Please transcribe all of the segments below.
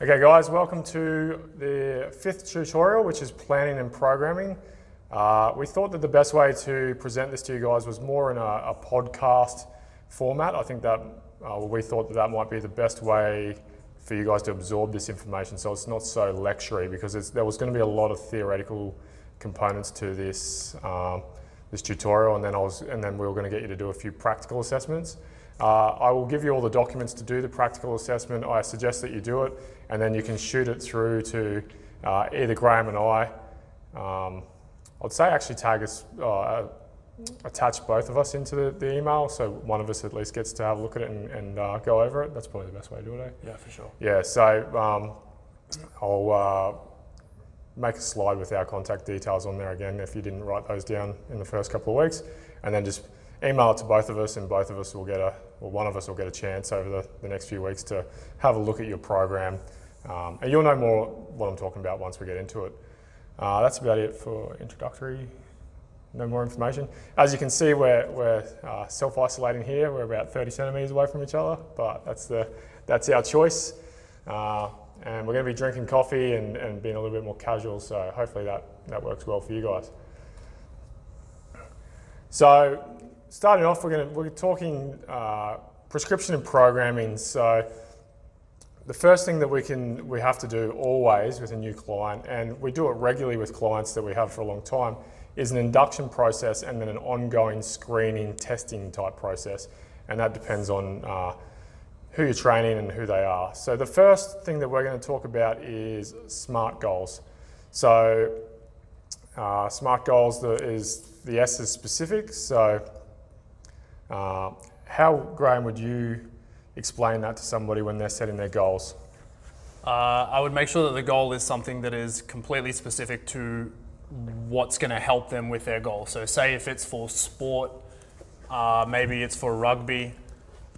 Okay guys, welcome to the 5th tutorial, which is planning and programming. We thought that the best way to present this to you guys was more in a podcast format. I think that we thought that might be the best way for you guys to absorb this information, so it's not so lectury, because there was going to be a lot of theoretical components to this this tutorial, and then we were going to get you to do a few practical assessments. I will give you all the documents to do the practical assessment. I suggest that you do it, and then you can shoot it through to either Graham and I. I'd say actually tag us, attach both of us into the email, so one of us at least gets to have a look at it and go over it. That's probably the best way to do it, eh? Yeah, for sure. Yeah, so I'll make a slide with our contact details on there again if you didn't write those down in the first couple of weeks, and then just email it to both of us, and both of us will get one of us will get a chance over the next few weeks to have a look at your program. And you'll know more what I'm talking about once we get into it. That's about it for introductory. No more information. As you can see, we're self-isolating here. We're about 30 centimeters away from each other, but that's our choice. And we're going to be drinking coffee and being a little bit more casual, so hopefully that works well for you guys. So starting off, we're talking prescription and programming. So the first thing that we have to do always with a new client, and we do it regularly with clients that we have for a long time, is an induction process and then an ongoing screening, testing type process. And that depends on who you're training and who they are. So the first thing that we're going to talk about is SMART goals. So SMART goals, the S is specific. So how, Graham, would you explain that to somebody when they're setting their goals? I would make sure that the goal is something that is completely specific to what's going to help them with their goal. So say if it's for sport, maybe it's for rugby,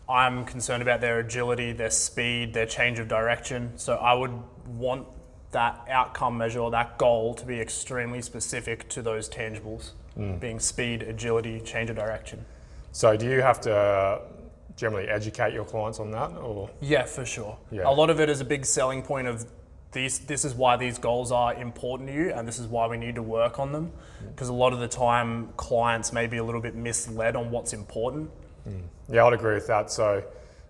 I'm concerned about their agility, their speed, their change of direction. So I would want that outcome measure or that goal to be extremely specific to those tangibles, being speed, agility, change of direction. So do you have to generally educate your clients on that, or? Yeah, for sure. Yeah. A lot of it is a big selling point of this is why these goals are important to you, and this is why we need to work on them. Because a lot of the time, clients may be a little bit misled on what's important. Yeah, I'd agree with that. So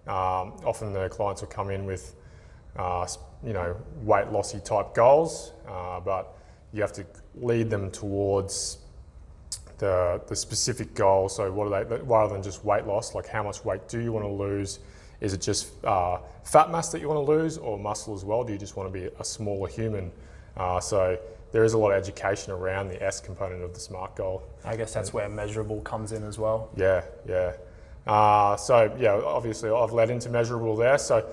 often the clients will come in with, weight lossy type goals, but you have to lead them towards the specific goal. So what are they, rather than just weight loss, like how much weight do you want to lose? Is it just fat mass that you want to lose, or muscle as well? Do you just want to be a smaller human? So there is a lot of education around the S component of the SMART goal. I guess that's where measurable comes in as well. Yeah. So yeah, obviously I've led into measurable there. So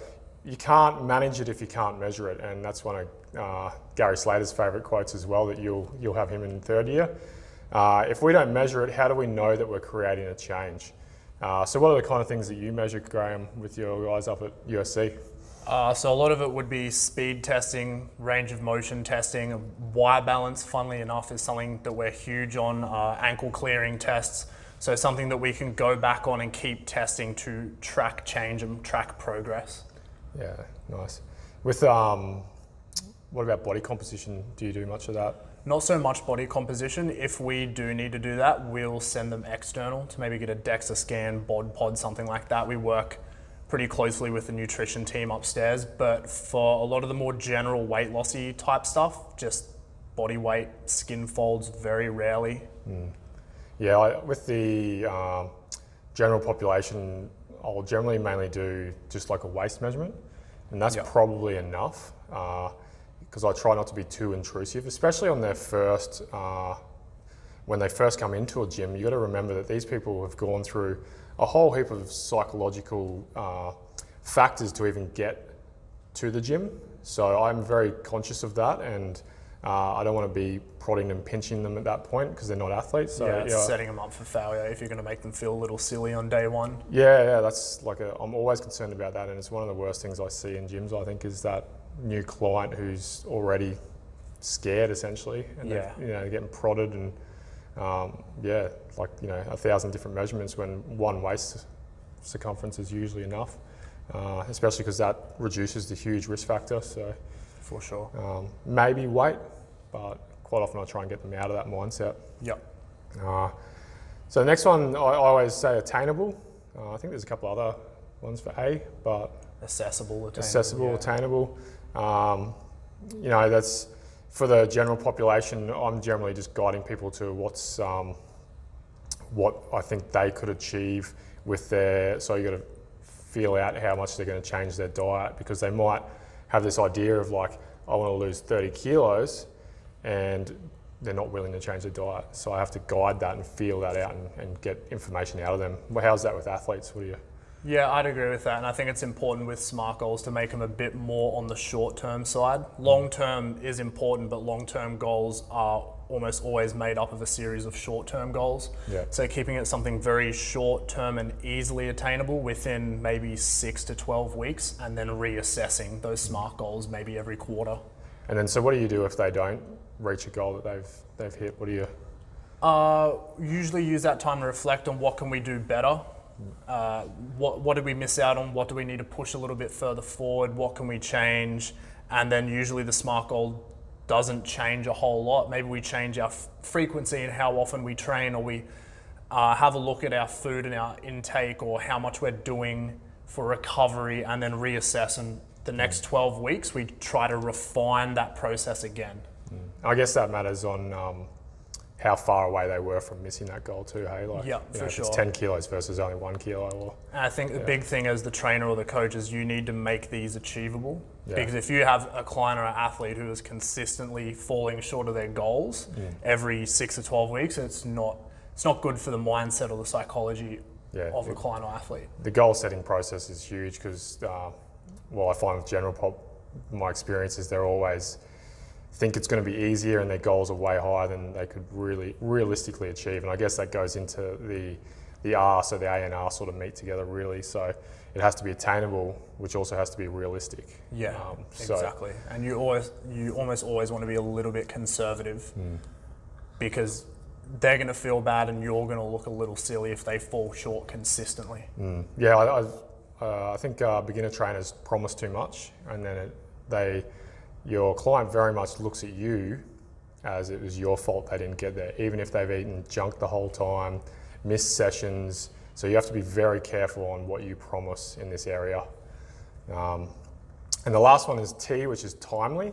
you can't manage it if you can't measure it, and that's one of Gary Slater's favourite quotes as well, that you'll have him in third year. If we don't measure it, how do we know that we're creating a change? So what are the kind of things that you measure, Graham, with your guys up at USC? So a lot of it would be speed testing, range of motion testing. Wire balance, funnily enough, is something that we're huge on. Ankle clearing tests. So something that we can go back on and keep testing to track change and track progress. Yeah, nice. With what about body composition? Do you do much of that? Not so much body composition. If we do need to do that, we'll send them external to maybe get a DEXA scan, bod pod, something like that. We work pretty closely with the nutrition team upstairs, but for a lot of the more general weight lossy type stuff, just body weight, skin folds, very rarely. Yeah, with the general population, I'll generally mainly do just like a waist measurement, and that's probably enough, because I try not to be too intrusive, especially on their first, when they first come into a gym. You got to remember that these people have gone through a whole heap of psychological factors to even get to the gym. So I'm very conscious of that, and I don't want to be prodding and pinching them at that point because they're not athletes. So yeah, it's setting them up for failure if you're going to make them feel a little silly on day one. Yeah, that's like I'm always concerned about that, and it's one of the worst things I see in gyms, I think, is that new client who's already scared essentially, and they're getting prodded and like 1,000 different measurements when one waist circumference is usually enough. especially because that reduces the huge risk factor. So For sure. maybe weight, but quite often I try and get them out of that mindset. Yep. So the next one, I always say attainable. I think there's a couple other ones for A, but Accessible, attainable. You know, that's for the general population. I'm generally just guiding people to what I think they could achieve with their. So you got to feel out how much they're going to change their diet, because they might have this idea of like, I want to lose 30 kilos, and they're not willing to change their diet. So I have to guide that and feel that out and get information out of them. Well, how's that with athletes? What do you? Yeah, I'd agree with that, and I think it's important with SMART goals to make them a bit more on the short-term side. Long-term is important, but long-term goals are almost always made up of a series of short-term goals. Yeah. So keeping it something very short-term and easily attainable within maybe 6 to 12 weeks, and then reassessing those SMART goals maybe every quarter. And then, so what do you do if they don't reach a goal that they've hit? What do you? Usually use that time to reflect on what can we do better. What did we miss out on? What do we need to push a little bit further forward? What can we change? And then usually the SMART goal doesn't change a whole lot. Maybe we change our frequency and how often we train, or we have a look at our food and our intake, or how much we're doing for recovery, and then reassess. And the next 12 weeks, we try to refine that process again. I guess that matters on how far away they were from missing that goal too, hey? Like, Yeah, you know, for if sure. it's 10 kilos versus only 1 kilo. Or, And I think the big thing as the trainer or the coach is you need to make these achievable. Yeah. Because if you have a client or an athlete who is consistently falling short of their goals every 6 to 12 weeks, it's not good for the mindset or the psychology of a client or athlete. The goal setting process is huge because, I find with general pop, my experience is they're always think it's going to be easier, and their goals are way higher than they could really realistically achieve. And I guess that goes into the R, so the A and R sort of meet together really. So it has to be attainable, which also has to be realistic. Yeah, exactly. And you almost always want to be a little bit conservative, because they're going to feel bad and you're going to look a little silly if they fall short consistently. Yeah, I think beginner trainers promise too much, and then your client very much looks at you as it was your fault they didn't get there, even if they've eaten junk the whole time, missed sessions. So you have to be very careful on what you promise in this area. And the last one is T, which is timely.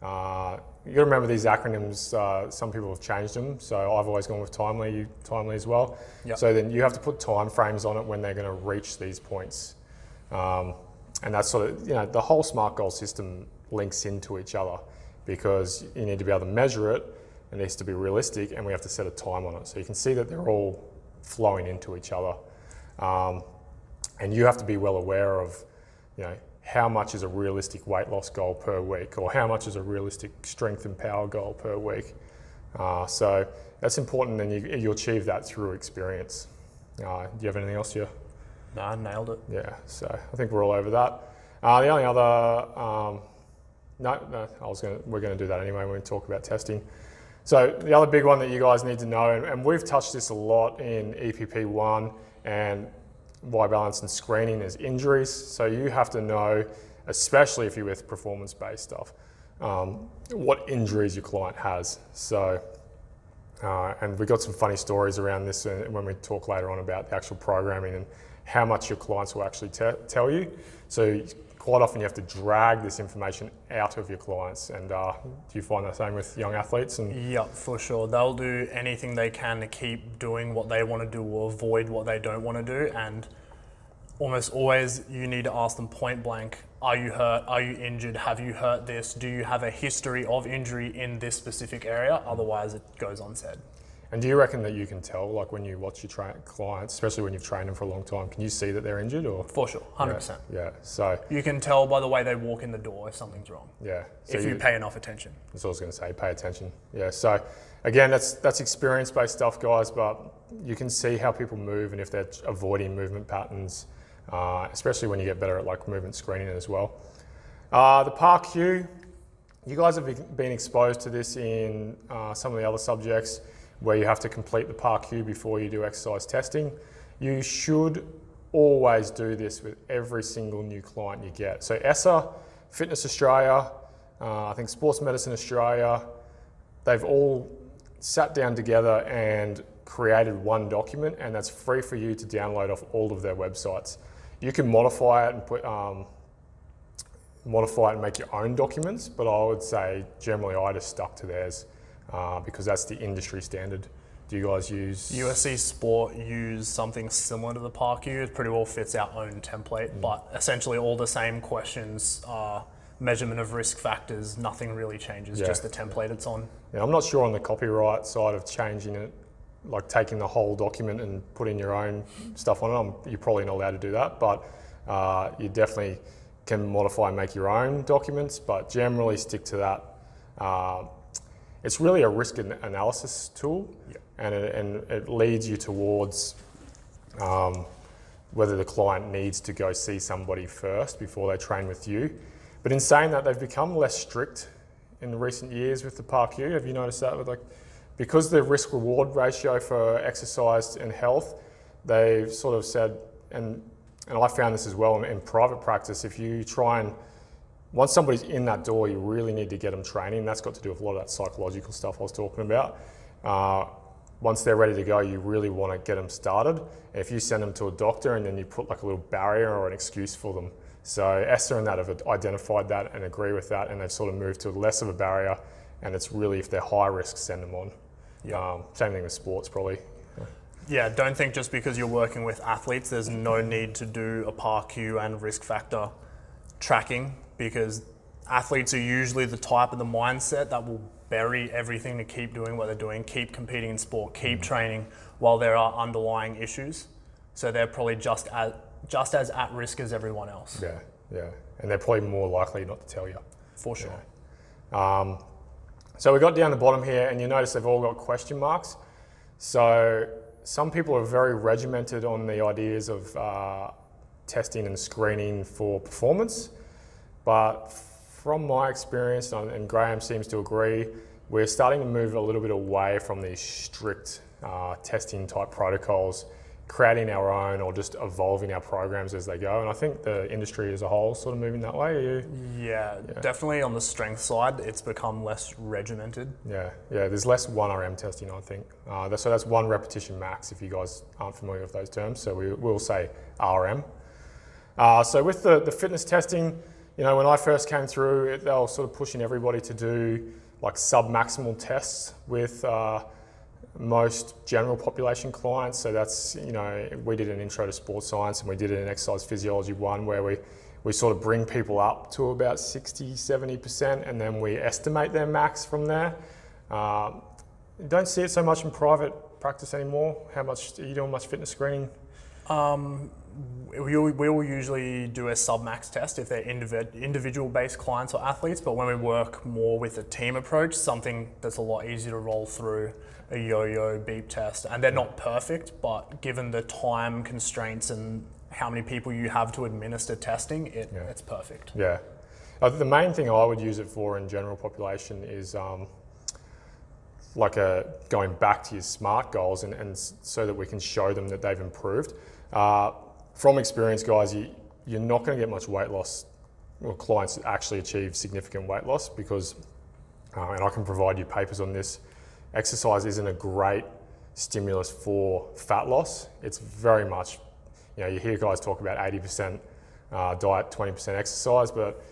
You got to remember these acronyms, some people have changed them. So I've always gone with timely as well. Yep. So then you have to put time frames on it when they're going to reach these points. And that's sort of, the whole SMART goal system links into each other, because you need to be able to measure it, it needs to be realistic, and we have to set a time on it. So you can see that they're all flowing into each other. And you have to be well aware of, how much is a realistic weight loss goal per week, or how much is a realistic strength and power goal per week. So that's important, and you achieve that through experience. Do you have anything else here? No, I nailed it. Yeah, so I think we're all over that. The only other, we're going to do that anyway when we talk about testing. So the other big one that you guys need to know, and we've touched this a lot in EPP1 and Y balance and screening, is injuries. So you have to know, especially if you're with performance-based stuff, what injuries your client has. So, and we've got some funny stories around this when we talk later on about the actual programming and how much your clients will actually tell you. So quite often you have to drag this information out of your clients. And do you find the same with young athletes? Yeah, for sure. They'll do anything they can to keep doing what they want to do or avoid what they don't want to do. And almost always you need to ask them point blank, are you hurt? Are you injured? Have you hurt this? Do you have a history of injury in this specific area? Otherwise it goes unsaid. And do you reckon that you can tell, like when you watch your clients, especially when you've trained them for a long time, can you see that they're injured? Or for sure, 100%. Yeah. So you can tell by the way they walk in the door if something's wrong. Yeah. So if you pay enough attention. That's what I was going to say. Pay attention. Yeah. So again, that's experience-based stuff, guys. But you can see how people move and if they're avoiding movement patterns, especially when you get better at like movement screening as well. The PAR-Q, you guys have been exposed to this in some of the other subjects, where you have to complete the PAR-Q before you do exercise testing. You should always do this with every single new client you get. So ESSA, Fitness Australia, I think Sports Medicine Australia, they've all sat down together and created one document, and that's free for you to download off all of their websites. You can modify it and make your own documents, but I would say generally I just stuck to theirs because that's the industry standard. Do you guys use? USC Sport use something similar to the ParkU. It pretty well fits our own template, but essentially all the same questions are measurement of risk factors. Nothing really changes, just the template it's on. Yeah, I'm not sure on the copyright side of changing it, like taking the whole document and putting your own stuff on it. You're probably not allowed to do that, but you definitely can modify and make your own documents, but generally stick to that. It's really a risk analysis tool, and it leads you towards whether the client needs to go see somebody first before they train with you. But in saying that, they've become less strict in recent years with the ParkU. Have you noticed that? Because the risk-reward ratio for exercise and health, they've sort of said, and I found this as well in private practice, if you try and, once somebody's in that door, you really need to get them training. That's got to do with a lot of that psychological stuff I was talking about. Once they're ready to go, you really want to get them started. If you send them to a doctor and then you put like a little barrier or an excuse for them. So ESSA and that have identified that and agree with that, and they've sort of moved to less of a barrier, and it's really, if they're high risk, send them on. Same thing with sports probably. Yeah, don't think just because you're working with athletes, there's no need to do a ParkU and risk factor tracking, because athletes are usually the type of the mindset that will bury everything to keep doing what they're doing, keep competing in sport, keep training while there are underlying issues. So they're probably just as at risk as everyone else. Yeah. And they're probably more likely not to tell you. For sure. So we got down the bottom here, and you notice they've all got question marks. So some people are very regimented on the ideas of testing and screening for performance. But from my experience, and Graham seems to agree, we're starting to move a little bit away from these strict testing type protocols, creating our own or just evolving our programs as they go. And I think the industry as a whole is sort of moving that way. Yeah, definitely on the strength side, it's become less regimented. Yeah, there's less 1RM testing, I think. So that's 1 repetition max, if you guys aren't familiar with those terms. So we'll say RM. So with the fitness testing, when I first came through, they were sort of pushing everybody to do like sub-maximal tests with most general population clients. So that's, we did an intro to sports science, and we did an exercise physiology one where we sort of bring people up to about 60, 70%, and then we estimate their max from there. Don't see it so much in private practice anymore. Are you doing much fitness screening? We will usually do a sub-max test if they're individual-based clients or athletes, but when we work more with a team approach, something that's a lot easier to roll through, a yo-yo beep test. And they're not perfect, but given the time constraints and how many people you have to administer testing, it's perfect. Yeah. The main thing I would use it for in general population is going back to your SMART goals, and so that we can show them that they've improved. From experience, guys, you're not going to get much weight loss, or clients actually achieve significant weight loss, because, and I can provide you papers on this, exercise isn't a great stimulus for fat loss. It's very much, you hear guys talk about 80% diet, 20% exercise, but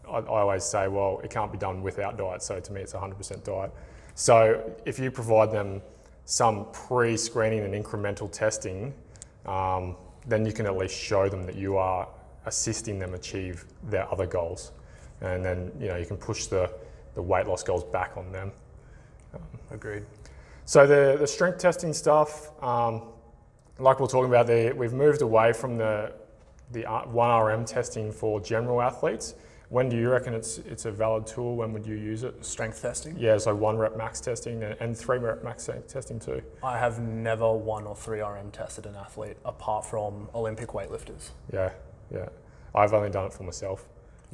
I always say, well, it can't be done without diet. So to me, it's 100% diet. So if you provide them some pre-screening and incremental testing, then you can at least show them that you are assisting them achieve their other goals. And then, you can push the weight loss goals back on them. Agreed. So the strength testing stuff, like we're talking about there, we've moved away from the 1RM testing for general athletes. When do you reckon it's a valid tool? When would you use it? Strength testing? Yeah, so 1 rep max testing and 3 rep max testing too. I have never 1 or 3 RM tested an athlete apart from Olympic weightlifters. Yeah. I've only done it for myself,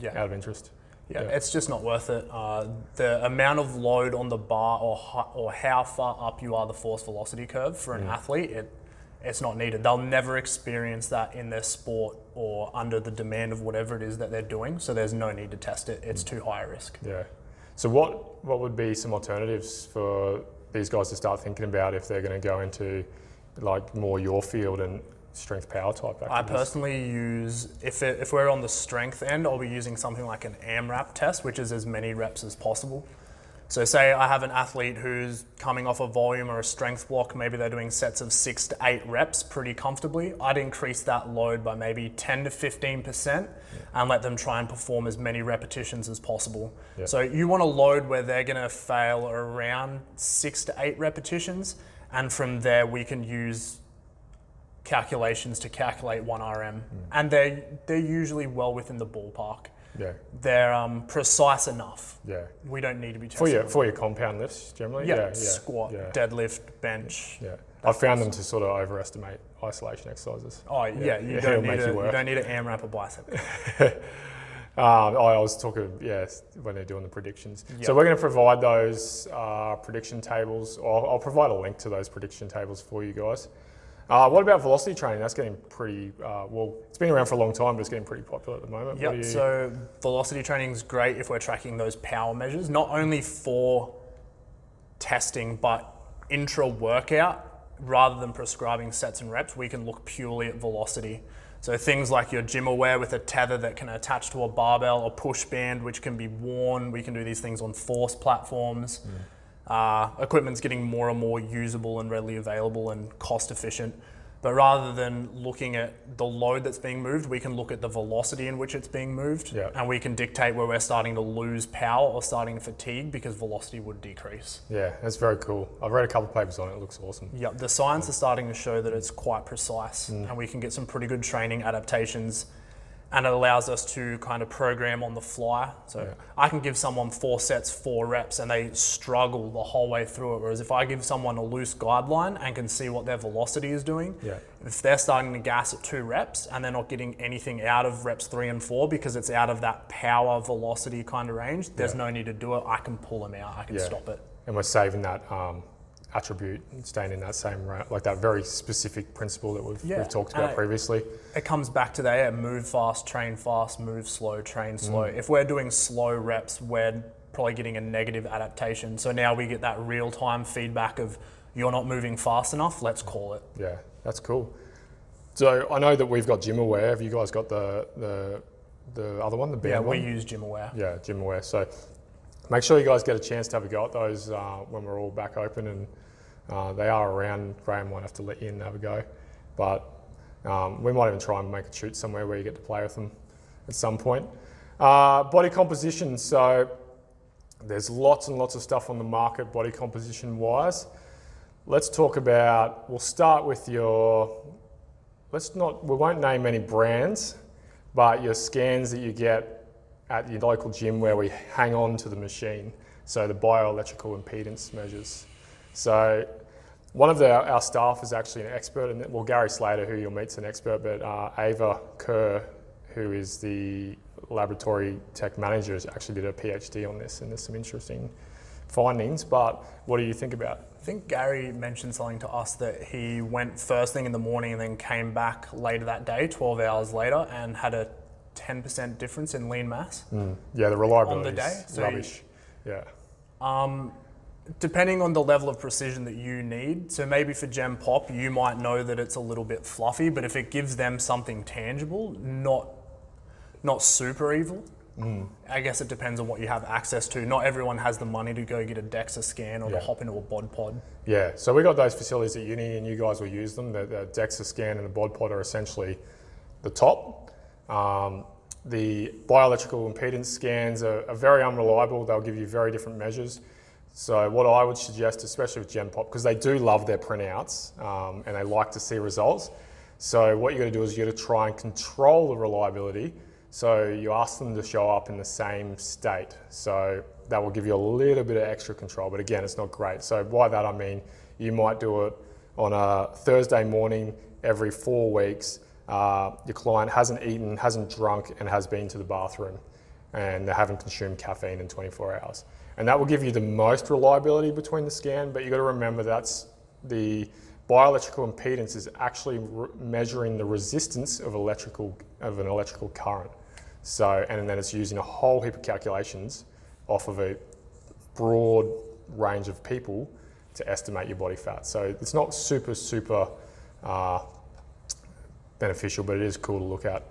out of interest. Yeah, it's just not worth it. The amount of load on the bar or how far up you are the force velocity curve for an athlete, it's not needed. They'll never experience that in their sport or under the demand of whatever it is that they're doing. So there's no need to test it. It's too high a risk. Yeah. So what would be some alternatives for these guys to start thinking about if they're going to go into like more your field and strength power type activities? I personally use, if we're on the strength end, I'll be using something like an AMRAP test, which is as many reps as possible. So say I have an athlete who's coming off a volume or a strength block, maybe they're doing sets of 6 to 8 reps pretty comfortably. I'd increase that load by maybe 10 to 15% and let them try and perform as many repetitions as possible. Yeah. So you want a load where they're gonna fail around 6 to 8 repetitions, and from there we can use calculations to calculate 1 RM. And they're usually well within the ballpark. Yeah. They're precise enough. Yeah. We don't need to be testing For your compound lifts generally? Yeah, squat, deadlift, bench. Yeah. I found them to sort of overestimate isolation exercises. Oh yeah, you don't need an AMRAP or bicep. I was talking, when they're doing the predictions. Yep. So we're going to provide those prediction tables. I'll provide a link to those prediction tables for you guys. What about velocity training? That's getting pretty, it's been around for a long time, but it's getting pretty popular at the moment. Yep, so velocity training is great if we're tracking those power measures, not only for testing, but intra-workout, rather than prescribing sets and reps, we can look purely at velocity. So things like your gym aware with a tether that can attach to a barbell, a push band which can be worn. We can do these things on force platforms. Equipment's getting more and more usable and readily available and cost efficient. But rather than looking at the load that's being moved, we can look at the velocity in which it's being moved, and we can dictate where we're starting to lose power or starting to fatigue because velocity would decrease. Yeah, that's very cool. I've read a couple of papers on it. It looks awesome. Yep, the science is starting to show that it's quite precise, and we can get some pretty good training adaptations, and it allows us to kind of program on the fly. So I can give someone 4 sets, 4 reps, and they struggle the whole way through it. Whereas if I give someone a loose guideline and can see what their velocity is doing, if they're starting to gas at 2 reps and they're not getting anything out of reps 3 and 4 because it's out of that power velocity kind of range, there's no need to do it. I can pull them out. I can stop it. And we're saving that attribute and staying in that same range, like that very specific principle that we've talked about previously. It comes back to that, move fast, train fast, move slow, train slow. If we're doing slow reps, we're probably getting a negative adaptation. So now we get that real-time feedback of you're not moving fast enough, let's call it. Yeah, that's cool. So I know that we've got Gym Aware. Have you guys got the other one, the band one? We use Gym Aware. Yeah, Gym Aware. So make sure you guys get a chance to have a go at those when we're all back open, and they are around. Graham might have to let you in and have a go, but we might even try and make a shoot somewhere where you get to play with them at some point. Body composition. So there's lots and lots of stuff on the market body composition wise. Let's talk about, we'll start with we won't name any brands, but your scans that you get at your local gym where we hang on to the machine. So the bioelectrical impedance measures. So one of our staff is actually an expert in it. Well, Gary Slater, who you'll meet, is an expert, but Ava Kerr, who is the laboratory tech manager, actually did a PhD on this, and there's some interesting findings. But what do you think about it? I think Gary mentioned something to us that he went first thing in the morning and then came back later that day, 12 hours later, and had a 10% difference in lean mass. Yeah, the reliability on the day. is rubbish. Depending on the level of precision that you need, so maybe for Gem Pop, you might know that it's a little bit fluffy, but if it gives them something tangible, not super evil, I guess it depends on what you have access to. Not everyone has the money to go get a DEXA scan or to hop into a bod pod. Yeah, so we got those facilities at uni, and you guys will use them. The DEXA scan and the bod pod are essentially the top. The bioelectrical impedance scans are very unreliable. They'll give you very different measures. So what I would suggest, especially with Gen Pop, because they do love their printouts and they like to see results. So what you're going to do is you're going to try and control the reliability. So you ask them to show up in the same state. So that will give you a little bit of extra control, but again, it's not great. So by that I mean, you might do it on a Thursday morning every 4 weeks. Your client hasn't eaten, hasn't drunk, and has been to the bathroom, and they haven't consumed caffeine in 24 hours. And that will give you the most reliability between the scan, but you've got to remember that's the bioelectrical impedance is actually measuring the resistance of an electrical current. So, and then it's using a whole heap of calculations off of a broad range of people to estimate your body fat. So it's not super beneficial, but it is cool to look at.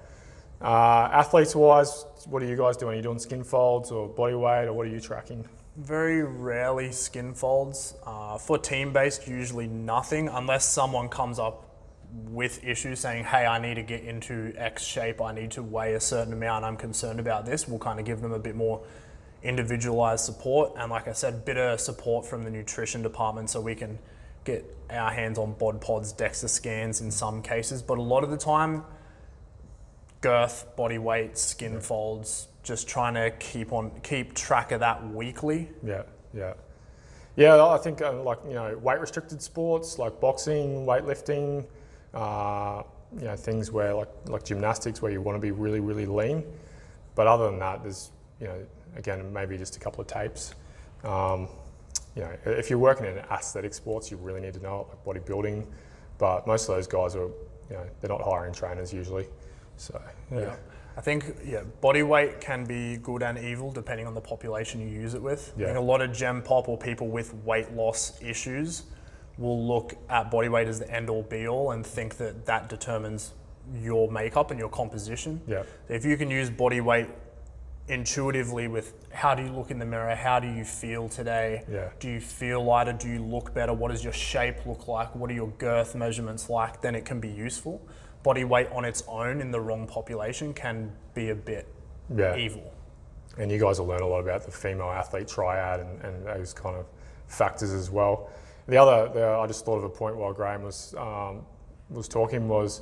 Athletes wise, what are you guys doing? Are you doing skin folds or body weight, or what are you tracking? Very rarely skin folds. For team-based, usually nothing, unless someone comes up with issues saying, hey, I need to get into X shape, I need to weigh a certain amount, I'm concerned about this. We'll kind of give them a bit more individualized support. And like I said, bit of support from the nutrition department so we can get our hands on bod pods, DEXA scans in some cases. But a lot of the time, girth, body weight, skin folds, just trying to keep track of that weekly. Yeah, I think like, you know, weight restricted sports like boxing, weightlifting, you know, things where like gymnastics where you want to be really lean. But other than that, there's, you know, again, maybe just a couple of tapes. You know, if you're working in athletic sports, you really need to know it, like bodybuilding. But most of those guys are, you know, they're not hiring trainers usually. So yeah. I think, body weight can be good and evil depending on the population you use it with. I think a lot of gem pop or people with weight loss issues will look at body weight as the end all be all and think that that determines your makeup and your composition. If you can use body weight intuitively with how do you look in the mirror, how do you feel today, do you feel lighter, do you look better, what does your shape look like, what are your girth measurements like, then it can be useful. Body weight on its own in the wrong population can be a bit evil. And you guys will learn a lot about the female athlete triad and those kind of factors as well. I just thought of a point while Graham was talking was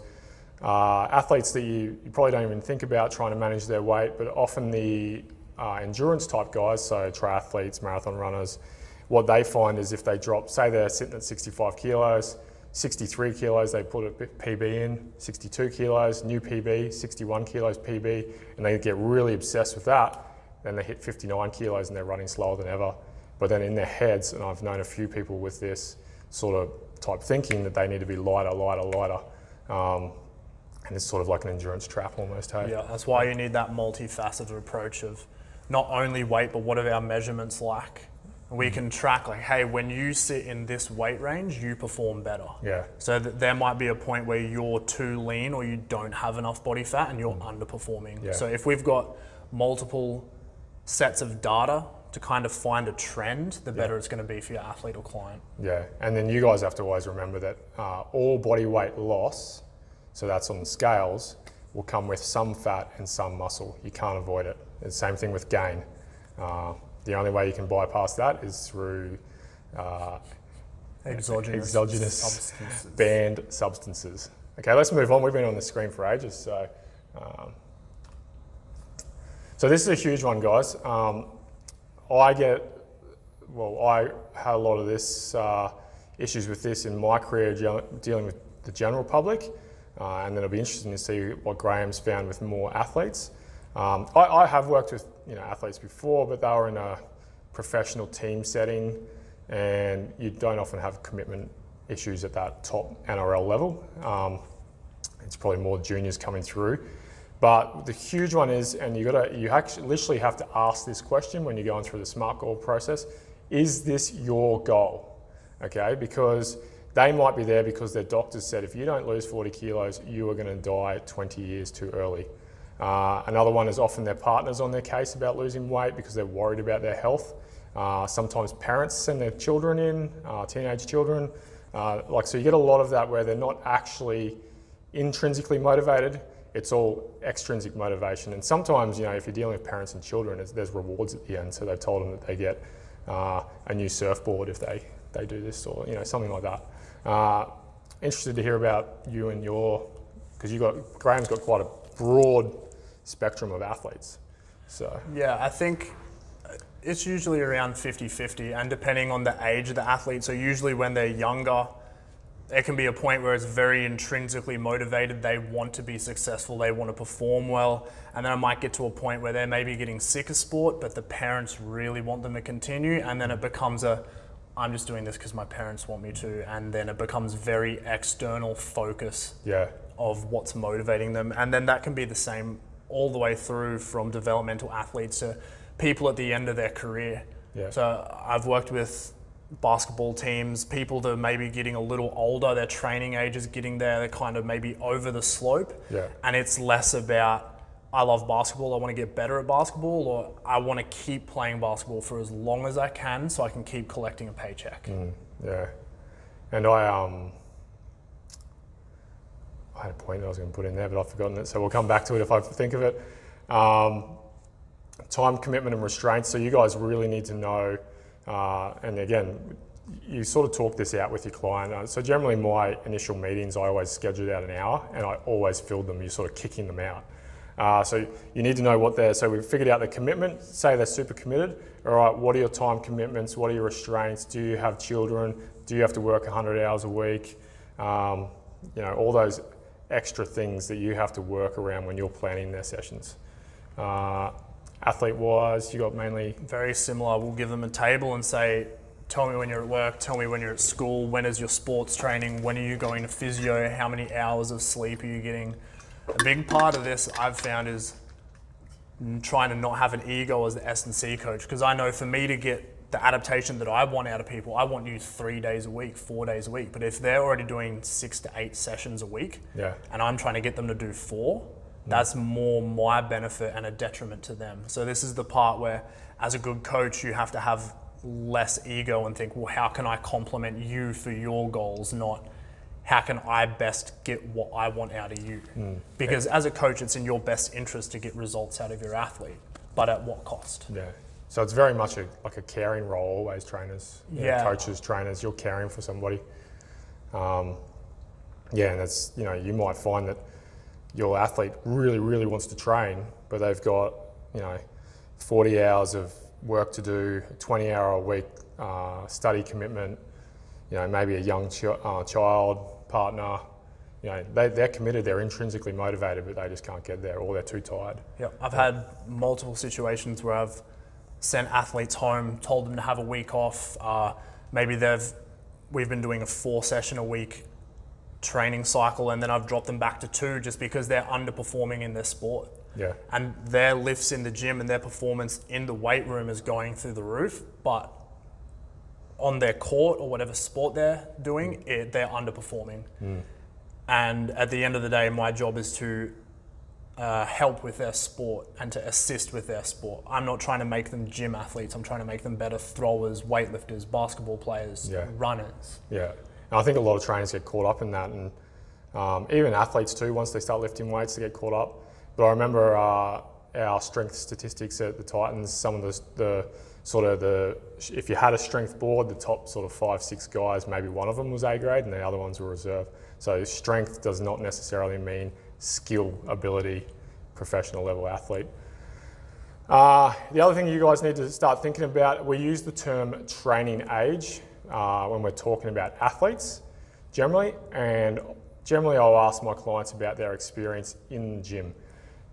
athletes that you probably don't even think about trying to manage their weight, but often the endurance type guys, so triathletes, marathon runners, what they find is if they drop, say they're sitting at 65 kilos, 63 kilos, they put a PB in, 62 kilos, new PB, 61 kilos PB, and they get really obsessed with that. Then they hit 59 kilos and they're running slower than ever. But then in their heads, and I've known a few people with this sort of type thinking that they need to be lighter. And it's sort of like an endurance trap almost, hey? Yeah, that's why you need that multifaceted approach of not only weight, but what are our measurements like? We can track like, hey, when you sit in this weight range, you perform better. So that there might be a point where you're too lean or you don't have enough body fat and you're underperforming. So if we've got multiple sets of data to kind of find a trend, the better it's going to be for your athlete or client. And then you guys have to always remember that all body weight loss, so that's on the scales, will come with some fat and some muscle. You can't avoid it. It's the same thing with gain. The only way you can bypass that is through exogenous substances. Banned substances. Okay, let's move on. We've been on the screen for ages, so this is a huge one, guys. I had a lot of this issues with this in my career dealing with the general public, and then it'll be interesting to see what Graham's found with more athletes. I have worked with athletes before, but they were in a professional team setting, and you don't often have commitment issues at that top NRL level. It's probably more juniors coming through. But the huge one is, and you actually literally have to ask this question when you're going through the SMART goal process: is this your goal? Okay, because they might be there because their doctors said if you don't lose 40 kilos, you are going to die 20 years too early. Another one is often their partner's on their case about losing weight because they're worried about their health. Sometimes parents send their children in, teenage children. So you get a lot of that where they're not actually intrinsically motivated. It's all extrinsic motivation. And sometimes, if you're dealing with parents and children, there's rewards at the end. So they've told them that they get a new surfboard if they do this, or something like that. Interested to hear about you and because Graham's got quite a broad spectrum of athletes. So yeah, I think it's usually around 50-50, and depending on the age of the athlete. So usually when they're younger, there can be a point where it's very intrinsically motivated. They want to be successful, they want to perform well, and then it might get to a point where they're maybe getting sick of sport, but the parents really want them to continue, and then it becomes I'm just doing this because my parents want me to, and then it becomes very external focus Yeah. of what's motivating them. And then that can be the same all the way through from developmental athletes to people at the end of their career. Yeah. So I've worked with basketball teams, people that are maybe getting a little older, their training age is getting there, they're kind of maybe over the slope. Yeah. And it's less about, I love basketball, I want to get better at basketball, or I want to keep playing basketball for as long as I can so I can keep collecting a paycheck. Yeah. And I had a point that I was going to put in there, but I've forgotten it, so we'll come back to it if I think of it. Time commitment and restraint. So you guys really need to know, and again, you sort of talk this out with your client. So generally my initial meetings, I always scheduled out an hour and I always filled them. You're sort of kicking them out. So you need to know what so we figured out the commitment, say they're super committed. All right, what are your time commitments? What are your restraints? Do you have children? Do you have to work 100 hours a week? All those extra things that you have to work around when you're planning their sessions. Athlete-wise, you got mainly... Very similar. We'll give them a table and say, tell me when you're at work, tell me when you're at school, when is your sports training, when are you going to physio, how many hours of sleep are you getting? A big part of this I've found is trying to not have an ego as the S&C coach, because I know for me to get the adaptation that I want out of people, I want you 3 days a week, 4 days a week. But if they're already doing 6 to 8 sessions a week, and I'm trying to get them to do 4, that's more my benefit and a detriment to them. So this is the part where, as a good coach, you have to have less ego and think, well, how can I complement you for your goals, not how can I best get what I want out of you? Because as a coach, it's in your best interest to get results out of your athlete, but at what cost? Yeah. So it's very much like a caring role, always trainers, coaches, trainers, you're caring for somebody. And that's, you might find that your athlete really, really wants to train, but they've got, 40 hours of work to do, 20-hour a week study commitment, maybe a young child, partner, they're committed, they're intrinsically motivated, but they just can't get there, or they're too tired. Yeah, I've had multiple situations where I've sent athletes home, told them to have a week off. Maybe we've been doing a 4-session-a-week training cycle, and then I've dropped them back to 2 just because they're underperforming in their sport. Yeah. And their lifts in the gym and their performance in the weight room is going through the roof, but on their court or whatever sport they're doing, they're underperforming. And at the end of the day, my job is to help with their sport and to assist with their sport. I'm not trying to make them gym athletes. I'm trying to make them better throwers, weightlifters, basketball players, runners. Yeah. And I think a lot of trainers get caught up in that, and even athletes too, once they start lifting weights, they get caught up. But I remember our strength statistics at the Titans, some of the if you had a strength board, the top sort of 5-6 guys, maybe one of them was A grade and the other ones were reserve. So strength does not necessarily mean skill, ability, professional level athlete. The other thing you guys need to start thinking about, we use the term training age when we're talking about athletes generally, and generally I'll ask my clients about their experience in the gym.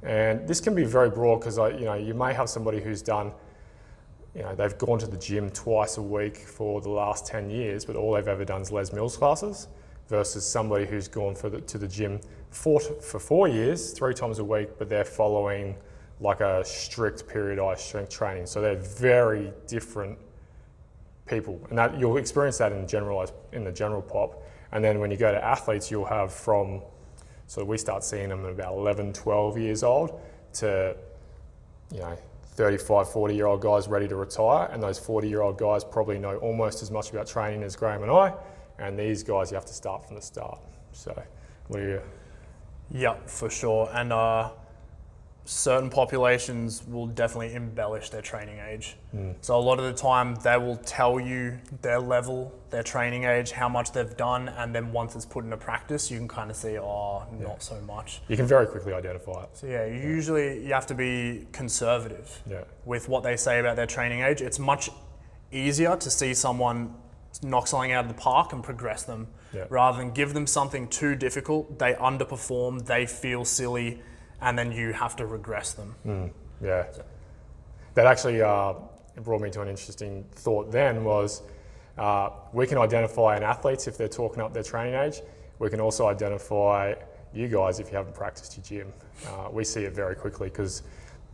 And this can be very broad because you may have somebody who's done, they've gone to the gym twice a week for the last 10 years, but all they've ever done is Les Mills classes, versus somebody who's gone to the gym for 4 years, 3 times a week, but they're following like a strict periodized strength training. So they're very different people, and that you'll experience that in the general pop. And then when you go to athletes, you'll have so we start seeing them at about 11, 12 years old to 35, 40-year-old guys ready to retire, and those 40-year-old guys probably know almost as much about training as Graham and I, and these guys you have to start from the start. So what do you... Yeah, for sure. And certain populations will definitely embellish their training age. So a lot of the time they will tell you their level, their training age, how much they've done, and then once it's put into practice, you can kind of see, not so much. You can very quickly identify it. So usually you have to be conservative with what they say about their training age. It's much easier to see someone knock something out of the park and progress them, rather than give them something too difficult, they underperform, they feel silly, and then you have to regress them. That actually brought me to an interesting thought then was, We can identify an athlete if they're talking up their training age. We can also identify you guys if you haven't practiced your gym. We see it very quickly because,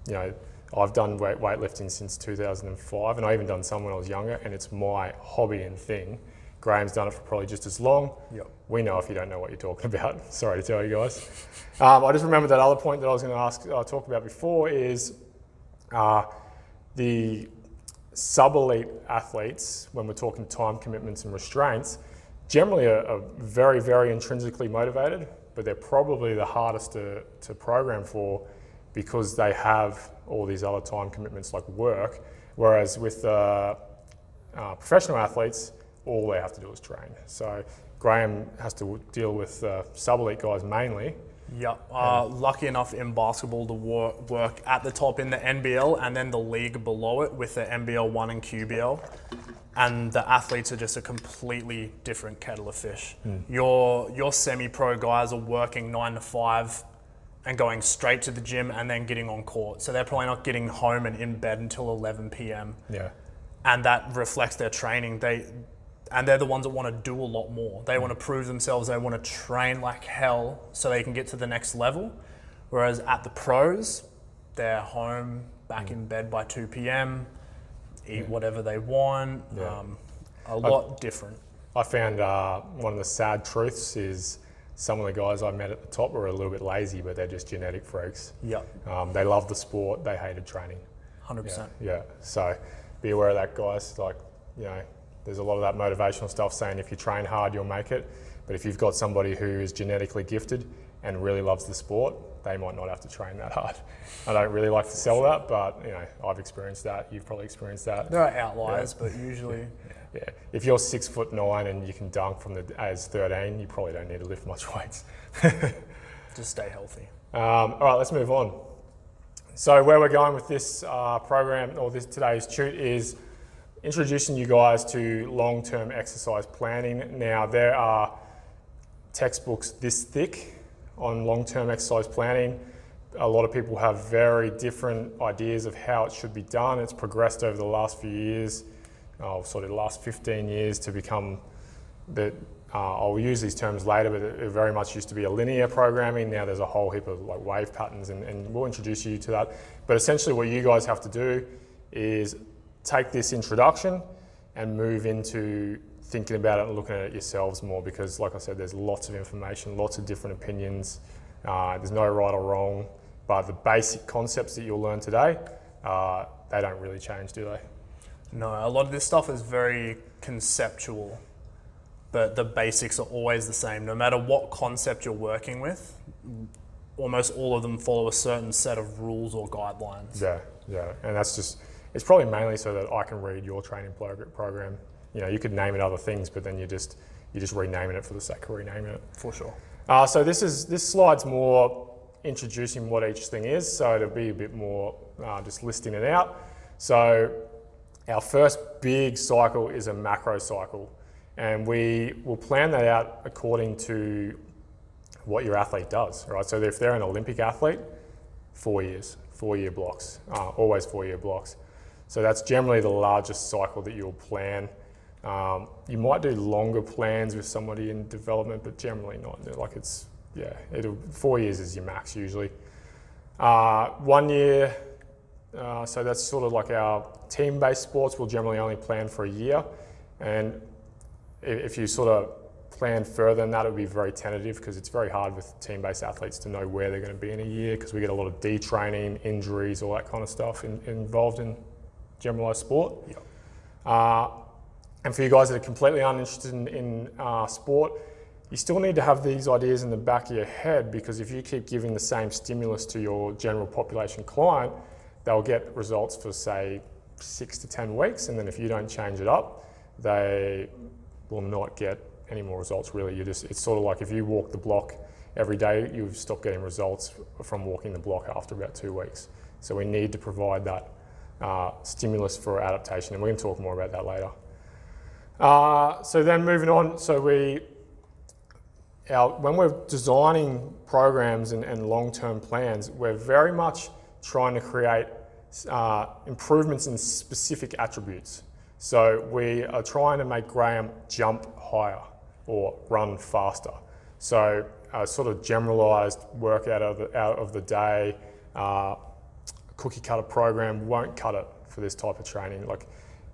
you know, I've done weightlifting since 2005, and I even done some when I was younger, and it's my hobby and thing. Graham's done it for probably just as long. Yep. We know if you don't know what you're talking about. Sorry to tell you guys. I just remembered that other point that I was going to talk about before is the sub-elite athletes, when we're talking time commitments and restraints, generally are very, very intrinsically motivated, but they're probably the hardest to program for because they have all these other time commitments like work. Whereas with professional athletes, all they have to do is train. So Graham has to deal with sub-elite guys mainly. Yep. Lucky enough in basketball to work at the top in the NBL and then the league below it with the NBL 1 and QBL. And the athletes are just a completely different kettle of fish. Your semi-pro guys are working 9 to 5 and going straight to the gym and then getting on court. So they're probably not getting home and in bed until 11 p.m. Yeah. And that reflects their training. They're the ones that want to do a lot more. They want to prove themselves. They want to train like hell so they can get to the next level. Whereas at the pros, they're home, back in bed by 2 p.m., eat whatever they want. Yeah. A lot different. I found one of the sad truths is some of the guys I met at the top were a little bit lazy, but they're just genetic freaks. Yep. They love the sport. They hated training. 100%. Yeah. So be aware of that, guys. Like, you know, there's a lot of that motivational stuff saying if you train hard, you'll make it. But if you've got somebody who is genetically gifted and really loves the sport, they might not have to train that hard. I don't really like to sell that, but you know, I've experienced that. You've probably experienced that. There are outliers, but usually... Yeah. If you're 6'9" and you can dunk from the age 13, you probably don't need to lift much weights. Just stay healthy. All right, let's move on. So where we're going with this program, or today's shoot, is introducing you guys to long-term exercise planning. Now, there are textbooks this thick on long-term exercise planning. A lot of people have very different ideas of how it should be done. It's progressed over the last few years, sort of the last 15 years to become I'll use these terms later, but it very much used to be a linear programming. Now there's a whole heap of like wave patterns, and we'll introduce you to that. But essentially what you guys have to do is take this introduction and move into thinking about it and looking at it yourselves more, because like I said, there's lots of information, lots of different opinions. There's no right or wrong, but the basic concepts that you'll learn today, they don't really change, do they? No, a lot of this stuff is very conceptual, but the basics are always the same. No matter what concept you're working with, almost all of them follow a certain set of rules or guidelines. Yeah, and that's just, it's probably mainly so that I can read your training program. You know, you could name it other things, but then you're just renaming it for the sake of renaming it. For sure. So this slide's more introducing what each thing is, so it'll be a bit more just listing it out. So our first big cycle is a macrocycle, and we will plan that out according to what your athlete does, right? So if they're an Olympic athlete, 4 years, 4-year blocks, always 4-year blocks. So that's generally the largest cycle that you'll plan. You might do longer plans with somebody in development, but generally not. Like 4 years is your max usually. 1 year, so that's sort of like our team-based sports. We'll generally only plan for a year, and if you sort of plan further than that, it would be very tentative, because it's very hard with team-based athletes to know where they're going to be in a year, because we get a lot of detraining, injuries, all that kind of stuff involved in generalised sport. Yep. And for you guys that are completely uninterested in sport, you still need to have these ideas in the back of your head, because if you keep giving the same stimulus to your general population client, they'll get results for say 6 to 10 weeks, and then if you don't change it up, they will not get any more results really. It's sort of like if you walk the block every day, you stop getting results from walking the block after about 2 weeks. So we need to provide that stimulus for adaptation, and we can talk more about that later. So then moving on, so when we're designing programs and long-term plans, we're very much trying to create improvements in specific attributes. So we are trying to make Graham jump higher or run faster. So a sort of generalized workout out of the day, cookie cutter program won't cut it for this type of training,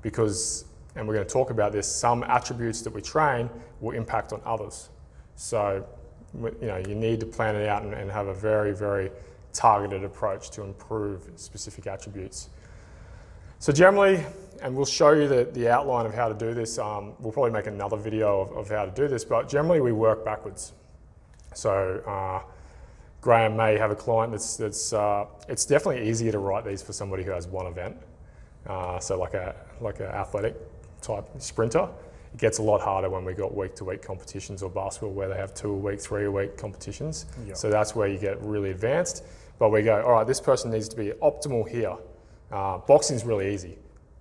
because, and we're going to talk about this, some attributes that we train will impact on others. So, you need to plan it out and have a very, very targeted approach to improve specific attributes. So generally, and we'll show you the outline of how to do this. We'll probably make another video of how to do this, but generally we work backwards. So Graham may have a client that's it's definitely easier to write these for somebody who has one event. So like an athletic type sprinter. It gets a lot harder when we got week-to-week competitions or basketball where they have 2 a week, 3 a week competitions. Yep. So that's where you get really advanced. But we go, all right, this person needs to be optimal here. Boxing's really easy.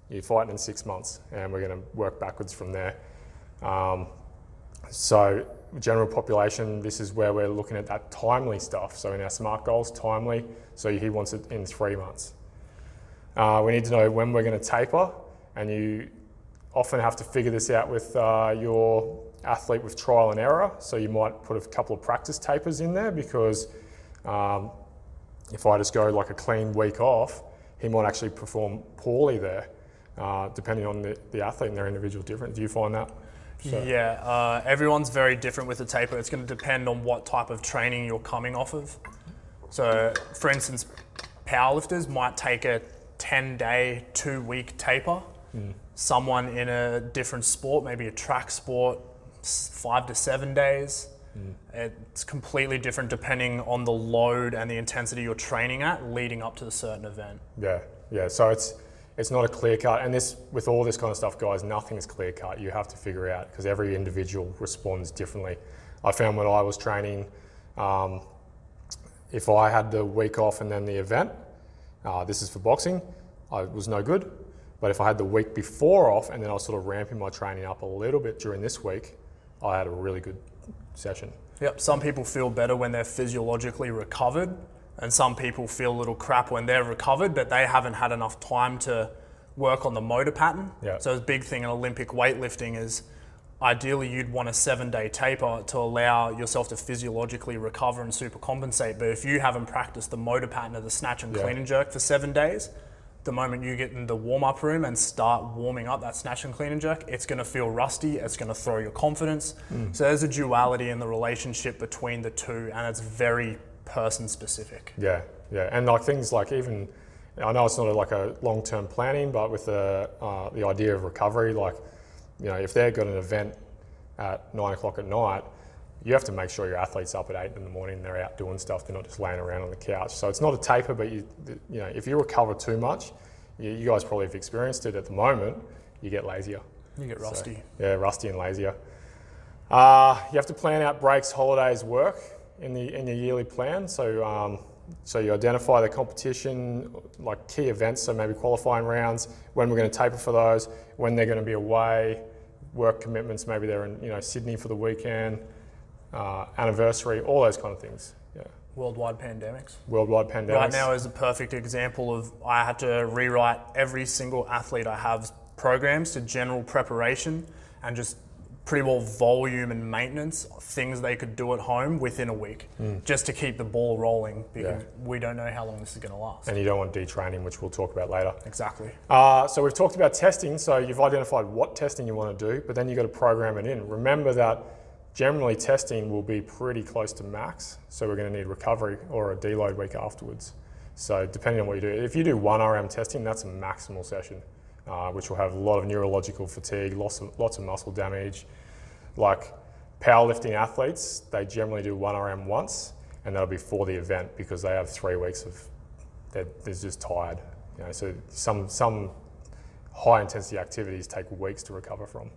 You're fighting in 6 months, and we're going to work backwards from there. So general population, this is where we're looking at that timely stuff. So in our SMART goals, timely, so he wants it in 3 months. We need to know when we're going to taper, and you often have to figure this out with your athlete with trial and error. So you might put a couple of practice tapers in there, because if I just go like a clean week off, he might actually perform poorly there, depending on the athlete and their individual difference. Do you find that? So. Yeah, everyone's very different with the taper. It's going to depend on what type of training you're coming off of. So for instance, powerlifters might take a 10-day, 2-week taper. Someone in a different sport, maybe a track sport, 5 to 7 days. It's completely different depending on the load and the intensity you're training at leading up to a certain event. Yeah. So it's not a clear cut, and this, with all this kind of stuff, guys, nothing is clear cut. You have to figure out, because every individual responds differently. I found when I was training, if I had the week off and then the event, this is for boxing, I was no good. But if I had the week before off and then I was sort of ramping my training up a little bit during this week, I had a really good session. Yep, some people feel better when they're physiologically recovered, and some people feel a little crap when they're recovered, but they haven't had enough time to work on the motor pattern. Yeah. So a big thing in Olympic weightlifting is ideally you'd want a 7-day taper to allow yourself to physiologically recover and supercompensate. But if you haven't practiced the motor pattern of the snatch and clean and jerk for 7 days, the moment you get in the warm-up room and start warming up that snatch and clean and jerk, it's going to feel rusty, it's going to throw your confidence. So there's a duality in the relationship between the two, and it's very person-specific. Yeah. And like things like, even, I know it's not like a long-term planning, but with the idea of recovery, like, if they've got an event at 9 o'clock at night, you have to make sure your athlete's up at 8 in the morning and they're out doing stuff. They're not just laying around on the couch. So it's not a taper, but if you recover too much, you guys probably have experienced it at the moment, you get lazier. You get rusty. So, yeah, rusty and lazier. You have to plan out breaks, holidays, work in your yearly plan. So you identify the competition, like key events, so maybe qualifying rounds, when we're going to taper for those, when they're going to be away, work commitments, maybe they're in Sydney for the weekend, anniversary, all those kind of things. Yeah. Worldwide pandemics. Right now is a perfect example of, I had to rewrite every single athlete I have's programs to general preparation and just pretty well volume and maintenance, things they could do at home within a week, just to keep the ball rolling, because we don't know how long this is going to last. And you don't want detraining, which we'll talk about later. Exactly. So we've talked about testing, so you've identified what testing you want to do, but then you've got to program it in. Remember that generally testing will be pretty close to max, so we're going to need recovery or a deload week afterwards. So depending on what you do, if you do 1 RM testing, that's a maximal session, which will have a lot of neurological fatigue, lots of muscle damage. Like powerlifting athletes, they generally do 1 RM once, and that'll be for the event, because they have 3 weeks of, they're just tired. So some high intensity activities take weeks to recover from.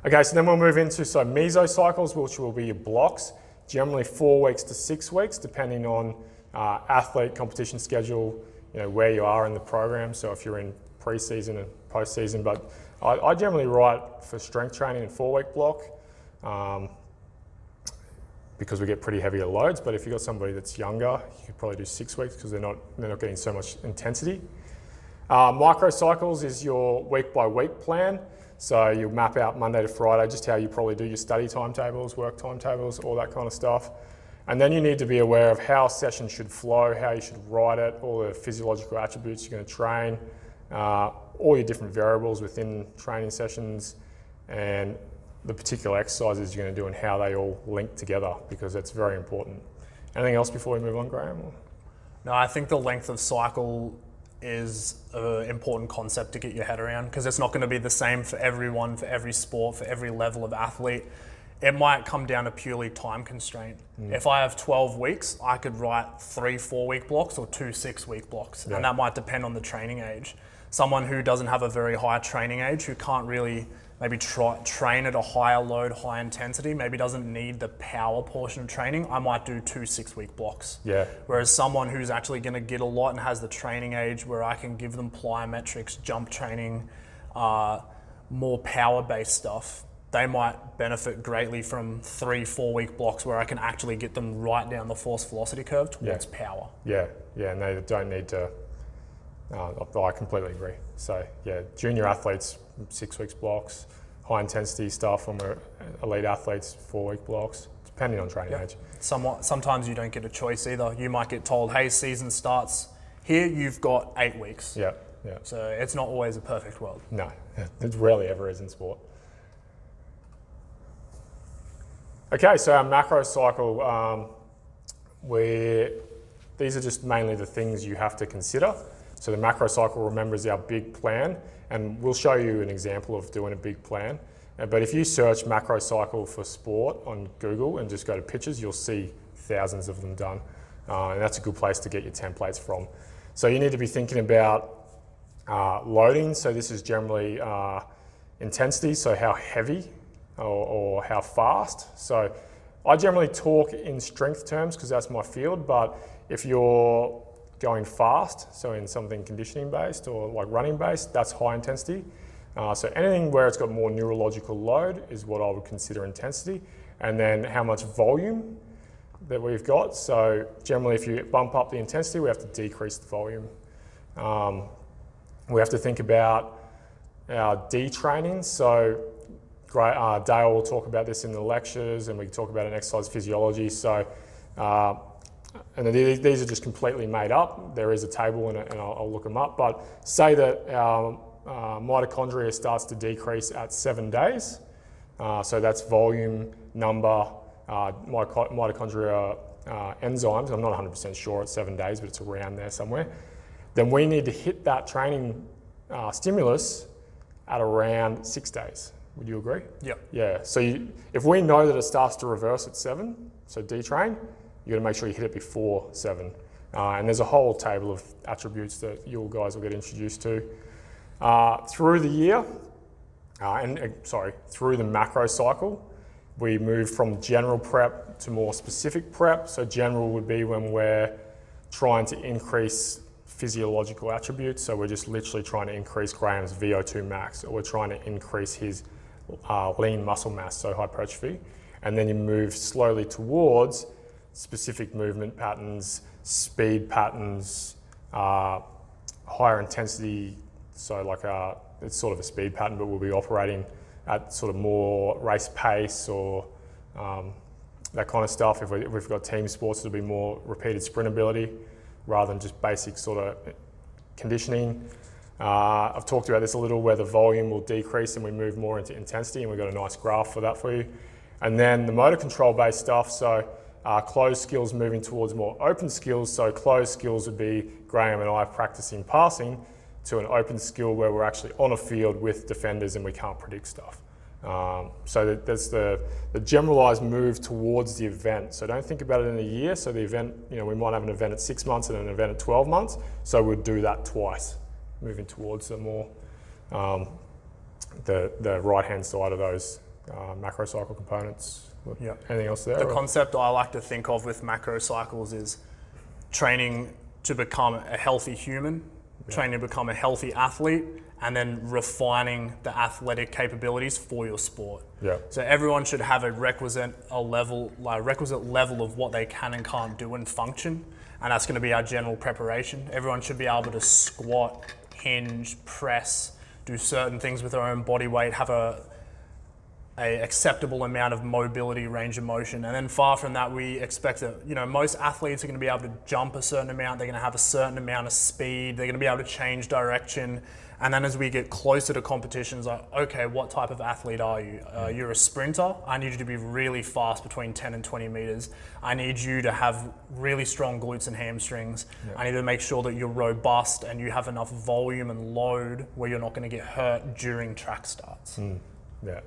Okay, so then we'll move into mesocycles, which will be your blocks, generally 4 weeks to 6 weeks, depending on athlete competition schedule, where you are in the program. So if you're in pre-season and post-season, but I generally write for strength training in 4-week block, because we get pretty heavier loads. But if you've got somebody that's younger, you could probably do 6 weeks, because they're not getting so much intensity. Microcycles is your week by week plan. So you map out Monday to Friday, just how you probably do your study timetables, work timetables, all that kind of stuff. And then you need to be aware of how a session should flow, how you should write it, all the physiological attributes you're going to train, all your different variables within training sessions, and the particular exercises you're going to do and how they all link together, because that's very important. Anything else before we move on, Graham? No, I think the length of cycle is an important concept to get your head around, because it's not going to be the same for everyone, for every sport, for every level of athlete. It might come down to purely time constraint. If I have 12 weeks, I could write 3 4-week blocks or 2 6-week blocks, and that might depend on the training age. Someone who doesn't have a very high training age, who can't really maybe train at a higher load, high intensity, maybe doesn't need the power portion of training, I might do 2 6-week blocks. Yeah. Whereas someone who's actually going to get a lot and has the training age where I can give them plyometrics, jump training, more power-based stuff, they might benefit greatly from 3 4-week blocks where I can actually get them right down the force velocity curve towards power. Yeah, and they don't need to, I completely agree. So yeah, junior athletes, 6 weeks blocks, high intensity stuff when we're elite athletes, 4-week blocks, depending on training age. Sometimes you don't get a choice either. You might get told, hey, season starts here, you've got 8 weeks. Yeah. So it's not always a perfect world. No, it rarely ever is in sport. Okay, so our macro cycle, these are just mainly the things you have to consider. So the macro cycle, remember, is our big plan, and we'll show you an example of doing a big plan. But if you search macro cycle for sport on Google and just go to pictures, you'll see thousands of them done. And that's a good place to get your templates from. So you need to be thinking about loading. So this is generally intensity, so how heavy or how fast. So I generally talk in strength terms because that's my field, but if you're going fast, so in something conditioning based or like running based, that's high intensity. So anything where it's got more neurological load is what I would consider intensity. And then how much volume that we've got. So generally if you bump up the intensity, we have to decrease the volume. We have to think about our detraining. So Dale will talk about this in the lectures, and we can talk about an exercise physiology. So, and these are just completely made up. There is a table in it, and I'll look them up. But say that our mitochondria starts to decrease at 7 days. So that's volume, number, mitochondria enzymes. I'm not 100% sure at 7 days, but it's around there somewhere. Then we need to hit that training stimulus at around 6 days. Would you agree? Yep. Yeah. So if we know that it starts to reverse at 7, so detrain, you got to make sure you hit it before 7. And there's a whole table of attributes that you guys will get introduced to through the year. Through the macro cycle, we move from general prep to more specific prep. So general would be when we're trying to increase physiological attributes. So we're just literally trying to increase Graham's VO2 max, or we're trying to increase his lean muscle mass, so hypertrophy. And then you move slowly towards specific movement patterns, speed patterns, higher intensity. So like it's sort of a speed pattern, but we'll be operating at sort of more race pace or that kind of stuff. If we've got team sports, it'll be more repeated sprint ability rather than just basic sort of conditioning. I've talked about this a little, where the volume will decrease and we move more into intensity, and we've got a nice graph for that for you. And then the motor control based stuff, so closed skills moving towards more open skills. So closed skills would be Graham and I practicing passing, to an open skill where we're actually on a field with defenders and we can't predict stuff. So there's the generalized move towards the event. So don't think about it in a year. So the event, we might have an event at 6 months and an event at 12 months. So we'll do that twice, moving towards the more, the right-hand side of those macro cycle components. Yep. Anything else there? The concept I like to think of with macro cycles is training to become a healthy human, training to become a healthy athlete, and then refining the athletic capabilities for your sport. Yeah. So everyone should have a requisite level of what they can and can't do and function, and that's going to be our general preparation. Everyone should be able to squat hinge, press, do certain things with their own body weight, have a acceptable amount of mobility, range of motion. And then far from that, we expect that, most athletes are going to be able to jump a certain amount, they're going to have a certain amount of speed, they're going to be able to change direction. And then as we get closer to competitions, like, okay, what type of athlete are you? You're a sprinter. I need you to be really fast between 10 and 20 meters. I need you to have really strong glutes and hamstrings. Yeah. I need to make sure that you're robust and you have enough volume and load where you're not going to get hurt during track starts. Yeah.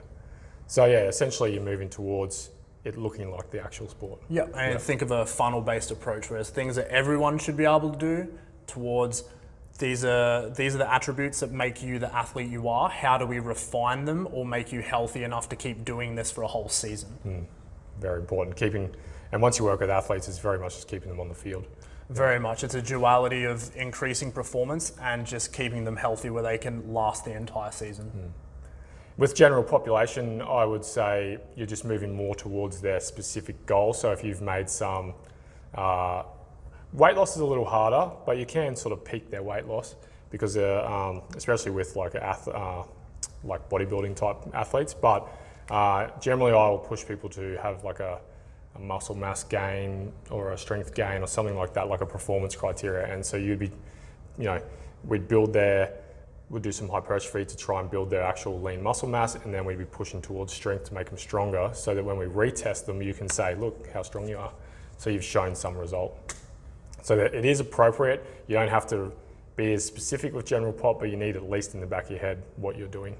So yeah, essentially you're moving towards it looking like the actual sport. Yeah, and think of a funnel-based approach, whereas things that everyone should be able to do towards these are the attributes that make you the athlete you are. How do we refine them or make you healthy enough to keep doing this for a whole season? Very important. And once you work with athletes, it's very much just keeping them on the field. Very much. It's a duality of increasing performance and just keeping them healthy where they can last the entire season. With general population, I would say you're just moving more towards their specific goal. So if you've made some, weight loss is a little harder, but you can sort of peak their weight loss because especially with like bodybuilding type athletes. But generally I'll push people to have like a muscle mass gain or a strength gain or something like that, like a performance criteria. And so we'd do some hypertrophy to try and build their actual lean muscle mass, and then we'd be pushing towards strength to make them stronger so that when we retest them, you can say, look how strong you are. So you've shown some result. So that it is appropriate. You don't have to be as specific with general pop, but you need at least in the back of your head what you're doing.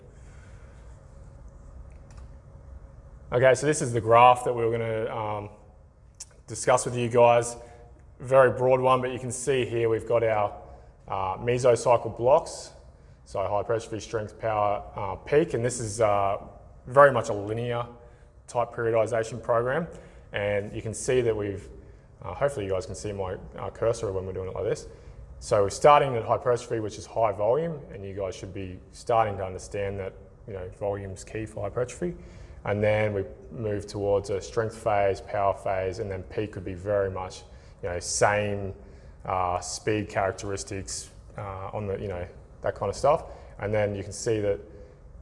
Okay, so this is the graph that we were going to discuss with you guys. Very broad one, but you can see here we've got our mesocycle blocks. So hypertrophy, strength, power, peak, and this is very much a linear type periodization program. And you can see that hopefully you guys can see my cursor when we're doing it like this. So we're starting at hypertrophy, which is high volume, and you guys should be starting to understand that volume's key for hypertrophy. And then we move towards a strength phase, power phase, and then peak could be very much same speed characteristics on the that kind of stuff. And then you can see that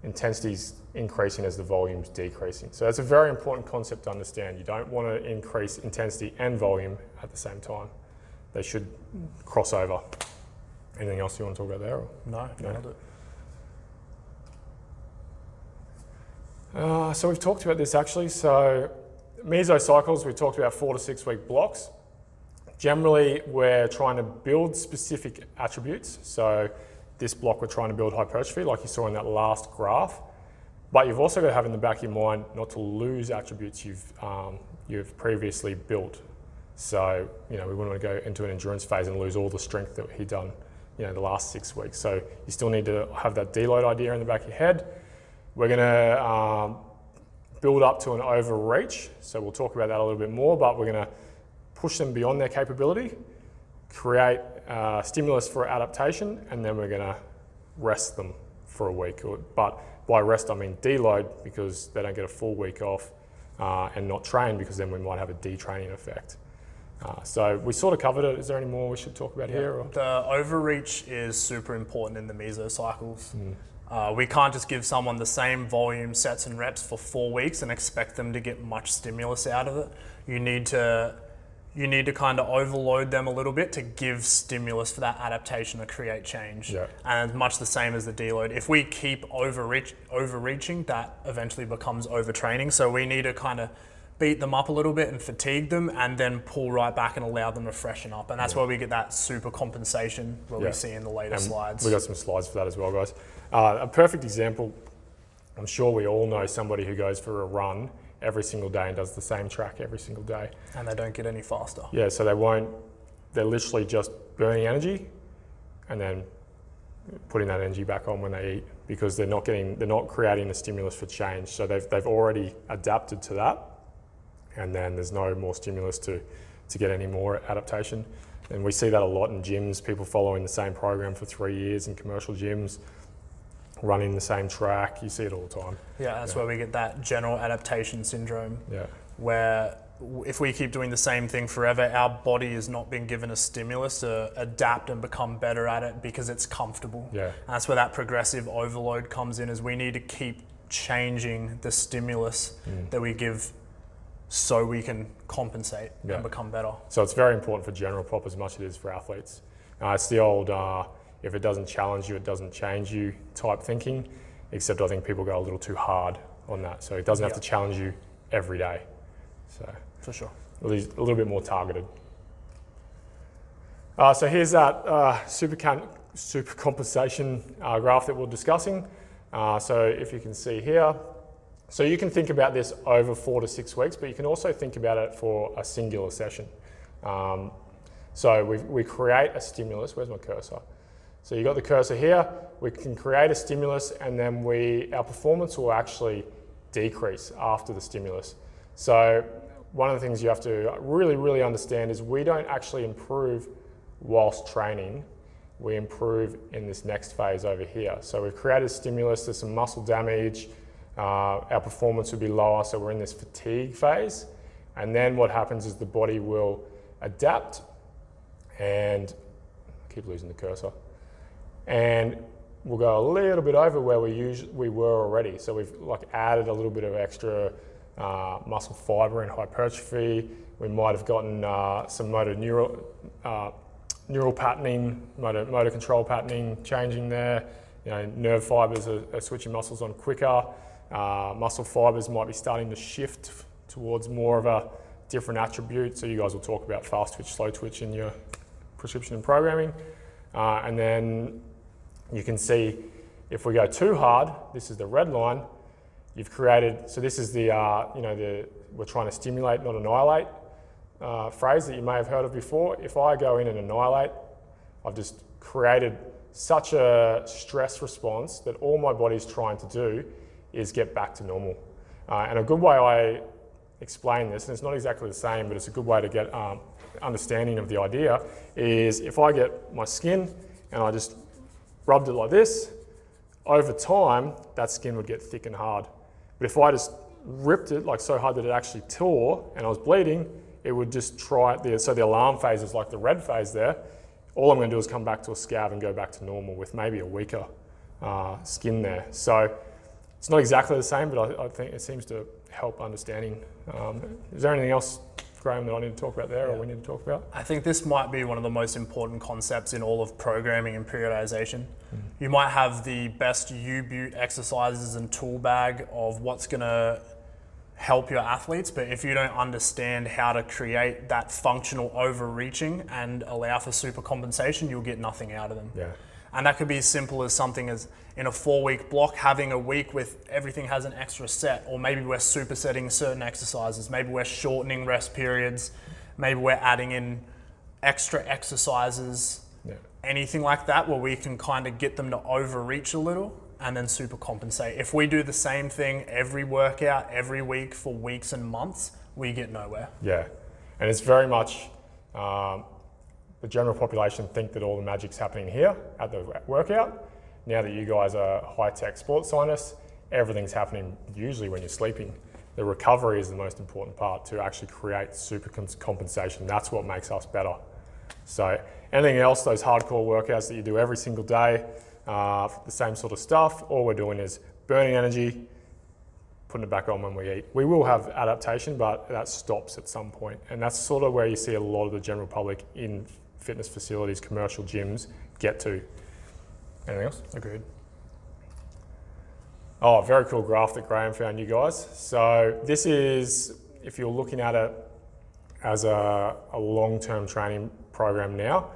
intensity's increasing as the volume's decreasing. So that's a very important concept to understand. You don't want to increase intensity and volume at the same time. They should cross over. Anything else you want to talk about there? Or? No, nailed it. So we've talked about this actually. So mesocycles, we talked about 4 to 6 week blocks. Generally, we're trying to build specific attributes. So this block we're trying to build hypertrophy, like you saw in that last graph. But you've also got to have in the back of your mind not to lose attributes you've previously built. So we wouldn't want to go into an endurance phase and lose all the strength that he'd done the last 6 weeks. So you still need to have that deload idea in the back of your head. We're going to build up to an overreach. So we'll talk about that a little bit more, but we're going to push them beyond their capability, create stimulus for adaptation, and then we're going to rest them for a week. But by rest, I mean deload, because they don't get a full week off, and not train, because then we might have a detraining effect. So we sort of covered it. Is there any more we should talk about here? Or? The overreach is super important in the mesocycles. We can't just give someone the same volume, sets and reps for 4 weeks and expect them to get much stimulus out of it. You need to kind of overload them a little bit to give stimulus for that adaptation to create change. Yeah. And much the same as the deload. If we keep overreaching, that eventually becomes overtraining. So we need to kind of beat them up a little bit and fatigue them, and then pull right back and allow them to freshen up. And that's where we get that super compensation where we see in the later slides. We've got some slides for that as well, guys. A perfect example, I'm sure we all know somebody who goes for a run every single day and does the same track every single day. And they don't get any faster. Yeah, so they're literally just burning energy and then putting that energy back on when they eat, because they're not creating a stimulus for change. So they've already adapted to that, and then there's no more stimulus to get any more adaptation. And we see that a lot in gyms, people following the same program for 3 years in commercial gyms, running the same track. You see it all the time. Yeah, that's where we get that general adaptation syndrome. Yeah. Where if we keep doing the same thing forever, our body is not being given a stimulus to adapt and become better at it because it's comfortable. Yeah. And that's where that progressive overload comes in, is we need to keep changing the stimulus that we give so we can compensate and become better. So it's very important for general pop as much as it is for athletes. It's the old, if it doesn't challenge you, it doesn't change you type thinking, except I think people go a little too hard on that. So it doesn't have to challenge you every day. So for sure. A little bit more targeted. So here's that super compensation graph that we're discussing. So if you can see here, so you can think about this over 4 to 6 weeks, but you can also think about it for a singular session. So we create a stimulus. Where's my cursor? So you got the cursor here. We can create a stimulus, and then our performance will actually decrease after the stimulus. So one of the things you have to really, really understand is we don't actually improve whilst training. We improve in this next phase over here. So we've created a stimulus, there's some muscle damage, our performance will be lower, so we're in this fatigue phase. And then what happens is the body will adapt, and I keep losing the cursor, and we'll go a little bit over where we were already. So we've added a little bit of extra muscle fiber and hypertrophy. We might have gotten some neural patterning, motor control patterning changing there. Nerve fibers are switching muscles on quicker. Muscle fibers might be starting to shift towards more of a different attribute. So you guys will talk about fast twitch, slow twitch in your prescription and programming. And then you can see if we go too hard, this is the red line, you've created, so this is we're trying to stimulate, not annihilate phrase that you may have heard of before. If I go in and annihilate, I've just created such a stress response that all my body's trying to do is get back to normal. And a good way I explain this, and it's not exactly the same, but it's a good way to get understanding of the idea, is if I get my skin and I just rubbed it like this, over time, that skin would get thick and hard. But if I just ripped it so hard that it actually tore and I was bleeding, it would just so the alarm phase is like the red phase there. All I'm going to do is come back to a scav and go back to normal with maybe a weaker skin there. So it's not exactly the same, but I think it seems to help understanding. Is there anything else, Graham, that I need to talk about there or we need to talk about? I think this might be one of the most important concepts in all of programming and periodization. You might have the best U-Butte exercises and tool bag of what's going to help your athletes, but if you don't understand how to create that functional overreaching and allow for super compensation, you'll get nothing out of them. Yeah. And that could be as simple as something as in a 4-week block, having a week with everything has an extra set, or maybe we're supersetting certain exercises, maybe we're shortening rest periods, maybe we're adding in extra exercises, anything like that where we can kind of get them to overreach a little and then super compensate. If we do the same thing every workout, every week for weeks and months, we get nowhere. Yeah, and it's very much, the general population think that all the magic's happening here at the workout. Now that you guys are high-tech sports scientists, everything's happening usually when you're sleeping. The recovery is the most important part to actually create super compensation. That's what makes us better. So anything else, those hardcore workouts that you do every single day, the same sort of stuff, all we're doing is burning energy, putting it back on when we eat. We will have adaptation, but that stops at some point. And that's sort of where you see a lot of the general public in fitness facilities, commercial gyms get to. Anything else? Agreed. Oh, very cool graph that Graham found, you guys. So this is, if you're looking at it as a long-term training program now,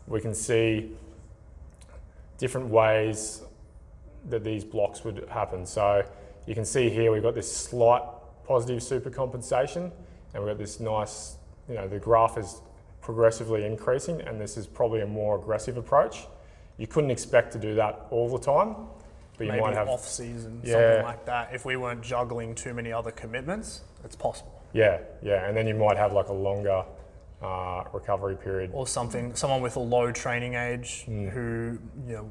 we can see different ways that these blocks would happen. So you can see here we've got this slight positive super compensation, and we've got this nice, the graph is progressively increasing, and this is probably a more aggressive approach. You couldn't expect to do that all the time, but you maybe might have off-season, something like that. If we weren't juggling too many other commitments, it's possible. Yeah, and then you might have like a longer recovery period. Or someone with a low training age who,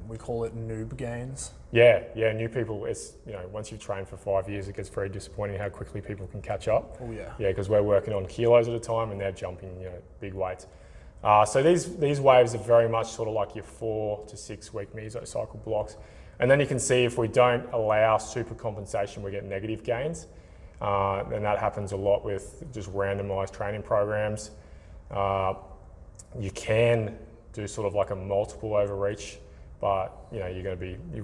we call it noob gains. Yeah, new people, it's, once you've trained for 5 years, it gets very disappointing how quickly people can catch up. Oh yeah. Yeah, because we're working on kilos at a time and they're jumping, big weights. So these waves are very much sort of like your 4 to 6 week mesocycle blocks. And then you can see if we don't allow super compensation, we get negative gains. And that happens a lot with just randomized training programs. You can do sort of like a multiple overreach, but you've got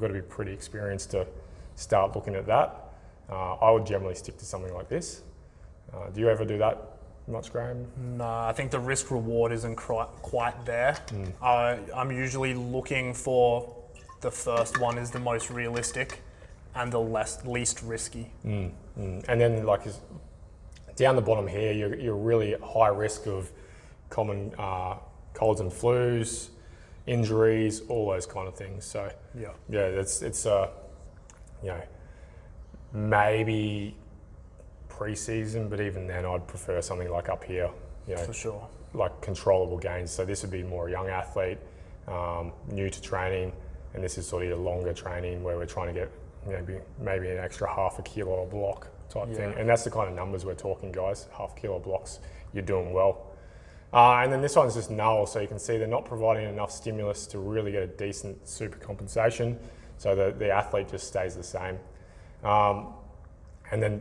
to be pretty experienced to start looking at that. I would generally stick to something like this. Do you ever do that much, Graham? No, I think the risk reward isn't quite there. I'm usually looking for the first one is the most realistic and the least risky. And then down the bottom here, you're really high risk of common colds and flus, injuries, all those kind of things. So it's maybe pre-season, but even then I'd prefer something like up here, For sure. like controllable gains. So this would be more a young athlete, new to training, and this is sort of your longer training where we're trying to get maybe an extra half a kilo a block type thing. And that's the kind of numbers we're talking, guys. Half kilo blocks, you're doing well. And then this one's just null, so you can see they're not providing enough stimulus to really get a decent super compensation, so the athlete just stays the same. And then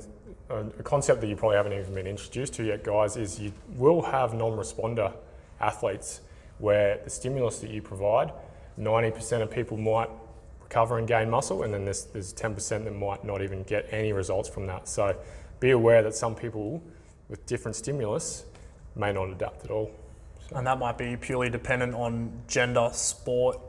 a concept that you probably haven't even been introduced to yet, guys, is you will have non-responder athletes where the stimulus that you provide, 90% of people might recover and gain muscle, and then there's 10% that might not even get any results from that. So be aware that some people with different stimulus may not adapt at all. So. And that might be purely dependent on gender, sport,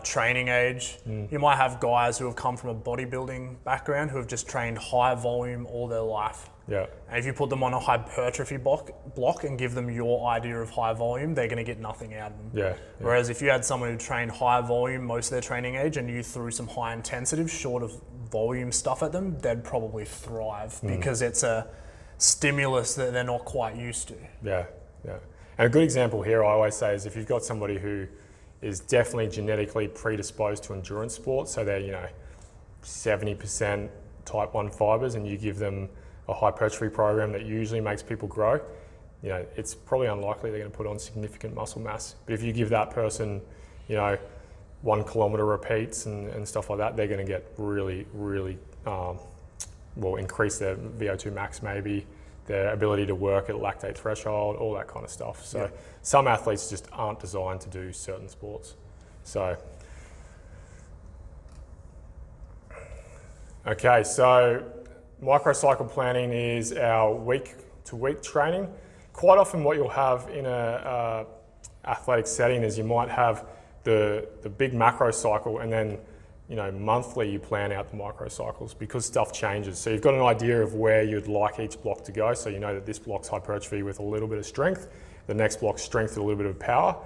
training age. You might have guys who have come from a bodybuilding background who have just trained high volume all their life. Yeah. And if you put them on a hypertrophy block and give them your idea of high volume, they're going to get nothing out of them. Yeah. Whereas if you had someone who trained high volume most of their training age and you threw some high intensive, short of volume stuff at them, they'd probably thrive because it's a stimulus that they're not quite used to. Yeah. And a good example here, I always say, is if you've got somebody who is definitely genetically predisposed to endurance sports, so they're 70% type 1 fibers, and you give them a hypertrophy program that usually makes people grow, it's probably unlikely they're going to put on significant muscle mass. But if you give that person 1 kilometer repeats and stuff like that, they're going to get really increase their VO2 max, maybe their ability to work at lactate threshold, all that kind of stuff. So some athletes just aren't designed to do certain sports. So, okay, so microcycle planning is our week-to-week training. Quite often what you'll have in a athletic setting is you might have the big macro cycle, and then monthly you plan out the microcycles because stuff changes. So you've got an idea of where you'd like each block to go. So you know that this block's hypertrophy with a little bit of strength, the next block's strength with a little bit of power,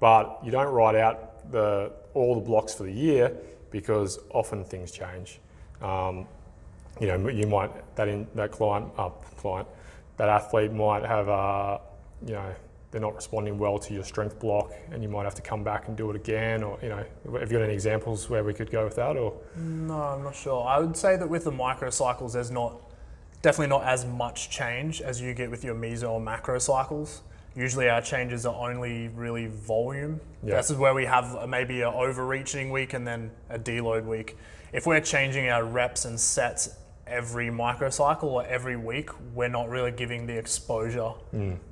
but you don't write out all the blocks for the year because often things change. You might, that athlete might have, they're not responding well to your strength block, and you might have to come back and do it again, or, have you got any examples where we could go with that, or? No, I'm not sure. I would say that with the microcycles, there's definitely not as much change as you get with your meso or macrocycles. Usually our changes are only really volume. Yeah. This is where we have maybe an overreaching week and then a deload week. If we're changing our reps and sets every microcycle or every week, we're not really giving the exposure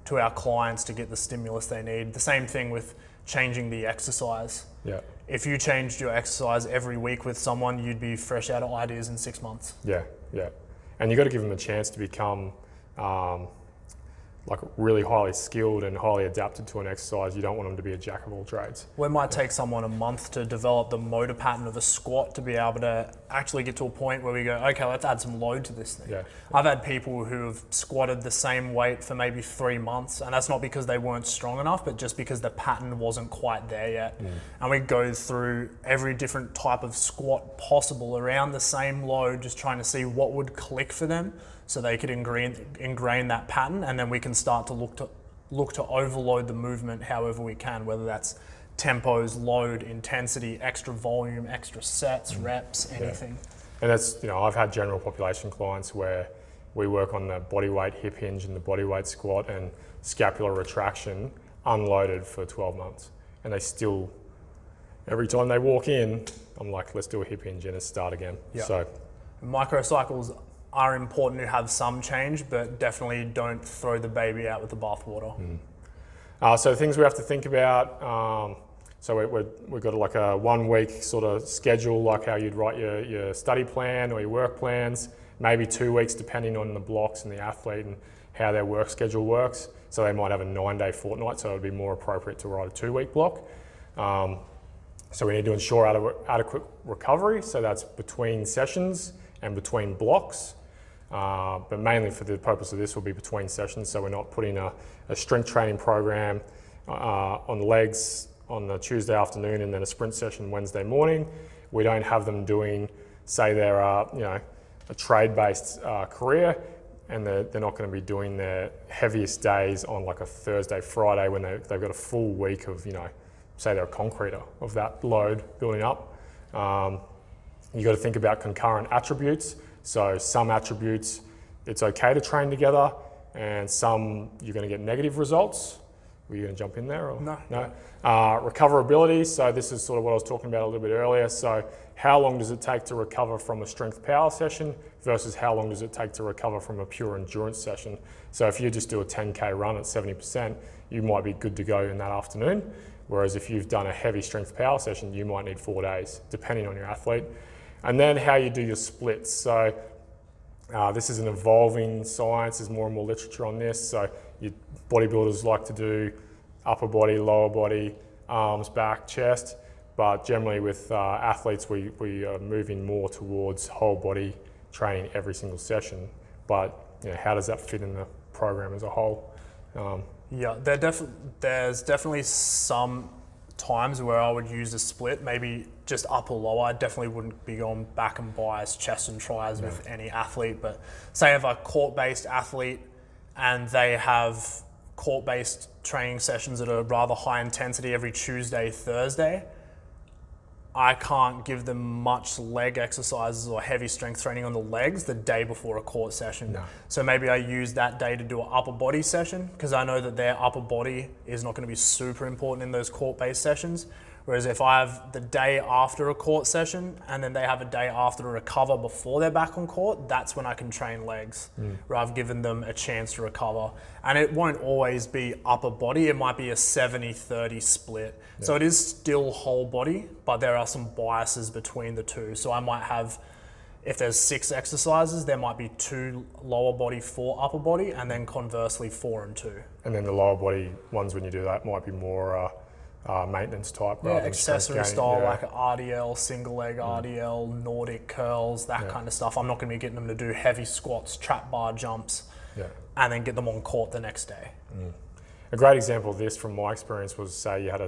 to our clients to get the stimulus they need. The same thing with changing the exercise. Yeah. If you changed your exercise every week with someone, you'd be fresh out of ideas in 6 months. Yeah. And you've got to give them a chance to become really highly skilled and highly adapted to an exercise. You don't want them to be a jack of all trades. Well, it might take someone a month to develop the motor pattern of a squat to be able to actually get to a point where we go, okay, let's add some load to this thing. Yeah. I've had people who have squatted the same weight for maybe 3 months, and that's not because they weren't strong enough, but just because the pattern wasn't quite there yet. And we go through every different type of squat possible around the same load, just trying to see what would click for them, so they could ingrain that pattern, and then we can start to look look to overload the movement however we can, whether that's tempos, load, intensity, extra volume, extra sets, reps, anything. And that's, I've had general population clients where we work on the bodyweight hip hinge and the bodyweight squat and scapular retraction unloaded for 12 months. And they still, every time they walk in, I'm like, let's do a hip hinge and let's start again. Yep. So Microcycles are important to have some change, but definitely don't throw the baby out with the bathwater. So things we have to think about, so we've got like a 1 week sort of schedule, like how you'd write your study plan or your work plans, maybe 2 weeks depending on the blocks and the athlete and how their work schedule works. So they might have a 9-day fortnight, so it would be more appropriate to write a 2-week block. So we need to ensure adequate recovery, so that's between sessions and between blocks. But mainly for the purpose of this will be between sessions, so we're not putting a strength training program on legs on the Tuesday afternoon and then a sprint session Wednesday morning. We don't have them doing, say they're a trade-based career, and they're not going to be doing their heaviest days on like a Thursday, Friday when they've got a full week of, say they're a concreter, of that load building up. You got to think about concurrent attributes. So some attributes, it's okay to train together, and some you're going to get negative results. Were you going to jump in there? Or? No. Recoverability, so this is sort of what I was talking about a little bit earlier. So how long does it take to recover from a strength power session versus how long does it take to recover from a pure endurance session? So if you just do a 10K run at 70%, you might be good to go in that afternoon. Whereas if you've done a heavy strength power session, you might need 4 days, depending on your athlete. And then how you do your splits. So this is an evolving science. There's more and more literature on this. So bodybuilders like to do upper body, lower body, arms, back, chest. But generally with athletes, we are moving more towards whole body training every single session. But how does that fit in the program as a whole? Yeah, there's definitely some times where I would use a split, maybe just upper lower. I definitely wouldn't be going back and bias chest and tries with any athlete, but say if a court-based athlete and they have court-based training sessions at a rather high intensity every Tuesday, Thursday, I can't give them much leg exercises or heavy strength training on the legs the day before a court session. No. So maybe I use that day to do an upper body session because I know that their upper body is not going to be super important in those court-based sessions. Whereas if I have the day after a court session and then they have a day after to recover before they're back on court, that's when I can train legs, where I've given them a chance to recover. And it won't always be upper body, it might be a 70-30 split. Yeah. So it is still whole body, but there are some biases between the two. So I might have, if there's 6 exercises, there might be 2 lower body, 4 upper body, and then conversely 4 and 2. And then the lower body ones, when you do that, might be more maintenance type, rather than accessory strength style, gaining. like RDL, single leg RDL, Nordic curls, that kind of stuff. I'm not going to be getting them to do heavy squats, trap bar jumps, and then get them on court the next day. A great example of this from my experience was, say you had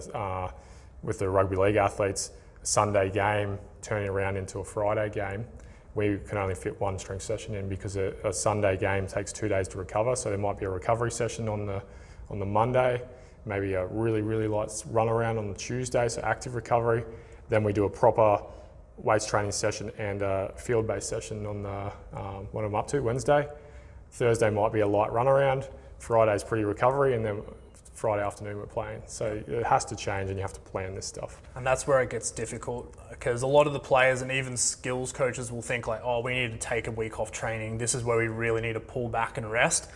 with the rugby league athletes, a Sunday game turning around into a Friday game. We can only fit 1 strength session in because a Sunday game takes 2 days to recover. So there might be a recovery session on the Monday, maybe a really, really light run around on the Tuesday, so active recovery. Then we do a proper weights training session and a field-based session on the, what I'm up to, Wednesday. Thursday might be a light run around. Friday's pretty recovery, and then Friday afternoon we're playing. So it has to change and you have to plan this stuff. And that's where it gets difficult because a lot of the players and even skills coaches will think like, oh, we need to take a week off training. This is where we really need to pull back and rest.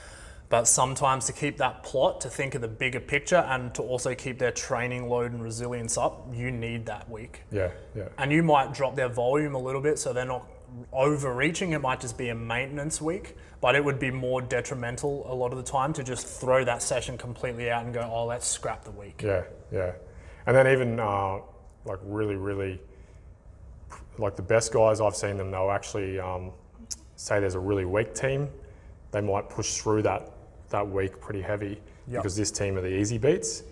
But sometimes to keep that plot, to think of the bigger picture and to also keep their training load and resilience up, you need that week. Yeah. And you might drop their volume a little bit so they're not overreaching. It might just be a maintenance week, but it would be more detrimental a lot of the time to just throw that session completely out and go, oh, let's scrap the week. Yeah. And then even like really, like the best guys I've seen them, they'll actually say there's a really weak team. They might push through that week pretty heavy because this team are the easy beats,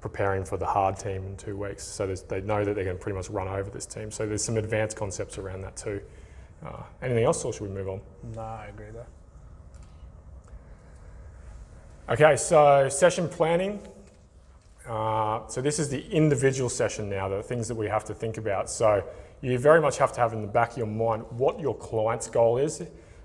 preparing for the hard team in 2 weeks. So they know that they're going to pretty much run over this team. So there's some advanced concepts around that too. Anything else, or should we move on? No, I agree there. Okay, so session planning. So this is the individual session now, the things that we have to think about. So you very much have to have in the back of your mind what your client's goal is.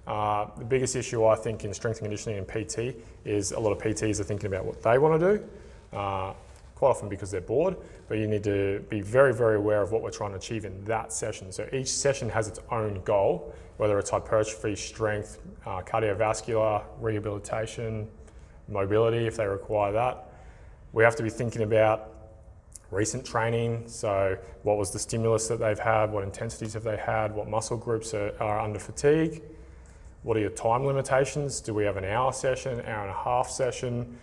The biggest issue I think in strength and conditioning and PT is a lot of PTs are thinking about what they want to do, quite often because they're bored, but you need to be very, very aware of what we're trying to achieve in that session. So each session has its own goal, whether it's hypertrophy, strength, cardiovascular, rehabilitation, mobility if they require that. We have to be thinking about recent training, so what was the stimulus that they've had, what intensities have they had, what muscle groups are under fatigue, what are your time limitations, do we have an hour session, hour and a half session?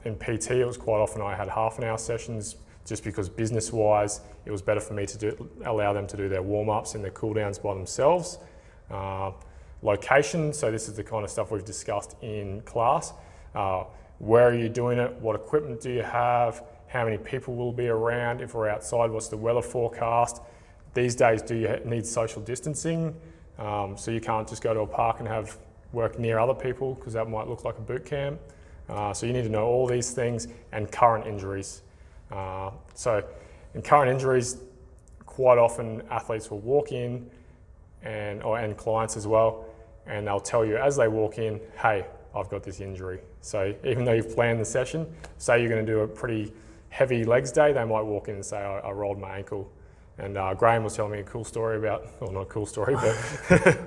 In PT it was quite often I had half an hour sessions just because business-wise it was better for me to allow them to do their warm-ups and their cool-downs by themselves. Location, so this is the kind of stuff we've discussed in class. Where are you doing it? What equipment do you have? How many people will be around? If we're outside, what's the weather forecast? These days, do you need social distancing? So you can't just go to a park and have work near other people because that might look like a boot camp. So you need to know all these things and current injuries. So in current injuries, quite often athletes will walk in and clients as well, and they'll tell you as they walk in, hey, I've got this injury. So even though you've planned the session, say you're going to do a pretty heavy legs day, they might walk in and say, I rolled my ankle. And Graham was telling me a cool story about, well, not a cool story, but...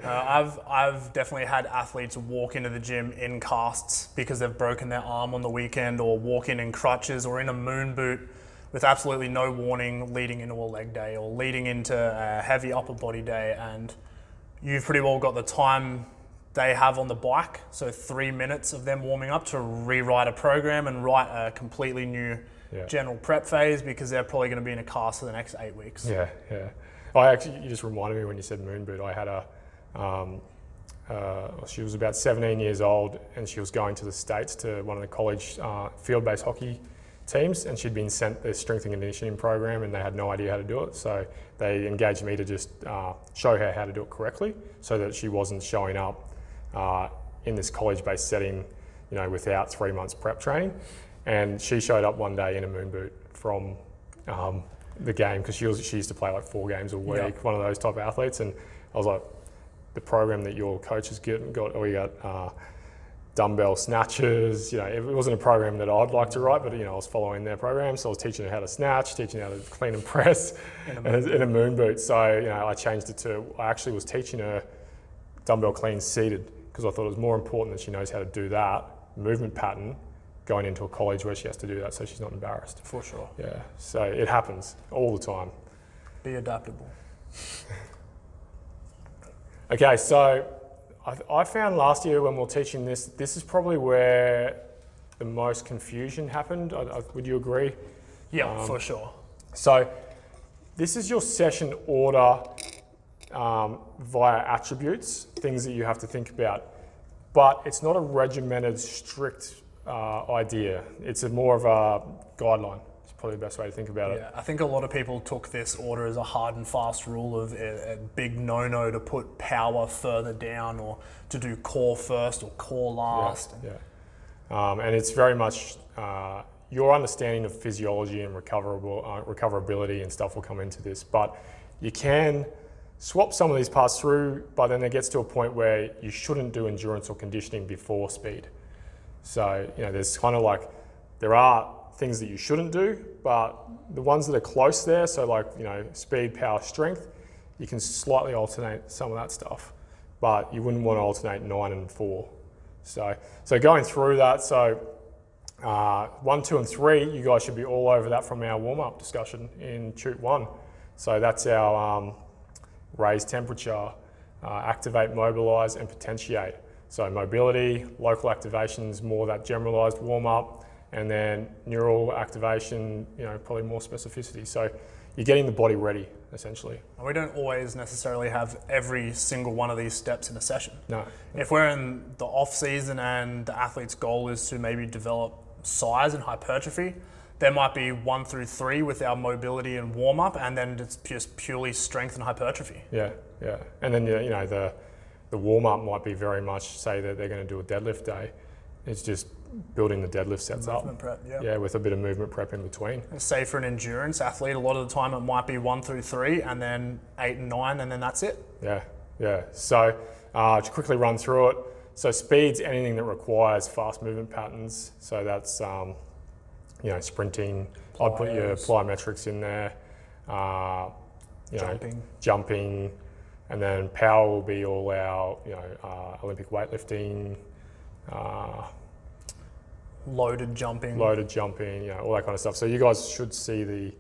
I've definitely had athletes walk into the gym in casts because they've broken their arm on the weekend, or walk in crutches or in a moon boot with absolutely no warning leading into a leg day or leading into a heavy upper body day, and you've pretty well got the time they have on the bike, so 3 minutes of them warming up to rewrite a program and write a completely new general prep phase because they're probably going to be in a cast for the next 8 weeks. Yeah. You just reminded me when you said moon boot. I had she was about 17 years old and she was going to the States to one of the college field-based hockey teams, and she'd been sent the strength and conditioning program and they had no idea how to do it. So they engaged me to just show her how to do it correctly so that she wasn't showing up in this college-based setting, without 3 months prep training. And she showed up one day in a moon boot from the game because she used to play like 4 games a week, one of those type of athletes. And I was like, the program that your coach has got, we got dumbbell snatches. It wasn't a program that I'd like to write, but I was following their program, so I was teaching her how to snatch, teaching her how to clean and press in a moon boot. So I changed it to, I actually was teaching her dumbbell clean seated because I thought it was more important that she knows how to do that movement pattern going into a college where she has to do that so she's not embarrassed. For sure. Yeah, so it happens all the time. Be adaptable. Okay, so I found last year when we were teaching this is probably where the most confusion happened. Would you agree? Yeah, for sure. So this is your session order via attributes, things that you have to think about. But it's not a regimented, strict idea. It's more of a guideline. It's probably the best way to think about it. Yeah, I think a lot of people took this order as a hard and fast rule of a big no-no to put power further down or to do core first or core last. Yeah. And it's very much your understanding of physiology and recoverability and stuff will come into this. But you can swap some of these parts through, but then it gets to a point where you shouldn't do endurance or conditioning before speed. So, there's kind of like, there are things that you shouldn't do, but the ones that are close there, so like, speed, power, strength, you can slightly alternate some of that stuff, but you wouldn't want to alternate 9 and 4. So going through that, 1, 2, and 3, you guys should be all over that from our warm-up discussion in Shoot 1. So that's our raise temperature, activate, mobilize, and potentiate. So mobility, local activations, more that generalized warm-up, and then neural activation, probably more specificity. So you're getting the body ready, essentially. And we don't always necessarily have every single one of these steps in a session. No. If we're in the off-season and the athlete's goal is to maybe develop size and hypertrophy, there might be 1 through 3 with our mobility and warm-up, and then it's just purely strength and hypertrophy. Yeah. And then, the warm-up might be very much, say that they're going to do a deadlift day. It's just building the deadlift sets up. Movement prep, yeah. Yeah, with a bit of movement prep in between. Say for an endurance athlete, a lot of the time it might be 1 through 3 and then 8 and 9 and then that's it. Yeah, yeah. So to quickly run through it, so speed's anything that requires fast movement patterns. So that's sprinting. I'd put your plyometrics in there. Jumping, and then power will be all our Olympic weightlifting, loaded jumping, all that kind of stuff. So you guys should see the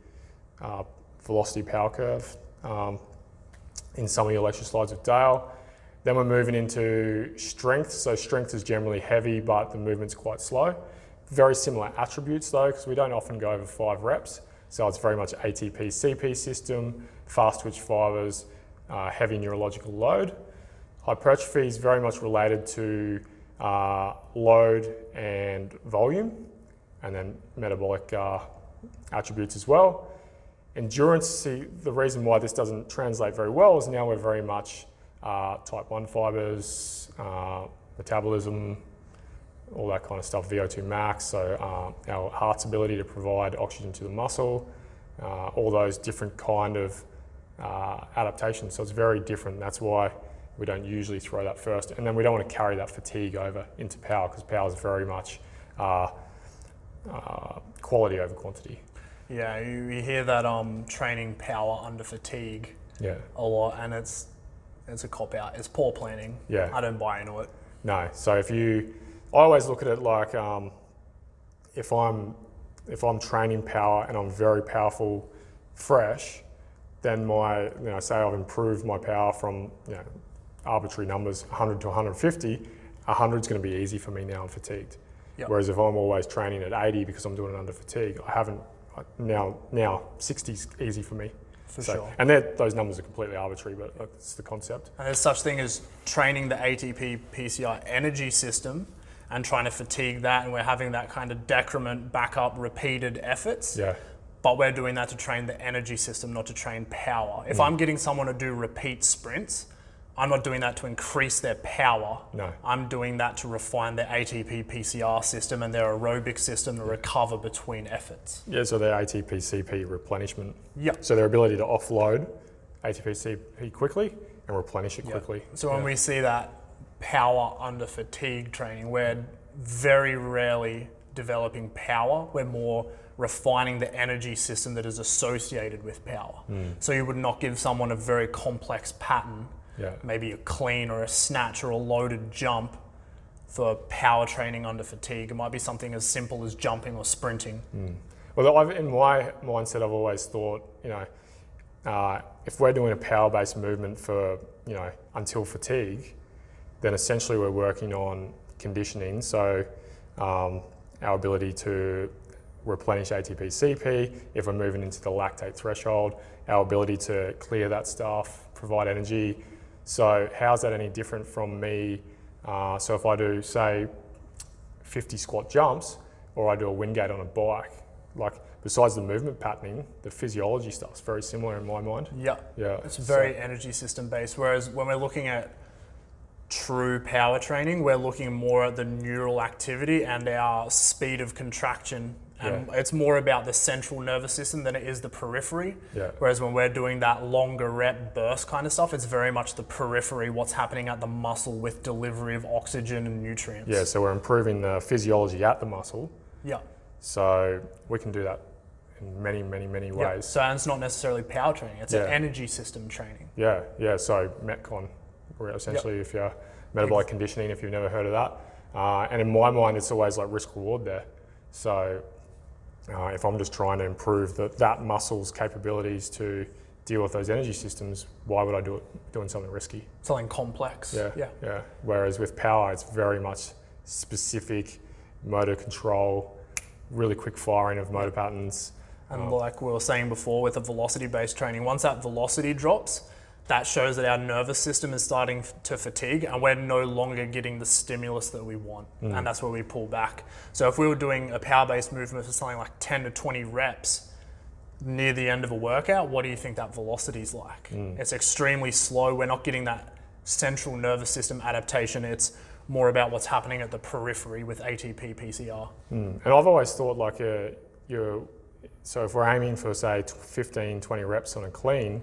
velocity power curve in some of your lecture slides with Dale. Then we're moving into strength. So strength is generally heavy, but the movement's quite slow. Very similar attributes though, because we don't often go over 5 reps. So it's very much ATP, CP system, fast twitch fibers, heavy neurological load. Hypertrophy is very much related to load and volume, and then metabolic attributes as well. Endurance, the reason why this doesn't translate very well is now we're very much type 1 fibers, metabolism, all that kind of stuff, VO2 max, so our heart's ability to provide oxygen to the muscle, all those different kind of adaptations. So it's very different. That's why we don't usually throw that first. And then we don't want to carry that fatigue over into power, because power is very much quality over quantity. Yeah, you hear that training power under fatigue a lot, and it's a cop out. It's poor planning. Yeah. I don't buy into it. No. So I always look at it like if I'm training power and I'm very powerful fresh, then say I've improved my power from arbitrary numbers 100 to 150, 100 is going to be easy for me now. I'm fatigued. Yep. Whereas if I'm always training at 80 because I'm doing it under fatigue, now 60 is easy for me. For sure. And those numbers are completely arbitrary, but that's the concept. And there's such thing as training the ATP PCI energy system and trying to fatigue that, and we're having that kind of decrement back up repeated efforts. Yeah. But we're doing that to train the energy system, not to train power. If I'm getting someone to do repeat sprints, I'm not doing that to increase their power. No. I'm doing that to refine their ATP PCR system and their aerobic system to recover between efforts. Yeah, so their ATP CP replenishment. Yeah. So their ability to offload ATP CP quickly and replenish it quickly. So when we see that power under fatigue training, we're very rarely developing power. We're more refining the energy system that is associated with power. So you would not give someone a very complex pattern, maybe a clean or a snatch or a loaded jump for power training under fatigue. It might be something as simple as jumping or sprinting. Well, in my mindset, I've always thought, if we're doing a power-based movement for, until fatigue, then essentially we're working on conditioning. So our ability to replenish ATP CP, if we're moving into the lactate threshold, our ability to clear that stuff, provide energy. So how's that any different from me? So if I do, say, 50 squat jumps, or I do a Wingate on a bike, like besides the movement patterning, the physiology stuff's very similar in my mind. Yeah. It's very energy system based. Whereas when we're looking at true power training, we're looking more at the neural activity and our speed of contraction. And it's more about the central nervous system than it is the periphery. Whereas when we're doing that longer rep burst kind of stuff, it's very much the periphery, what's happening at the muscle with delivery of oxygen and nutrients. Yeah, so we're improving the physiology at the muscle. Yeah. So we can do that in many, many, many ways. So it's not necessarily power training, it's an energy system training. Yeah, so Metcon, or essentially if you're metabolic conditioning, if you've never heard of that. And in my mind, it's always like risk reward there. So if I'm just trying to improve that muscle's capabilities to deal with those energy systems, why would I do it doing something risky? Something complex. Yeah. Whereas with power, it's very much specific motor control, really quick firing of motor patterns. And like we were saying before with the velocity-based training, once that velocity drops, that shows that our nervous system is starting to fatigue and we're no longer getting the stimulus that we want. And that's where we pull back. So if we were doing a power-based movement for something like 10 to 20 reps near the end of a workout, what do you think that velocity is like? It's extremely slow. We're not getting that central nervous system adaptation. It's more about what's happening at the periphery with ATP PCR. And I've always thought like so if we're aiming for say 15, 20 reps on a clean,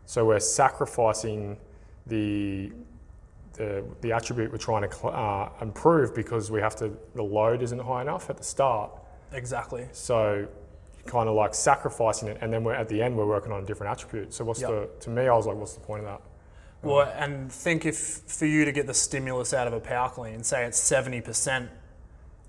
so we're sacrificing the attribute we're trying to improve because the load isn't high enough at the start. Exactly. So you're kind of like sacrificing it, and then at the end we're working on a different attribute. So to me, I was like, what's the point of that? Well, and think if for you to get the stimulus out of a power clean, say it's 70%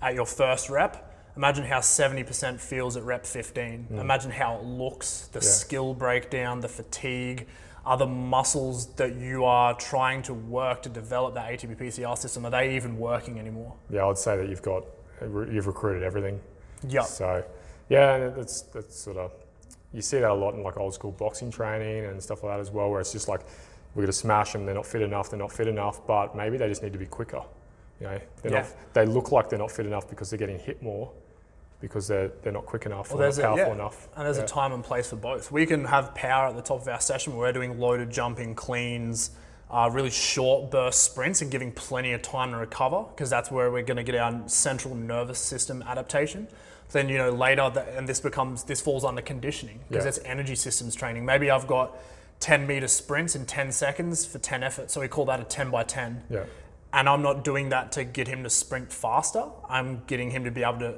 at your first rep, imagine how 70% feels at rep 15. Imagine how it looks, the skill breakdown, the fatigue, other muscles that you are trying to work to develop that ATP PCR system. Are they even working anymore? Yeah, I'd say that you've recruited everything. Yeah. So yeah, and that's sort of, you see that a lot in like old school boxing training and stuff like that as well, where it's just like, we're going to smash them, they're not fit enough, but maybe they just need to be quicker. You know, they look like they're not fit enough because they're getting hit more, because they're not quick enough or not powerful enough. And there's a time and place for both. We can have power at the top of our session where we're doing loaded jumping cleans, really short burst sprints and giving plenty of time to recover, because that's where we're going to get our central nervous system adaptation. Then, you know, later, and this falls under conditioning, because it's energy systems training. Maybe I've got 10 meter sprints in 10 seconds for 10 efforts. So we call that a 10 by 10. Yeah. And I'm not doing that to get him to sprint faster. I'm getting him to be able to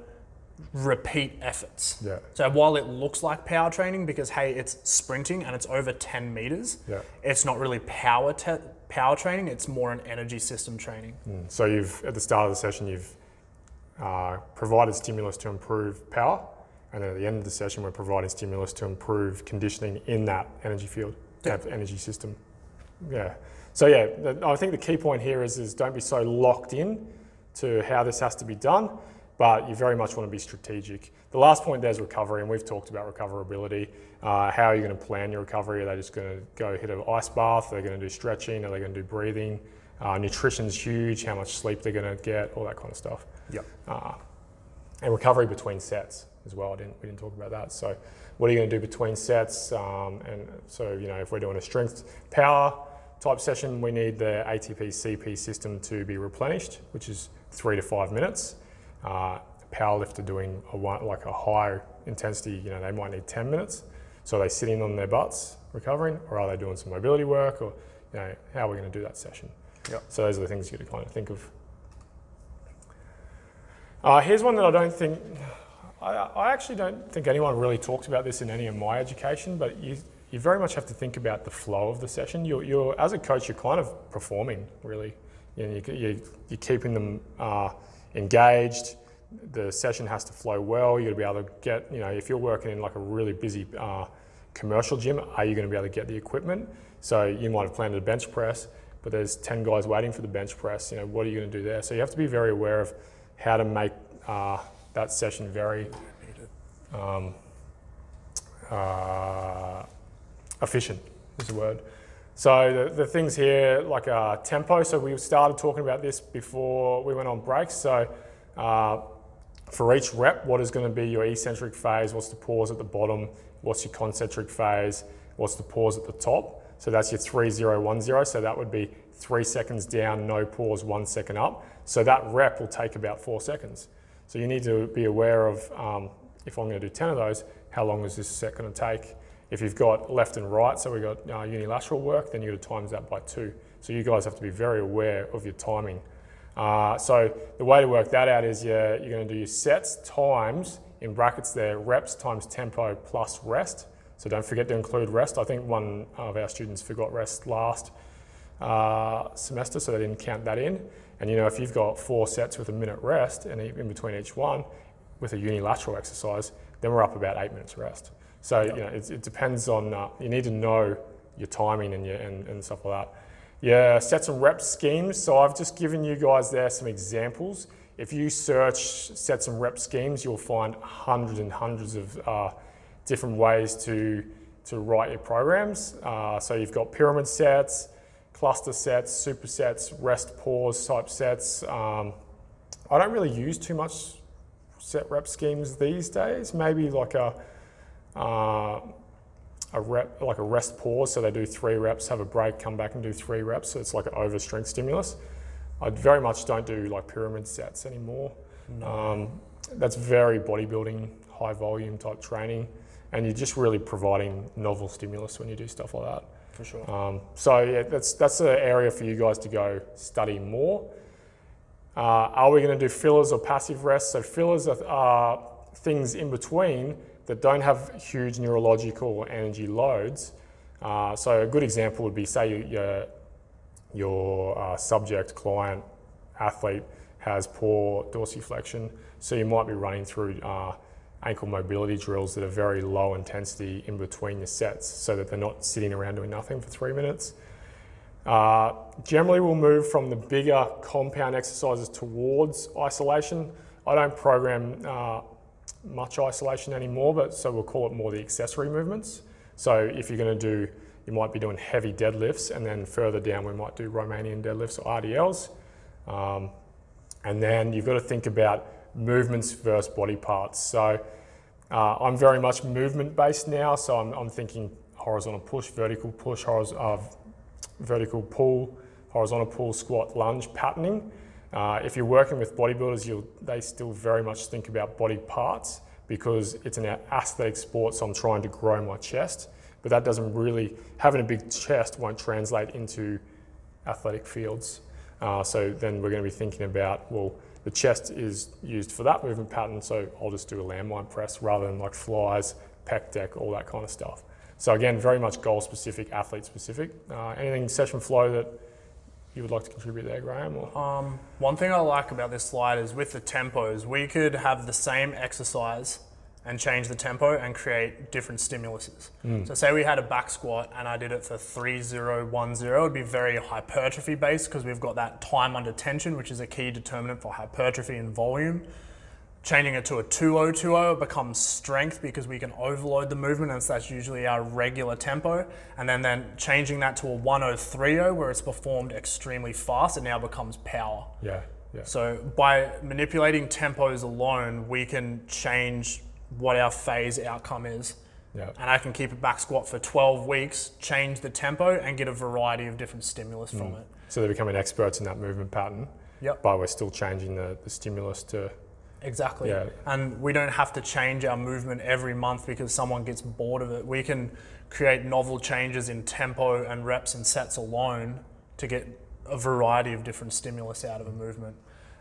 repeat efforts. Yeah. So while it looks like power training, because hey, it's sprinting and it's over 10 meters, it's not really power training, it's more an energy system training. So at the start of the session, you've provided stimulus to improve power. And then at the end of the session, we're providing stimulus to improve conditioning in that energy field, that energy system. Yeah. So yeah, I think the key point here is don't be so locked in to how this has to be done, but you very much want to be strategic. The last point there is recovery, and we've talked about recoverability. How are you going to plan your recovery? Are they just going to go hit an ice bath? Are they going to do stretching? Are they going to do breathing? Nutrition's huge, how much sleep they're going to get, all that kind of stuff. Yeah. And recovery between sets as well. We didn't talk about that. So what are you going to do between sets? And so, you know, if we're doing a strength power type session, we need the ATP CP system to be replenished, which is 3 to 5 minutes. Power lifter doing a high intensity, you know, they might need 10 minutes. So are they sitting on their butts recovering, or are they doing some mobility work, or, you know, how are we going to do that session? Yep. So those are the things you got to kind of think of. Here's one that I actually don't think anyone really talked about this in any of my education, but you very much have to think about the flow of the session. You're as a coach, you're kind of performing, really. You know, you're keeping them engaged. The session has to flow well. You got to be able to get, you know, if you're working in like a really busy commercial gym, are you going to be able to get the equipment? So you might have planned a bench press, but there's 10 guys waiting for the bench press. You know, what are you going to do there? So you have to be very aware of how to make that session very efficient is the word. So the things here, like tempo, so we started talking about this before we went on break. So for each rep, what is going to be your eccentric phase? What's the pause at the bottom? What's your concentric phase? What's the pause at the top? So that's your 3, 0, 1, 0. So that would be 3 seconds down, no pause, 1 second up. So that rep will take about 4 seconds. So you need to be aware of, if I'm going to do 10 of those, how long is this set going to take? If you've got left and right, so we've got unilateral work, then you've got to times that by 2. So you guys have to be very aware of your timing. So the way to work that out is you're going to do your sets times, in brackets there, reps times tempo plus rest. So don't forget to include rest. I think one of our students forgot rest last semester, so they didn't count that in. And you know, if you've got 4 sets with a minute rest, and in between each one with a unilateral exercise, then we're up about 8 minutes rest. So you know, it depends on, you need to know your timing and stuff like that. Yeah, sets and reps schemes. So I've just given you guys there some examples. If you search sets and rep schemes, you'll find hundreds and hundreds of different ways to write your programs. So you've got pyramid sets, cluster sets, supersets, rest pause type sets. I don't really use too much set rep schemes these days. Maybe like a rep, like a rest pause. So they do 3 reps, have a break, come back and do 3 reps. So it's like an over strength stimulus. I very much don't do like pyramid sets anymore. That's very bodybuilding, high volume type training, and you're just really providing novel stimulus when you do stuff like that. For sure. So yeah, that's an area for you guys to go study more. Are we going to do fillers or passive rest? So fillers are things in between that don't have huge neurological or energy loads. So a good example would be, say your subject, client, athlete has poor dorsiflexion, so you might be running through ankle mobility drills that are very low intensity in between your sets so that they're not sitting around doing nothing for 3 minutes. Generally we'll move from the bigger compound exercises towards isolation. I don't program much isolation anymore, but so we'll call it more the accessory movements. So if you're going to do, you might be doing heavy deadlifts, and then further down we might do Romanian deadlifts or RDLs. And then you've got to think about movements versus body parts. So I'm very much movement based now, so I'm thinking horizontal push, vertical pull, horizontal pull, squat, lunge, patterning. If you're working with bodybuilders, they still very much think about body parts because it's an aesthetic sport, so I'm trying to grow my chest, but that doesn't really, having a big chest won't translate into athletic fields. So then we're going to be thinking about, well, the chest is used for that movement pattern, so I'll just do a landmine press rather than like flies, pec deck, all that kind of stuff. So again, very much goal specific, athlete specific. Anything session flow that you would like to contribute there, Graham? Or? One thing I like about this slide is with the tempos, we could have the same exercise and change the tempo and create different stimuluses. So say we had a back squat and I did it for 3-0-1-0, it would be very hypertrophy based because we've got that time under tension, which is a key determinant for hypertrophy and volume. Changing it to a 2-0-2-0, it becomes strength because we can overload the movement, and so that's usually our regular tempo. And then changing that to a 1-0-3-0 where it's performed extremely fast, it now becomes power. Yeah. So by manipulating tempos alone, we can change what our phase outcome is. Yeah. And I can keep a back squat for 12 weeks, change the tempo and get a variety of different stimulus from it. So they're becoming experts in that movement pattern, but we're still changing the stimulus to... Exactly. Yeah. And we don't have to change our movement every month because someone gets bored of it. We can create novel changes in tempo and reps and sets alone to get a variety of different stimulus out of a movement.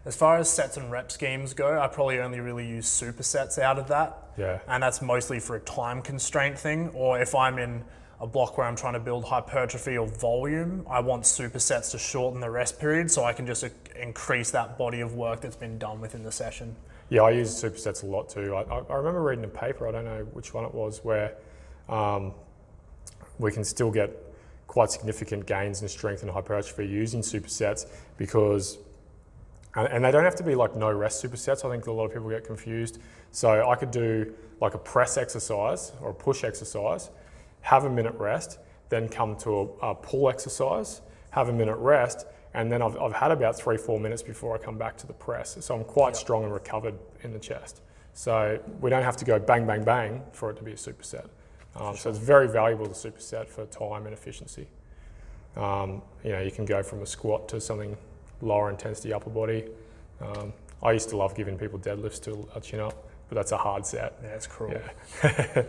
As far as sets and rep schemes go, I probably only really use supersets out of that. Yeah. And that's mostly for a time constraint thing, or if I'm in a block where I'm trying to build hypertrophy or volume, I want supersets to shorten the rest period so I can just increase that body of work that's been done within the session. Yeah, I use supersets a lot too. I remember reading a paper, I don't know which one it was, where we can still get quite significant gains in strength and hypertrophy using supersets because, and they don't have to be like no rest supersets. I think a lot of people get confused. So I could do like a press exercise or a push exercise, have a minute rest, then come to a pull exercise, have a minute rest, and then I've had about 3-4 minutes before I come back to the press. So I'm quite strong and recovered in the chest. So we don't have to go bang, bang, bang for it to be a superset. So it's very valuable, the superset, for time and efficiency. You can go from a squat to something lower intensity upper body. I used to love giving people deadlifts to a chin up, but that's a hard set. Yeah, it's cruel. Yeah.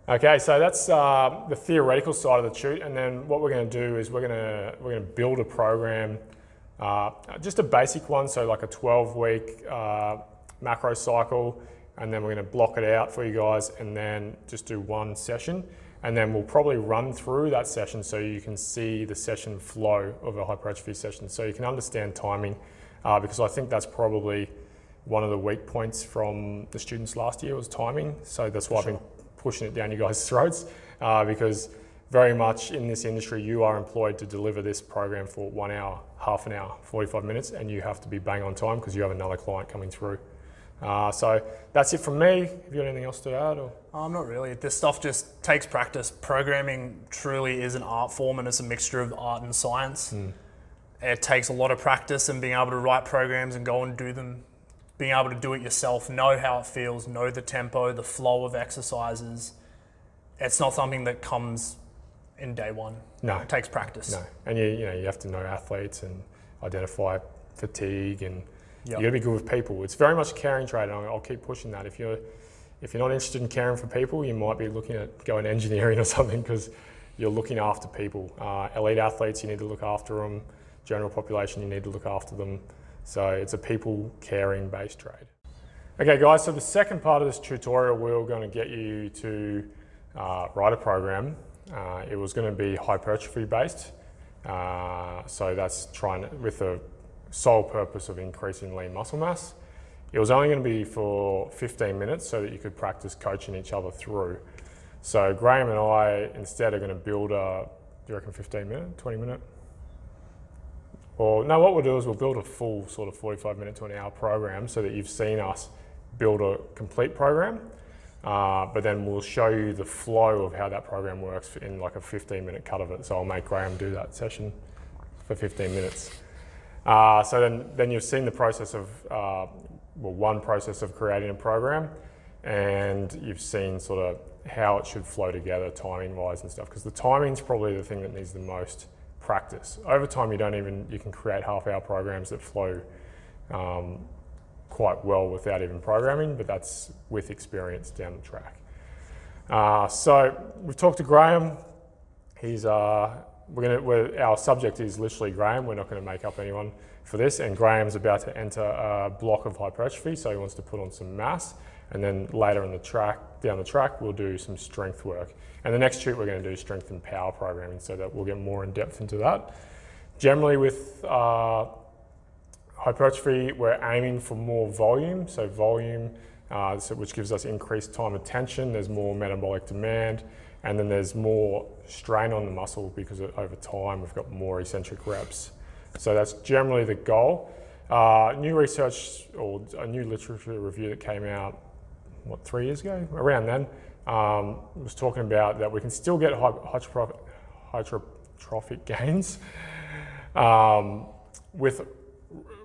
Okay, so that's the theoretical side of the shoot, and then what we're going to do is we're going to build a program, just a basic one, so like a 12-week Macrocycle, and then we're going to block it out for you guys, and then just do one session, and then we'll probably run through that session so you can see the session flow of a hypertrophy session, so you can understand timing, because I think that's probably one of the weak points from the students last year was timing. So that's why I've been pushing it down you guys' throats, because very much in this industry, you are employed to deliver this program for 1 hour, half an hour, 45 minutes, and you have to be bang on time because you have another client coming through. So that's it from me. Have you got anything else to add? Or? Not really. This stuff just takes practice. Programming truly is an art form, and it's a mixture of art and science. It takes a lot of practice and being able to write programs and go and do them, being able to do it yourself, know how it feels, know the tempo, the flow of exercises. It's not something that comes in day one. No. It takes practice. No, and you have to know athletes and identify fatigue, and you Yep. got to be good with people. It's very much a caring trade, and I'll keep pushing that. If you're not interested in caring for people, you might be looking at going engineering or something, because you're looking after people. Elite athletes, you need to look after them. General population, you need to look after them. So it's a people caring based trade. Okay guys, so the second part of this tutorial, we're going to get you to write a program. It was going to be hypertrophy based. So that's with the sole purpose of increasing lean muscle mass. It was only going to be for 15 minutes so that you could practice coaching each other through. So Graham and I instead are going to build do you reckon 15 minute, 20 minute? Or no, what we'll do is we'll build a full sort of 45 minute to an hour program so that you've seen us build a complete program. But then we'll show you the flow of how that program works in like a 15-minute cut of it. So I'll make Graham do that session for 15 minutes. So then you've seen the process of, one process of creating a program, and you've seen sort of how it should flow together timing-wise and stuff, because the timing's probably the thing that needs the most practice. Over time, you can create half-hour programs that flow quite well without even programming, but that's with experience down the track. So we've talked to Graham. Our subject is literally Graham. We're not going to make up anyone for this. And Graham's about to enter a block of hypertrophy, so he wants to put on some mass. And then later down the track, we'll do some strength work. And the next shoot, we're going to do strength and power programming, so that we'll get more in depth into that. Generally, with hypertrophy, we're aiming for more volume. So volume, which gives us increased time attention. There's more metabolic demand, and then there's more strain on the muscle because over time we've got more eccentric reps. So that's generally the goal. New research or a new literature review that came out, 3 years ago? Around then, was talking about that we can still get hypertrophic gains with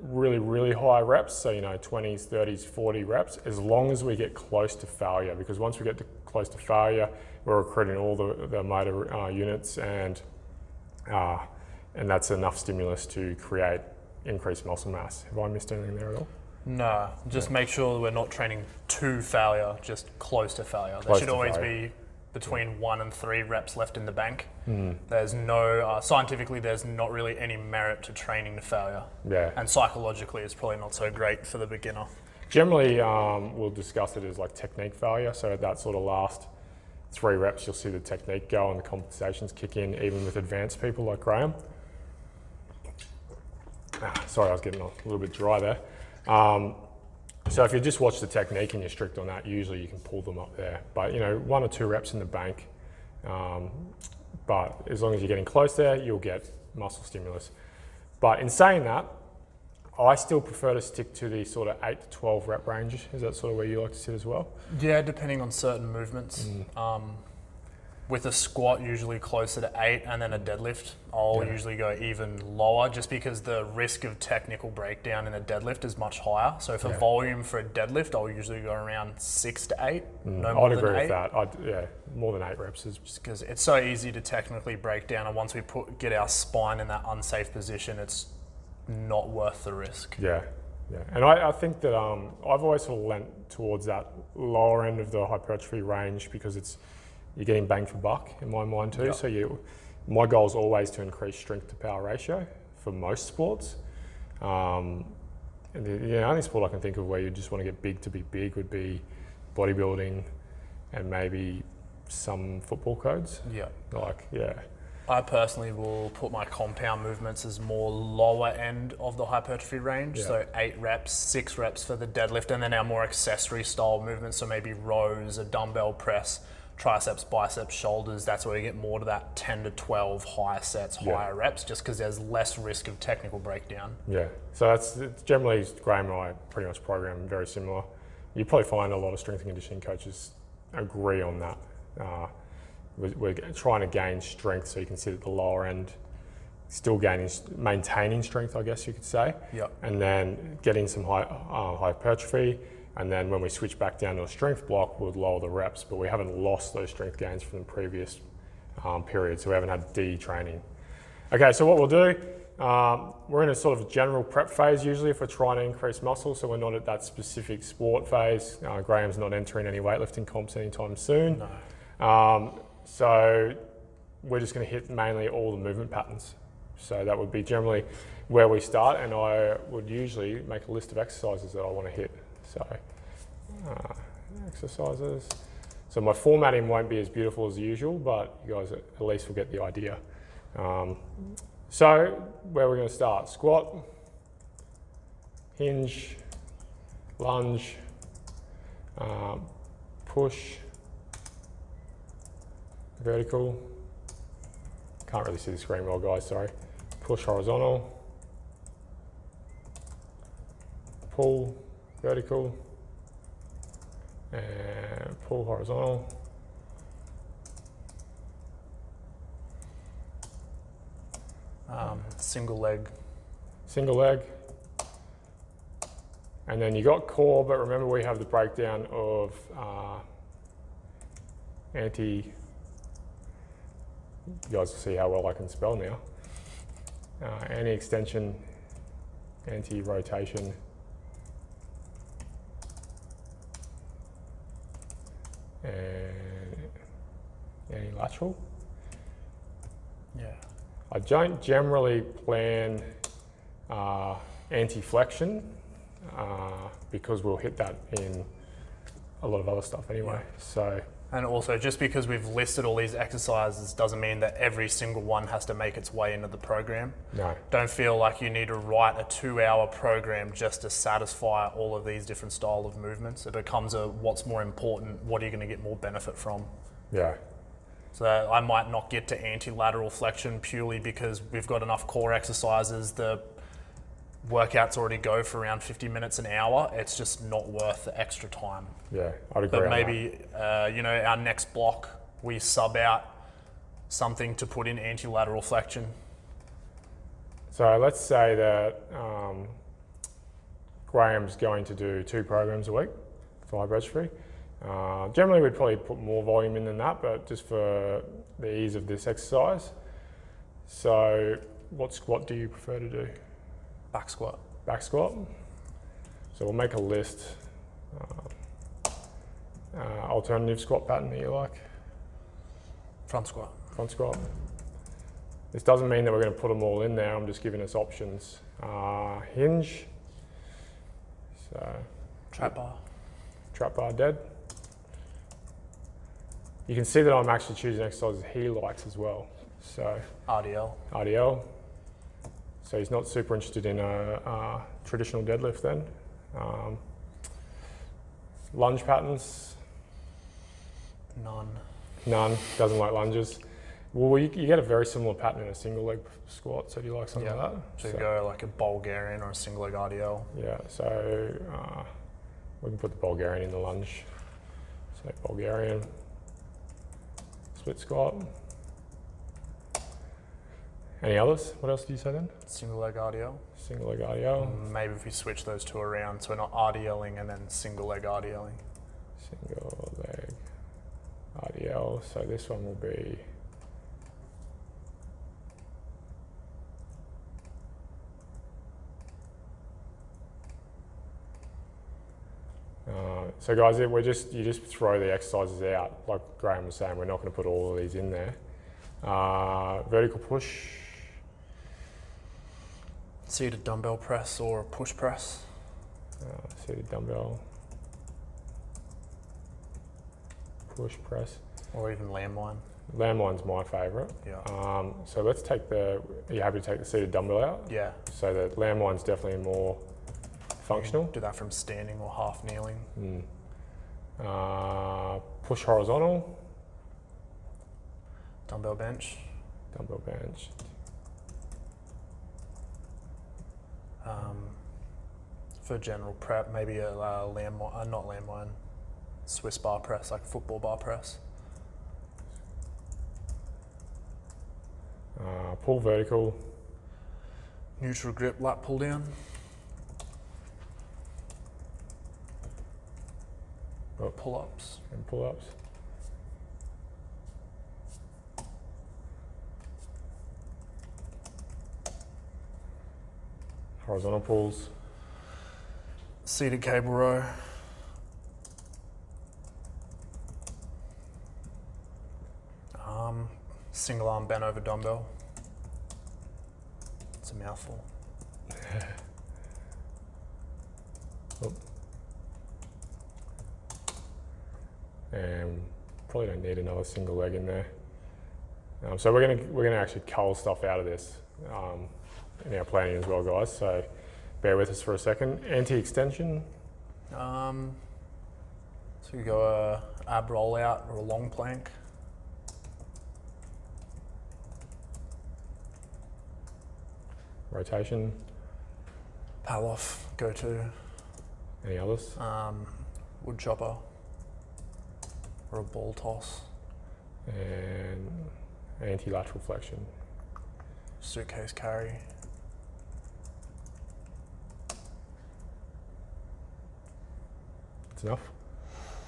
really, really high reps, so 20s, 30s, 40 reps, as long as we get close to failure. Because once we get close to failure, we're recruiting all the motor units, and that's enough stimulus to create increased muscle mass. Have I missed anything there at all? No, just make sure that we're not training to failure, just close to failure. There should always be between 1 and 3 reps left in the bank. There's no, scientifically, there's not really any merit to training to failure. Yeah. And psychologically, it's probably not so great for the beginner. Generally, we'll discuss it as like technique failure. So at that sort of last 3 reps, you'll see the technique go and the compensations kick in, even with advanced people like Graham. Sorry, I was getting a little bit dry there. So if you just watch the technique and you're strict on that, usually you can pull them up there. But 1 or 2 reps in the bank. But as long as you're getting close there, you'll get muscle stimulus. But in saying that, I still prefer to stick to the sort of 8 to 12 rep range. Is that sort of where you like to sit as well? Yeah, depending on certain movements. With a squat, usually closer to 8, and then a deadlift, I'll usually go even lower, just because the risk of technical breakdown in a deadlift is much higher. So for volume for a deadlift, I'll usually go around 6 to 8, no more I'd than agree 8. with that. More than 8 reps is Just because it's so easy to technically break down, and once we get our spine in that unsafe position, it's not worth the risk. Yeah. And I think that I've always sort of lent towards that lower end of the hypertrophy range, because you're getting bang for buck in my mind too. So my goal is always to increase strength to power ratio for most sports. And the only sport I can think of where you just want to get big to be big would be bodybuilding and maybe some football codes. I personally will put my compound movements as more lower end of the hypertrophy range. So 8 reps, 6 reps for the deadlift, and then our more accessory style movements. So maybe rows, a dumbbell press, triceps, biceps, shoulders. That's where you get more to that 10 to 12 higher sets, higher reps, just because there's less risk of technical breakdown. Yeah. So it's generally Graham and I pretty much program very similar. You probably find a lot of strength and conditioning coaches agree on that. We're trying to gain strength so you can sit at the lower end, still maintaining strength, I guess you could say. And then getting some hypertrophy. And then when we switch back down to a strength block, we'll lower the reps, but we haven't lost those strength gains from the previous period, so we haven't had D training. Okay, so what we'll do, we're in a sort of general prep phase usually if we're trying to increase muscle, so we're not at that specific sport phase. Graham's not entering any weightlifting comps anytime soon. No. So we're just going to hit mainly all the movement patterns. So that would be generally where we start, and I would usually make a list of exercises that I want to hit. So exercises. So my formatting won't be as beautiful as usual, but you guys at least will get the idea. So where we're going to start: squat, hinge, lunge, push, vertical. Can't really see the screen well, guys, sorry. Push horizontal, pull vertical, and pull horizontal. Single leg. Single leg. And then you got core, but remember we have the breakdown of you guys will see how well I can spell now. Anti-extension, anti-rotation, and anti-lateral. Yeah. I don't generally plan anti-flexion because we'll hit that in a lot of other stuff anyway. Yeah. So. And also, just because we've listed all these exercises doesn't mean that every single one has to make its way into the program. No. Don't feel like you need to write a 2-hour program just to satisfy all of these different style of movements. It becomes a what's more important, what are you going to get more benefit from? Yeah. So I might not get to anti-lateral flexion purely because we've got enough core exercises. The workouts already go for around 50 minutes an hour. It's just not worth the extra time. Yeah, I'd agree. But maybe, our next block, we sub out something to put in anti-lateral flexion. So let's say that Graham's going to do 2 programs a week for hypertrophy. Generally, we'd probably put more volume in than that, but just for the ease of this exercise. So what squat do you prefer to do? Back squat. Back squat. So we'll make a list. Alternative squat pattern that you like? Front squat. Front squat. This doesn't mean that we're going to put them all in there. I'm just giving us options. Hinge. So Trap bar. Trap bar dead. You can see that I'm actually choosing exercises he likes as well. So RDL. RDL. So he's not super interested in a traditional deadlift then. Lunge patterns. None. Doesn't like lunges. Well, you get a very similar pattern in a single leg squat. So do you like something like that? So you go like a Bulgarian or a single leg RDL. Yeah. So we can put the Bulgarian in the lunge. So Bulgarian. Split squat. Any others? What else did you say then? Single leg RDL. Single leg RDL. Maybe if we switch those two around, so we're not RDLing and then single leg RDLing. Single leg RDL. So this one will be so guys, you just throw the exercises out. Like Graham was saying, we're not going to put all of these in there. Vertical push. Seated dumbbell press or push press. Seated dumbbell. Push press. Or even landmine. Landmine's my favourite. Yeah. So let's take are you happy to take the seated dumbbell out? Yeah. So the landmine's definitely more functional. Do that from standing or half kneeling. Push horizontal. Dumbbell bench. Dumbbell bench. For general prep, maybe a landmine, not landmine, Swiss bar press, like football bar press. Pull vertical. Neutral grip lat pull down. Pull-ups. And pull-ups. Horizontal pulls. Seated cable row. Single arm bent over dumbbell. It's a mouthful. Oh. And probably don't need another single leg in there. So we're gonna actually cull stuff out of this in our planning as well, guys. So bear with us for a second. Anti-extension. So you go a ab roll out or a long plank. Rotation. Pal off, go to. Any others? Wood chopper or a ball toss. And anti-lateral flexion. Suitcase carry. That's enough?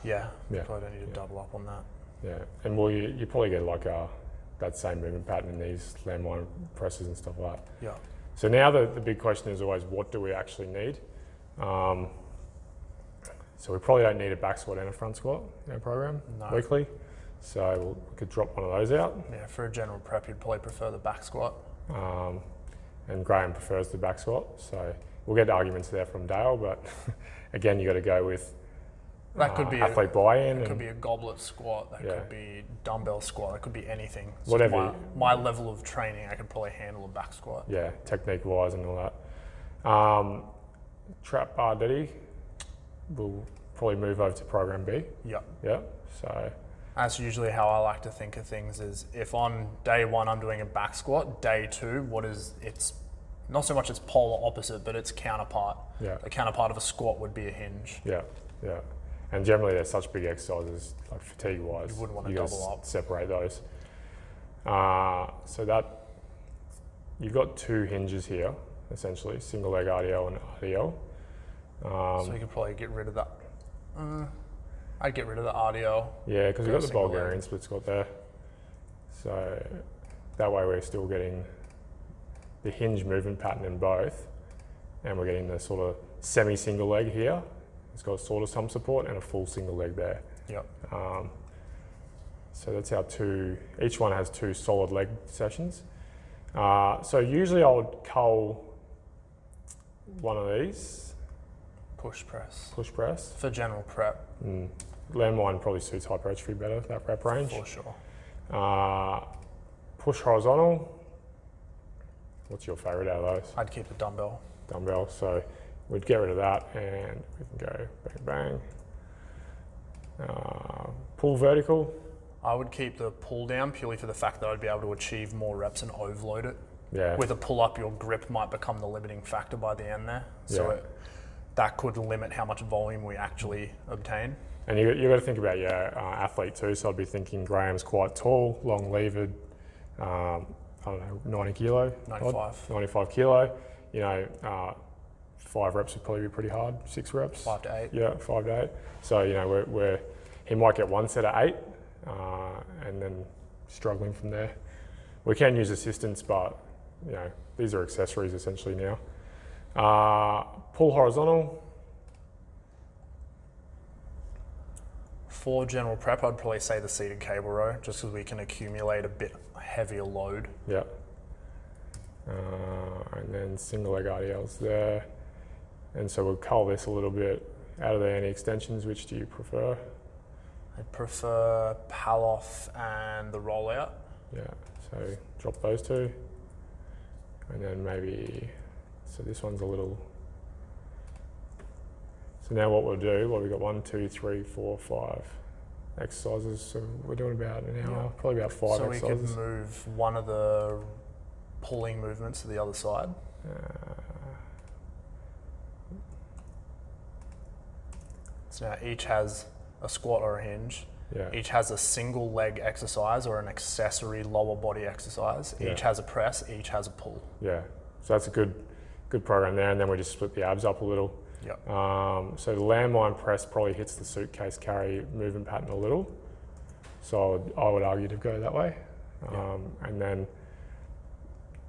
Yeah, Yeah. probably don't need to double up on that. Yeah, and well, you probably get like that same movement pattern in these landmine presses and stuff like that. Yeah. So now the big question is always, what do we actually need? So we probably don't need a back squat and a front squat in our program weekly. So we could drop one of those out. Yeah, for a general prep, you'd probably prefer the back squat. And Graham prefers the back squat. So we'll get arguments there from Dale, but again, you got to go with that could be athlete buy-in. It could be a goblet squat. That could be dumbbell squat. That could be anything. So Whatever. My level of training, I could probably handle a back squat. Yeah, technique-wise and all that. Trap bar Diddy, we'll probably move over to program B. Yep. Yeah. So that's usually how I like to think of things. Is if on day one I'm doing a back squat, day two, it's not so much its polar opposite, but its counterpart. Yeah. The counterpart of a squat would be a hinge. Yeah. Yeah. And generally, they're such big exercises, like fatigue-wise. You wouldn't want to double up. Separate those. So that you've got two hinges here, essentially, single leg RDL and RDL. So you could probably get rid of that. I'd get rid of the RDL. Yeah, because we've got the single Bulgarian leg. split squat there. So that way we're still getting the hinge movement pattern in both, and we're getting the sort of semi-single leg here. It's got sort of some support and a full single leg there. Yep. So that's our two, each one has two solid leg sessions. So usually I would cull one of these. Push press. Push press. For general prep. Landmine probably suits hypertrophy better, that rep range. For sure. Push horizontal. What's your favorite out of those? I'd keep the dumbbell. Dumbbell, so we'd get rid of that and we can go bang, bang. Pull vertical. I would keep the pull down purely for the fact that I'd be able to achieve more reps and overload it. Yeah. With a pull up, your grip might become the limiting factor by the end there. So that could limit how much volume we actually obtain. And you got to think about your athlete too. So I'd be thinking Graham's quite tall, long levered, I don't know, 90 kilo. 95. 95 kilo. You know, 5 reps would probably be pretty hard. 6 reps. 5 to 8. Yeah, 5 to 8. So you know, he might get one set of 8, and then struggling from there. We can use assistance, but you know, these are accessories essentially now. Pull horizontal. For general prep, I'd probably say the seated cable row, just because we can accumulate a bit heavier load. Yeah. And then single leg RDLs there. And so we'll cull this a little bit. Out of the anti-extensions, which do you prefer? I'd prefer pal off and the roll out. Yeah, so drop those two. And then maybe, so this one's a little, so now what we'll do, we've got 1, 2, 3, 4, 5 exercises. So we're doing about an hour, probably about 5 so exercises. So we could move one of the pulling movements to the other side. So now each has a squat or a hinge. Yeah. Each has a single leg exercise or an accessory lower body exercise. Yeah. Each has a press, each has a pull. Yeah, so that's a good program there. And then we just split the abs up a little. Yep. So the landmine press probably hits the suitcase carry movement pattern a little. So I would argue to go that way. And then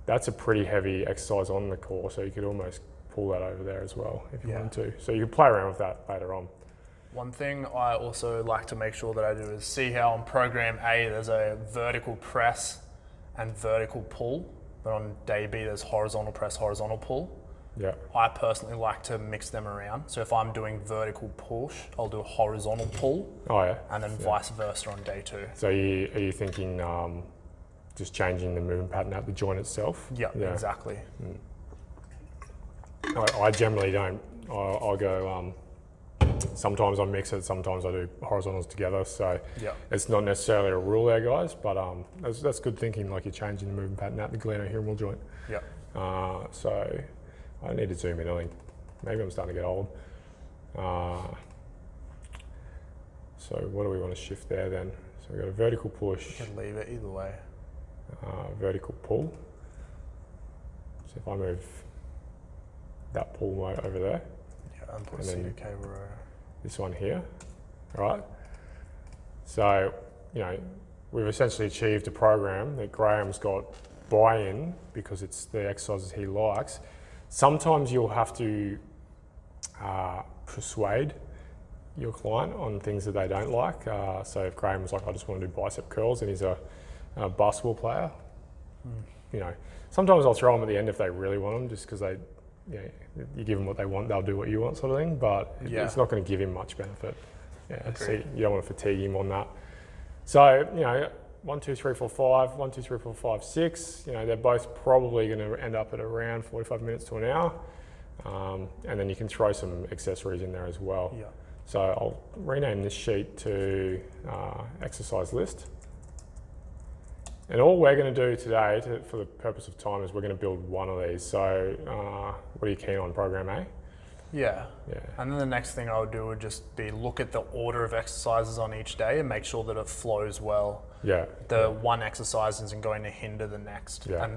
that's a pretty heavy exercise on the core. So you could almost pull that over there as well if you Yeah. wanted to. So you can play around with that later on. One thing I also like to make sure that I do is see how on program A there's a vertical press and vertical pull, but on day B there's horizontal press, horizontal pull. Yeah. I personally like to mix them around. So if I'm doing vertical push, I'll do a horizontal pull, Oh yeah. and then vice versa on day 2. So are you thinking just changing the movement pattern at the joint itself? Yeah, exactly. I generally don't. I'll go. Sometimes I mix it. Sometimes I do horizontals together. So it's not necessarily a rule there, guys. But that's good thinking. Like you're changing the movement pattern at the glenohumeral joint. Yeah. So I need to zoom in. I think maybe I'm starting to get old. So what do we want to shift there then? So we've got a vertical push. You can leave it either way. Vertical pull. So if I move that pull over there, And put And a then- seated cable row. this one here, all right? So, we've essentially achieved a program that Graham's got buy-in because it's the exercises he likes. Sometimes you'll have to persuade your client on things that they don't like. So if Graham was like, I just want to do bicep curls and he's a basketball player, sometimes I'll throw them at the end if they really want them, just because you give them what they want, they'll do what you want, sort of thing. But it's not going to give him much benefit. So you don't want to fatigue him on that. So 1, 2, 3, 4, 5, 1, 2, 3, 4, 5, 6. They're both probably going to end up at around 45 minutes to an hour, and then you can throw some accessories in there as well. Yeah. So I'll rename this sheet to exercise list. And all we're going to do today, for the purpose of time, is we're going to build one of these. So what are you keen on, program A? Yeah. And then the next thing I would do would just be look at the order of exercises on each day and make sure that it flows well. Yeah. The one exercise isn't going to hinder the next. Yeah.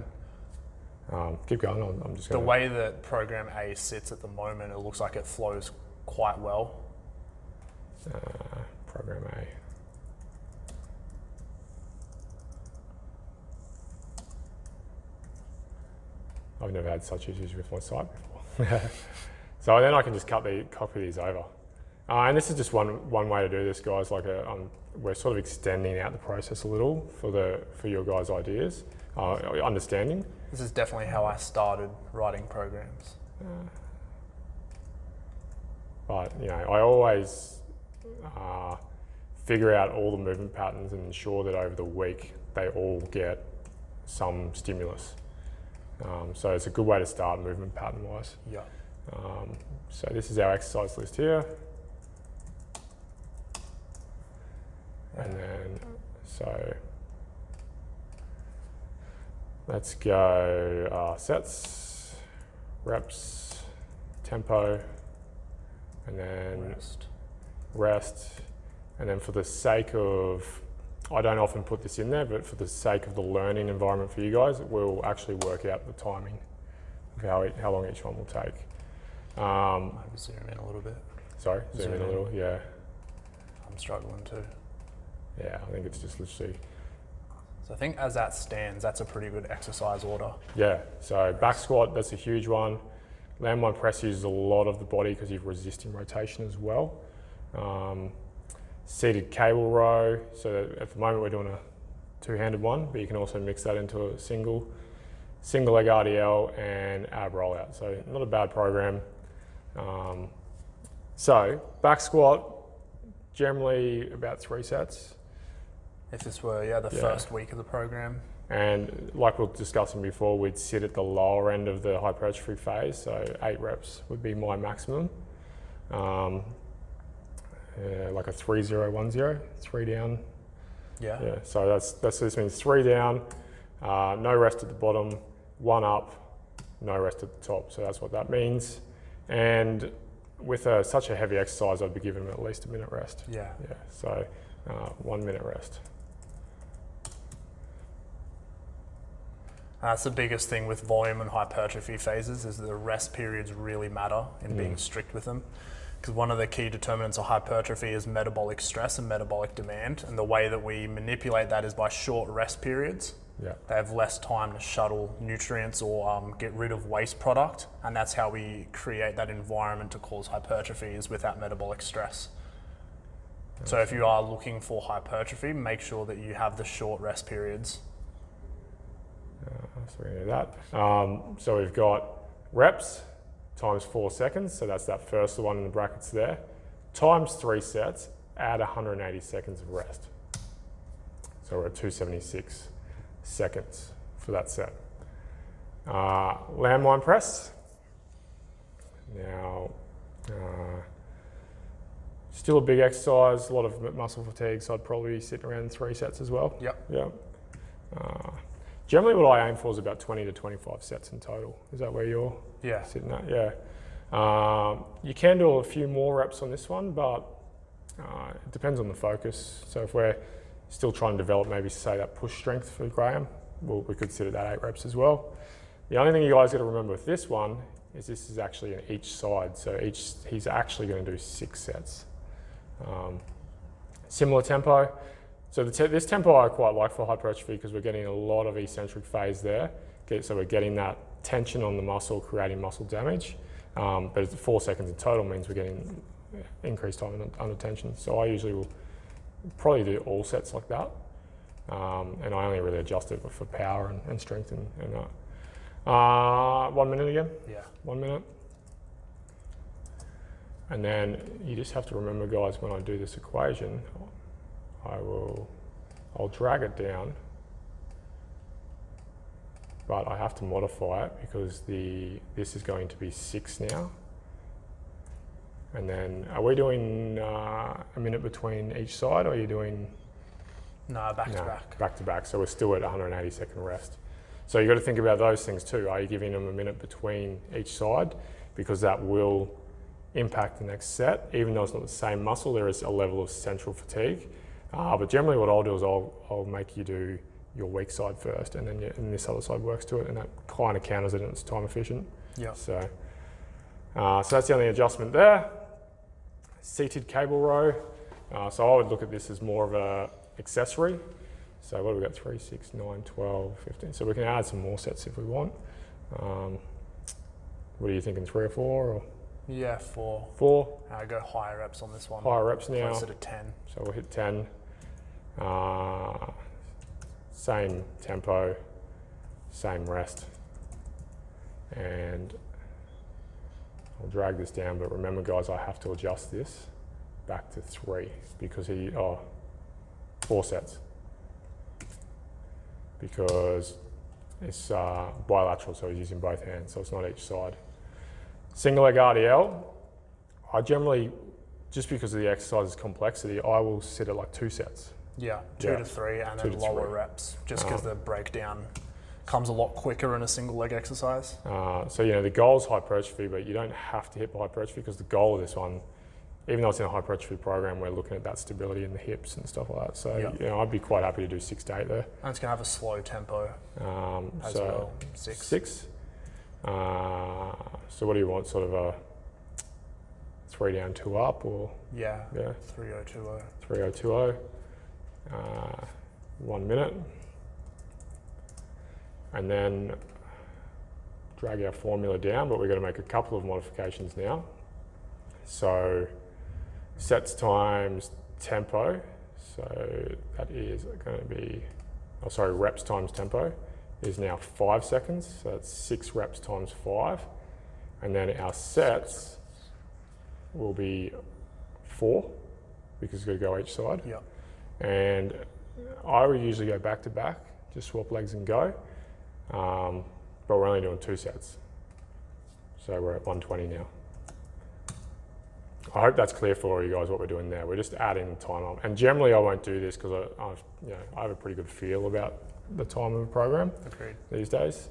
And keep going. I'm just the going to... way that program A sits at the moment, it looks like it flows quite well. Program A. I've never had such issues with my site before. So then I can just copy these over. And this is just one way to do this, guys. Like we're sort of extending out the process a little for your guys' ideas, understanding. This is definitely how I started writing programs. But I always figure out all the movement patterns and ensure that over the week they all get some stimulus. So it's a good way to start movement pattern wise. Yeah. So this is our exercise list here. And then, so let's go sets, reps, tempo, and then rest. And then for the sake of, I don't often put this in there, but for the sake of the learning environment for you guys, we'll actually work out the timing of how long each one will take. Maybe zoom in a little bit. Sorry, zoom in a little, yeah. I'm struggling too. Yeah, I think it's just literally. So I think as that stands, that's a pretty good exercise order. Yeah, so back squat, that's a huge one. Landmine press uses a lot of the body because you're resisting rotation as well. Seated cable row, so at the moment we're doing a two-handed one, but you can also mix that into a single leg RDL and ab rollout. So not a bad program. So back squat, generally about 3 sets. If this were the first week of the program. And like we were discussing before, we'd sit at the lower end of the hypertrophy phase, so 8 reps would be my maximum. Like a 3-0-1-0, 3 down. Yeah. So this means 3 down, no rest at the bottom, 1 up, no rest at the top. So that's what that means. And with such a heavy exercise, I'd be giving them at least a minute rest. Yeah. So 1 minute rest. That's the biggest thing with volume and hypertrophy phases is that the rest periods really matter in being strict with them. Because one of the key determinants of hypertrophy is metabolic stress and metabolic demand. And the way that we manipulate that is by short rest periods. Yeah. They have less time to shuttle nutrients or get rid of waste product, and that's how we create that environment to cause hypertrophy, is without metabolic stress. So if you are looking for hypertrophy, make sure that you have the short rest periods. So we're going to do that. So we've got reps times 4 seconds, so that's that first one in the brackets there, times 3 sets, add 180 seconds of rest. So we're at 276 seconds for that set. Landmine press. Now, still a big exercise, a lot of muscle fatigue, so I'd probably be sitting around 3 sets as well. Yep. Yeah. Generally what I aim for is about 20 to 25 sets in total. Is that where you're sitting at? Yeah. You can do a few more reps on this one, but it depends on the focus. So if we're still trying to develop maybe say that push strength for Graham, we could sit at that 8 reps as well. The only thing you guys got to remember with this one is this is actually on each side. So he's actually going to do 6 sets. Similar tempo. So this tempo I quite like for hypertrophy because we're getting a lot of eccentric phase there. So we're getting that tension on the muscle, creating muscle damage. But it's 4 seconds in total means we're getting increased time under tension. So I usually will probably do all sets like that. And I only really adjust it for power and strength and that. 1 minute again? Yeah. 1 minute. And then you just have to remember, guys, when I do this equation, I'll drag it down, but I have to modify it because this is going to be 6 now. And then, are we doing a minute between each side, or are you doing? No, back to back. Back to back, so we're still at 180 second rest. So you've got to think about those things too. Are you giving them a minute between each side? Because that will impact the next set. Even though it's not the same muscle, there is a level of central fatigue. But generally what I'll do is I'll make you do your weak side first, and then and this other side works to it, and that kind of counters it and it's time efficient. Yeah. So that's the only adjustment there. Seated cable row. So I would look at this as more of a accessory. So what have we got? 3, 6, 9, 12, 15. So we can add some more sets if we want. What are you thinking, 3 or 4? Or? Yeah, 4. 4. I go higher reps on this one. Higher reps now. Closer to 10. So we'll hit 10. Same tempo, same rest. And I'll drag this down, but remember guys, I have to adjust this back to 3 because 4 sets. Because it's bilateral, so he's using both hands, so it's not each side. Single leg RDL, I generally, just because of the exercise's complexity, I will sit at like 2 sets. Yeah, 2 to 3, and then lower reps, just because the breakdown comes a lot quicker in a single leg exercise. So the goal is hypertrophy, but you don't have to hit hypertrophy because the goal of this one, even though it's in a hypertrophy program, we're looking at that stability in the hips and stuff like that. So I'd be quite happy to do 6 to 8 there. And it's going to have a slow tempo as well. 6. So what do you want, sort of a 3 down, 2 up, or? Yeah. 3020. 3020. 1 minute. And then drag our formula down, but we're going to make a couple of modifications now. So sets times tempo. So that is going to be, reps times tempo is now 5 seconds. So that's 6 reps times 5. And then our sets will be 4 because we've got to go each side. Yeah. And I would usually go back to back, just swap legs and go. But we're only doing 2 sets. So we're at 120 now. I hope that's clear for you guys what we're doing there. We're just adding time on. And generally I won't do this because I have a pretty good feel about the time of a program. Agreed. These days.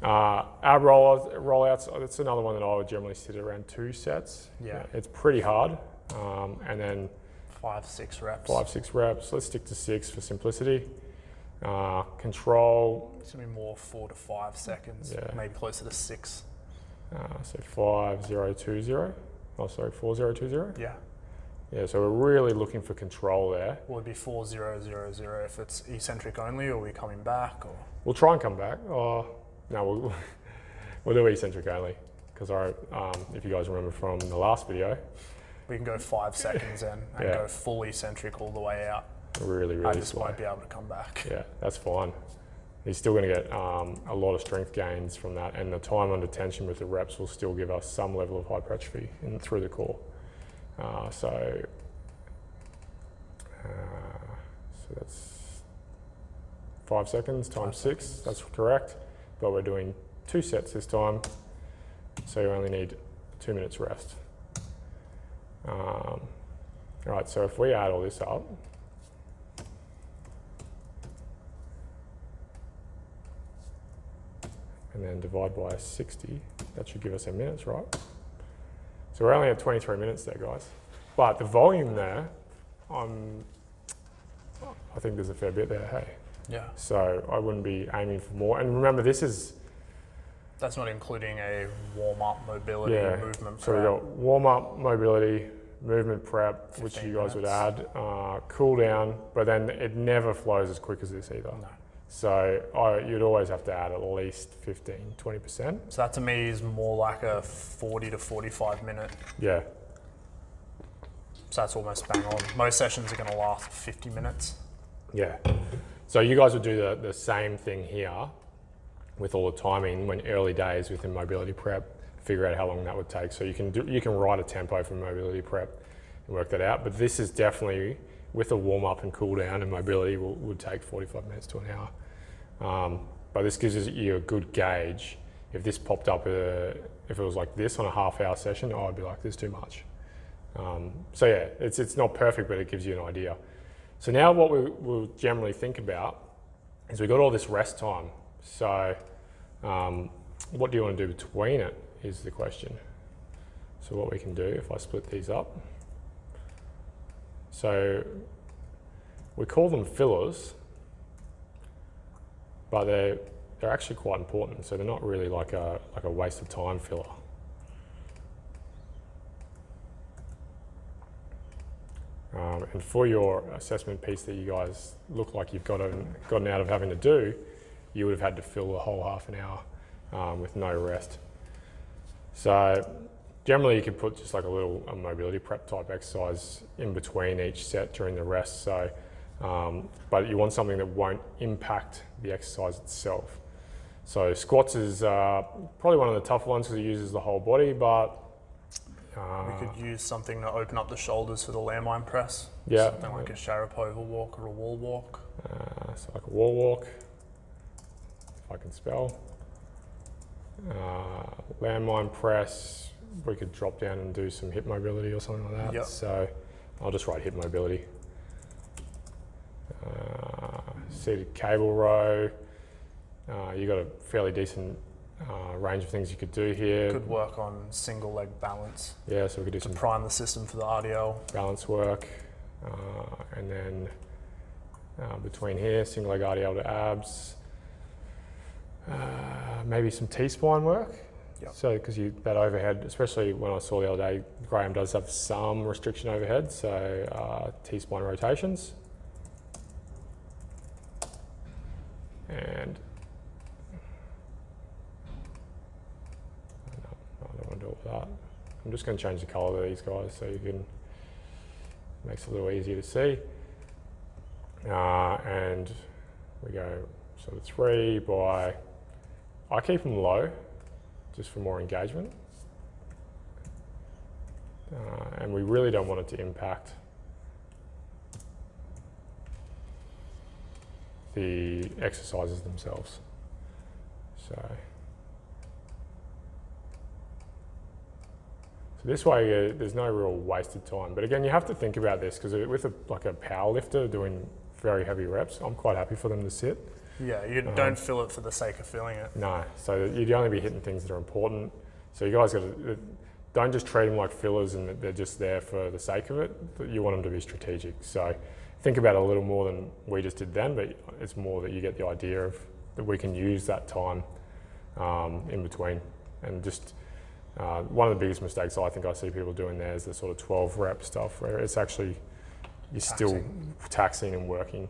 Ab rollouts, that's another one that I would generally sit at around 2 sets. Yeah. It's pretty hard. And then 5, 6 reps. 5, 6 reps. Let's stick to 6 for simplicity. Control. It's going to be more 4 to 5 seconds, maybe closer to 6. So 5020. 4020. Yeah. Yeah, so we're really looking for control there. Will it be 4-0-0-0 if it's eccentric only, or are we coming back? Or We'll try and come back. No, we'll do eccentric only, because if you guys remember from the last video, we can go 5 seconds in and go full eccentric all the way out. Really I just slow. won't be able to come back. Yeah, that's fine. He's still going to get a lot of strength gains from that, and the time under tension with the reps will still give us some level of hypertrophy through the core. So that's 5 seconds times 6. That's correct. But we're doing 2 sets this time, so you only need 2 minutes rest. All right, so if we add all this up, and then divide by 60, that should give us 10 minutes, right? So we're only at 23 minutes there, guys. But the volume there, I think there's a fair bit there, hey? Yeah. So I wouldn't be aiming for more. And remember, that's not including a warm-up mobility movement prep. So we've got warm-up mobility, movement prep, which you guys would add, cool down, but then it never flows as quick as this either. No. So you'd always have to add at least 15-20%. So that to me is more like a 40 to 45 minute. Yeah. So that's almost bang on. Most sessions are going to last 50 minutes. Yeah. So you guys would do the same thing here with all the timing when early days within mobility prep, figure out how long that would take. So you can write a tempo for mobility prep and work that out. But this is definitely, with a warm up and cool down, and mobility would take 45 minutes to an hour. But this gives you a good gauge. If this popped up, if it was like this on a half-hour session, I'd be like, this is too much. So yeah, it's not perfect, but it gives you an idea. So now what we'll generally think about is we've got all this rest time. So what do you want to do between it is the question. So what we can do, if I split these up, so we call them fillers, but they're actually quite important. So they're not really like a waste of time filler. And for your assessment piece that you guys look like you've gotten out of having to do, you would have had to fill the whole half an hour with no rest. So generally you could put just like a mobility prep type exercise in between each set during the rest. So, but you want something that won't impact the exercise itself. So squats is probably one of the tough ones because it uses the whole body, but we could use something to open up the shoulders for the landmine press. Yeah. Something like a Sharapova walk or a wall walk. So like a wall walk, if I can spell. Landmine press, we could drop down and do some hip mobility or something like that. Yep. So I'll just write hip mobility. Seated cable row. You got a fairly decent range of things you could do here. Could work on single leg balance. Yeah, so we could do some prime the system for the RDL. balance work. And then between here, single leg RDL to abs. Maybe some T-spine work. Yep. So because that overhead, especially when I saw the other day, Graham does have some restriction overhead, so T-spine rotations. And I don't want to do all that. I'm just going to change the colour of these guys so you can, makes it a little easier to see. And we go sort of 3 by, I keep them low just for more engagement. And we really don't want it to impact the exercises themselves. So this way, there's no real wasted time. But again, you have to think about this because with like a power lifter doing very heavy reps, I'm quite happy for them to sit. Yeah, you don't fill it for the sake of filling it. No, so you'd only be hitting things that are important. So you guys don't just treat them like fillers and they're just there for the sake of it. You want them to be strategic. So think about it a little more than we just did then, but it's more that you get the idea of that we can use that time in between and just One of the biggest mistakes I think I see people doing there is the sort of 12 rep stuff where it's actually, you're still taxing and working.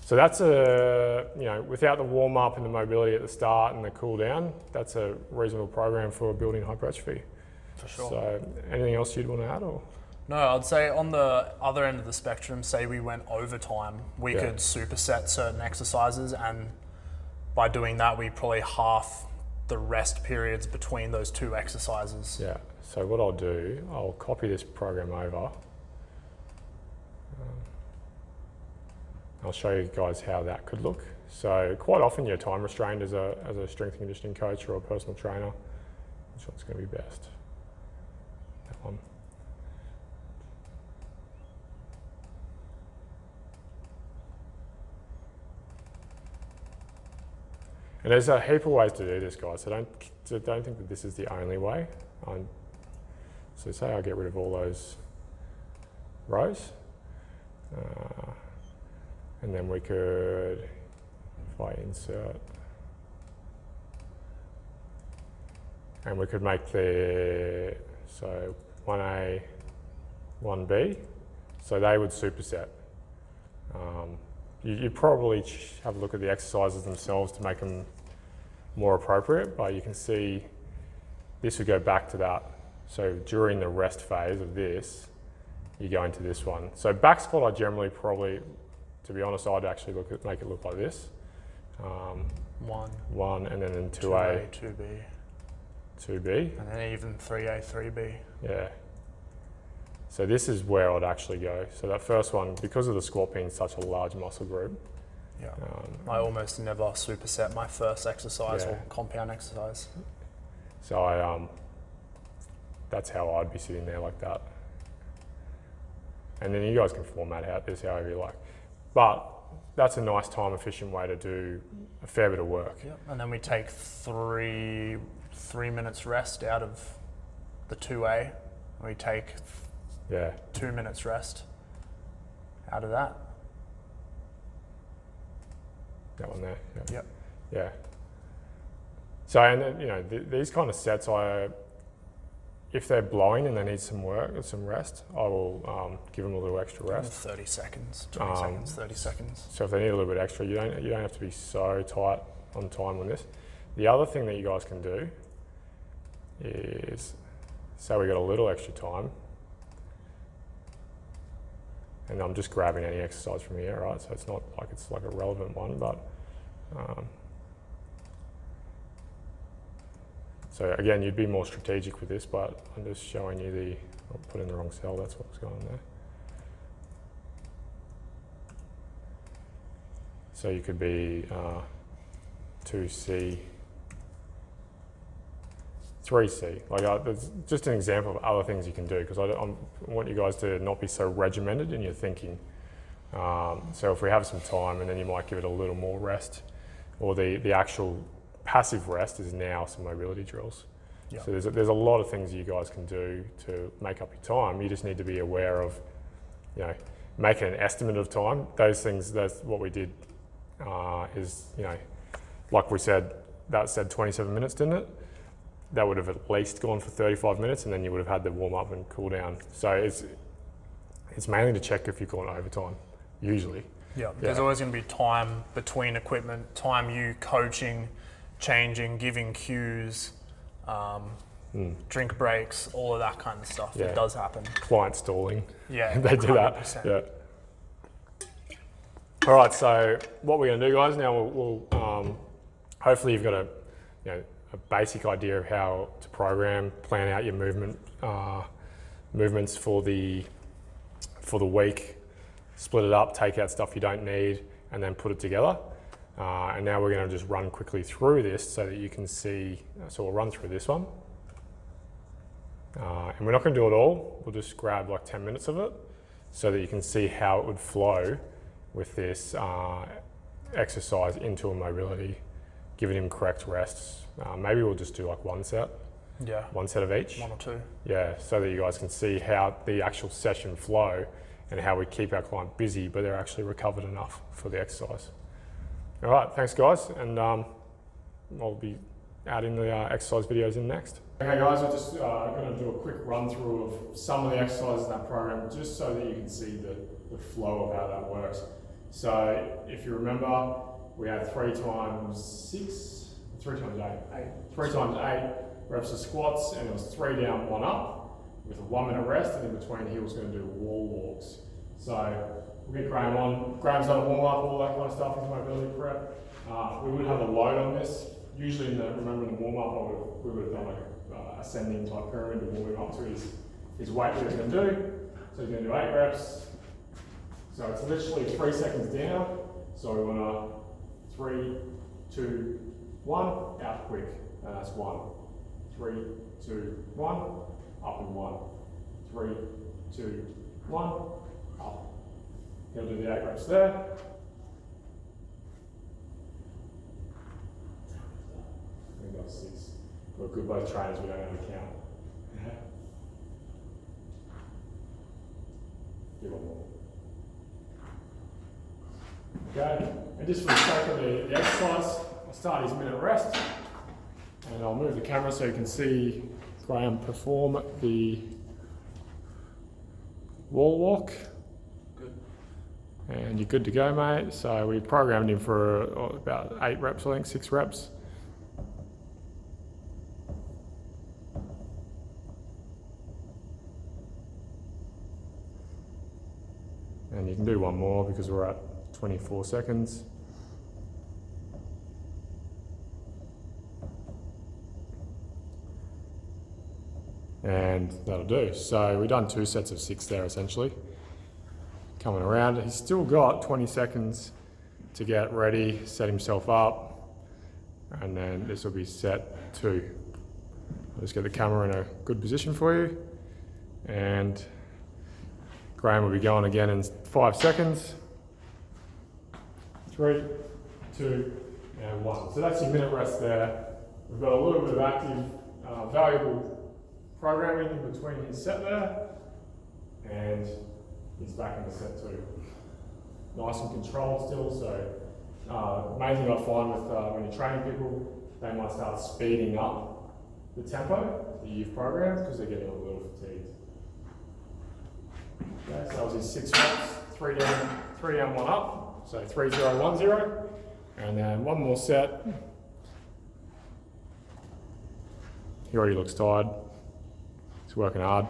So that's without the warm up and the mobility at the start and the cool down, that's a reasonable program for building hypertrophy. For sure. So anything else you'd want to add? Or? No, I'd say on the other end of the spectrum, say we went overtime, we could superset certain exercises, and by doing that, we probably half the rest periods between those two exercises. Yeah, so what I'll do, I'll copy this program over. I'll show you guys how that could look. So quite often you're time restrained as a strength and conditioning coach or a personal trainer. Which one's going to be best? That one. And there's a heap of ways to do this, guys, so don't think that this is the only way. So say I get rid of all those rows, and then we could, if I insert, and we could make so 1A, 1B, so they would superset. You probably have a look at the exercises themselves to make them more appropriate, but you can see this would go back to that. So during the rest phase of this, you go into this one. So back squat, I generally probably, to be honest, I'd actually make it look like this. One, and then in 2A, 2B. And then even 3A, 3B. Yeah. So this is where I'd actually go. So that first one, because of the squat being such a large muscle group. Yeah. I almost never superset my first exercise or compound exercise. So that's how I'd be sitting there like that. And then you guys can format out this however you like. But that's a nice time efficient way to do a fair bit of work. Yep. And then we take three minutes rest out of the 2A. We take 2 minutes rest out of that. That one there. Yeah. Yep. Yeah. So, and these kind of sets, if they're blowing and they need some work or some rest, I will give them a little extra rest. 30 seconds, 20 seconds, 30 seconds. So if they need a little bit extra, you don't have to be so tight on time on this. The other thing that you guys can do is, say we got a little extra time, and I'm just grabbing any exercise from here, right? So it's not like it's like a relevant one, but so again, you'd be more strategic with this, but I'm just showing you I'll put in the wrong cell, that's what's going on there. So you could be 2C, 3C. Like that's just an example of other things you can do, because I want you guys to not be so regimented in your thinking. So if we have some time, and then you might give it a little more rest, or the actual passive rest is now some mobility drills. Yep. So there's a lot of things you guys can do to make up your time. You just need to be aware of, making an estimate of time. Those things, that's what we did, is, like we said, that said 27 minutes, didn't it? That would have at least gone for 35 minutes, and then you would have had the warm up and cool down. So it's mainly to check if you've gone overtime, usually. Yeah, there's always going to be time between equipment, time you coaching, changing, giving cues, drink breaks, all of that kind of stuff. It does happen. Client stalling. Yeah, they do 100%. That. Yeah. All right, so what we're going to do, guys, now we'll hopefully you've got a basic idea of how to program, plan out your movements for the week, split it up, take out stuff you don't need, and then put it together. And now we're going to just run quickly through this so that you can see. So we'll run through this one. And we're not going to do it all. We'll just grab like 10 minutes of it so that you can see how it would flow with this exercise into a mobility, giving him correct rests. Maybe we'll just do like one set. Yeah. One set of each. One or two. Yeah, so that you guys can see how the actual session flow and how we keep our client busy, but they're actually recovered enough for the exercise. All right, thanks guys, and I'll be adding the exercise videos in next. Okay guys, we're just going to do a quick run through of some of the exercises in that program just so that you can see the flow of how that works. So if you remember, we had 3 times 6, 3 times 8, 3 times 8 reps of squats, and it was 3 down, 1 up with a 1 minute rest, and in between he was going to do wall walks. So we'll get Graham on. Graham's done a warm up, all that kind of stuff, his mobility prep. We would have a load on this. Usually in the warm up, we would have done like a ascending type pyramid to warm him up to his weight that he's going to do. So he's going to do 8 reps. So it's literally 3 seconds down. So we want to 3, 2, 1, out quick. And that's 1. 3, 2, 1, up and 1. 3, 2, 1, up. He'll do the 8 reps there. We've got 6. We're good both trainers, we don't have a count. Do 1 more. Okay, and just for the sake of the exercise, I'll start his minute rest. And I'll move the camera so you can see Graham perform the wall walk. Good. And you're good to go, mate. So we programmed him for about 8 reps, I think, 6 reps. And you can do 1 more because we're at 24 seconds. And that'll do. So we've done 2 sets of 6 there essentially. Coming around, he's still got 20 seconds to get ready, set himself up, and then this will be set 2. I'll just get the camera in a good position for you. And Graham will be going again in 5 seconds. 3, 2, and 1. So that's your minute rest there. We've got a little bit of active, valuable programming in between his set there, and he's back in the set 2. Nice and controlled still, so main thing I find with when you're training people, they might start speeding up the tempo that you've programmed because they're getting a little fatigued. Okay, so that was his 6 reps, 3 down, 1 up, so 3, 0, 1, 0, and then 1 more set. He already looks tired. He's working hard.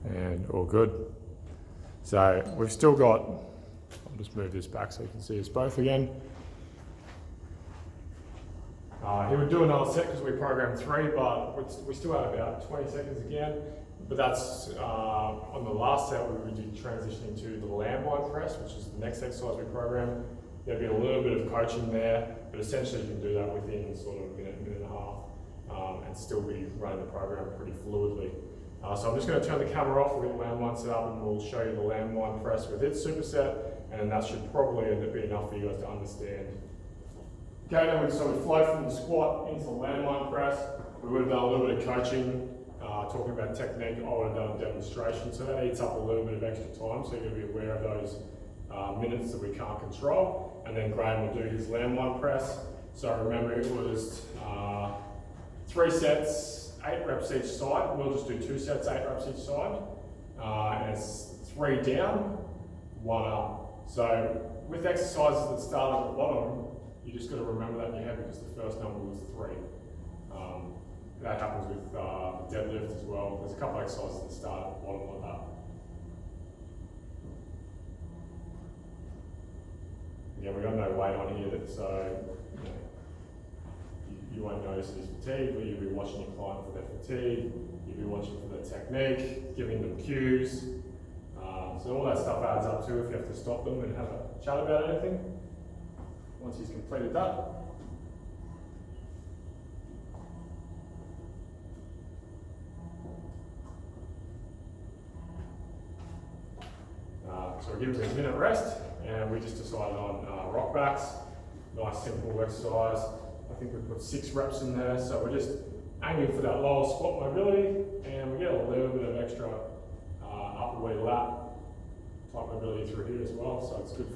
And all good. So we've still got, I'll just move this back so you can see us both again. He would do another set because we programmed 3, but we still had about 20 seconds again. But that's on the last set we would be transitioning to the landmine press, which is the next exercise we programmed. There'd be a little bit of coaching there, but essentially you can do that within sort of a minute and a half, and still be running the program pretty fluidly. So I'm just going to turn the camera off, we'll get the landmine set up, and we'll show you the landmine press with its superset, and that should probably end up being enough for you guys to understand. Okay, then so we flow from the squat into the landmine press. We would have done a little bit of coaching, talking about technique. I would have done a demonstration, so that eats up a little bit of extra time, so you're going to be aware of those minutes that we can't control. And then Graham will do his landmine press. So remember, it was 3 sets, 8 reps each side. We'll just do 2 sets, 8 reps each side. And it's 3 down, 1 up. So with exercises that start at the bottom, you just got to remember that in your head because the first number was 3. That happens with the deadlift as well. There's a couple of exercises that start at the bottom like that. Yeah, we've got no weight on here, so you won't notice his fatigue, but you'll be watching your client for their fatigue, you'll be watching for their technique, giving them cues. So all that stuff adds up too if you have to stop them and have a chat about anything. Once he's completed that. we'll give it a minute rest, and we just decided on rock backs. Nice simple exercise. I think we put 6 reps in there, so we're just aiming for that lower squat mobility, and we get a little bit of extra upper body lat type mobility through here as well, so it's good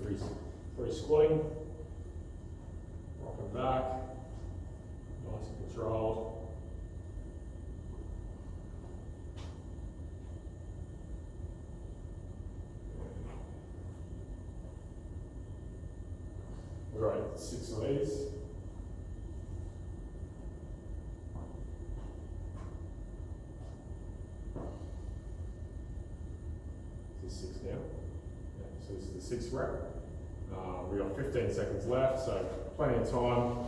for his squatting. Rocking back, nice and controlled. Right, 6 of these. This is 6 now. Yeah, so this is the 6th rep. We got 15 seconds left, so plenty of time.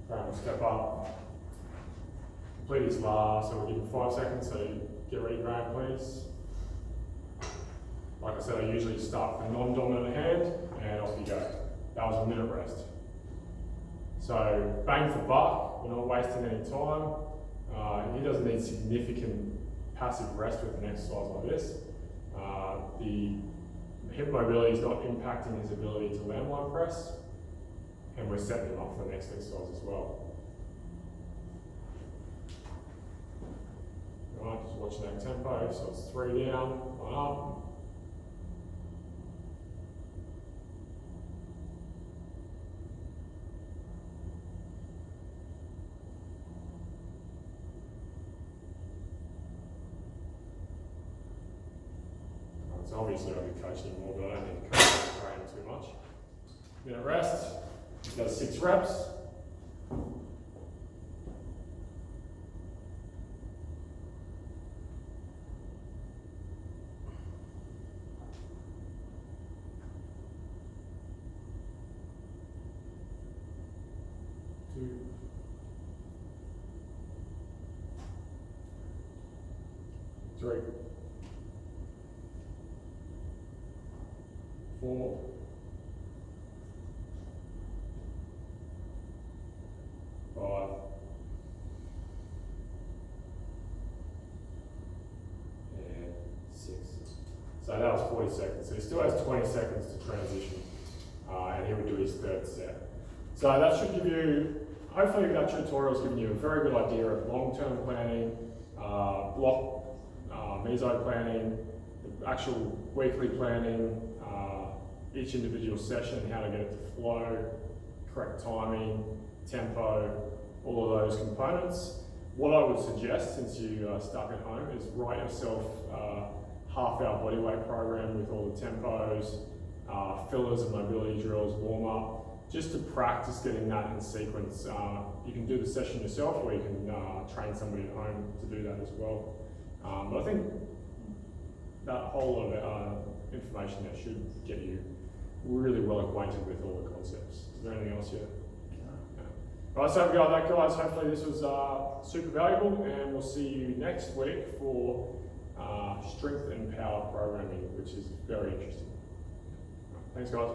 Graham will step up. Complete his last, so we'll give him 5 seconds, so get ready, Graham, please. Like I said, I usually start with the non-dominant hand, and off you go. That was a minute rest. So bang for buck, we're not wasting any time. He doesn't need significant passive rest with an exercise like this. The hip mobility is not impacting his ability to landline press, and we're setting him up for the next exercise as well. Right, just watching that tempo, so it's 3 down, 1 up. So obviously I'll be coaching more, but I don't need to coach Graham too much. Minute rest, he does 6 reps. Two. 3. 4. 5. And 6. So that was 40 seconds. So he still has 20 seconds to transition, and he would do his 3rd set. So that should give you, hopefully that tutorial has given you a very good idea of long-term planning, block, meso planning, the actual weekly planning, each individual session, how to get it to flow, correct timing, tempo, all of those components. What I would suggest, since you are stuck at home, is write yourself a half-hour bodyweight program with all the tempos, fillers and mobility drills, warm-up, just to practice getting that in sequence. You can do the session yourself, or you can train somebody at home to do that as well. But I think that whole lot of information there should get you really well acquainted with all the concepts. Is there anything else here? No. Right, so we got that, guys. Hopefully this was super valuable, and we'll see you next week for strength and power programming, which is very interesting. Thanks, guys.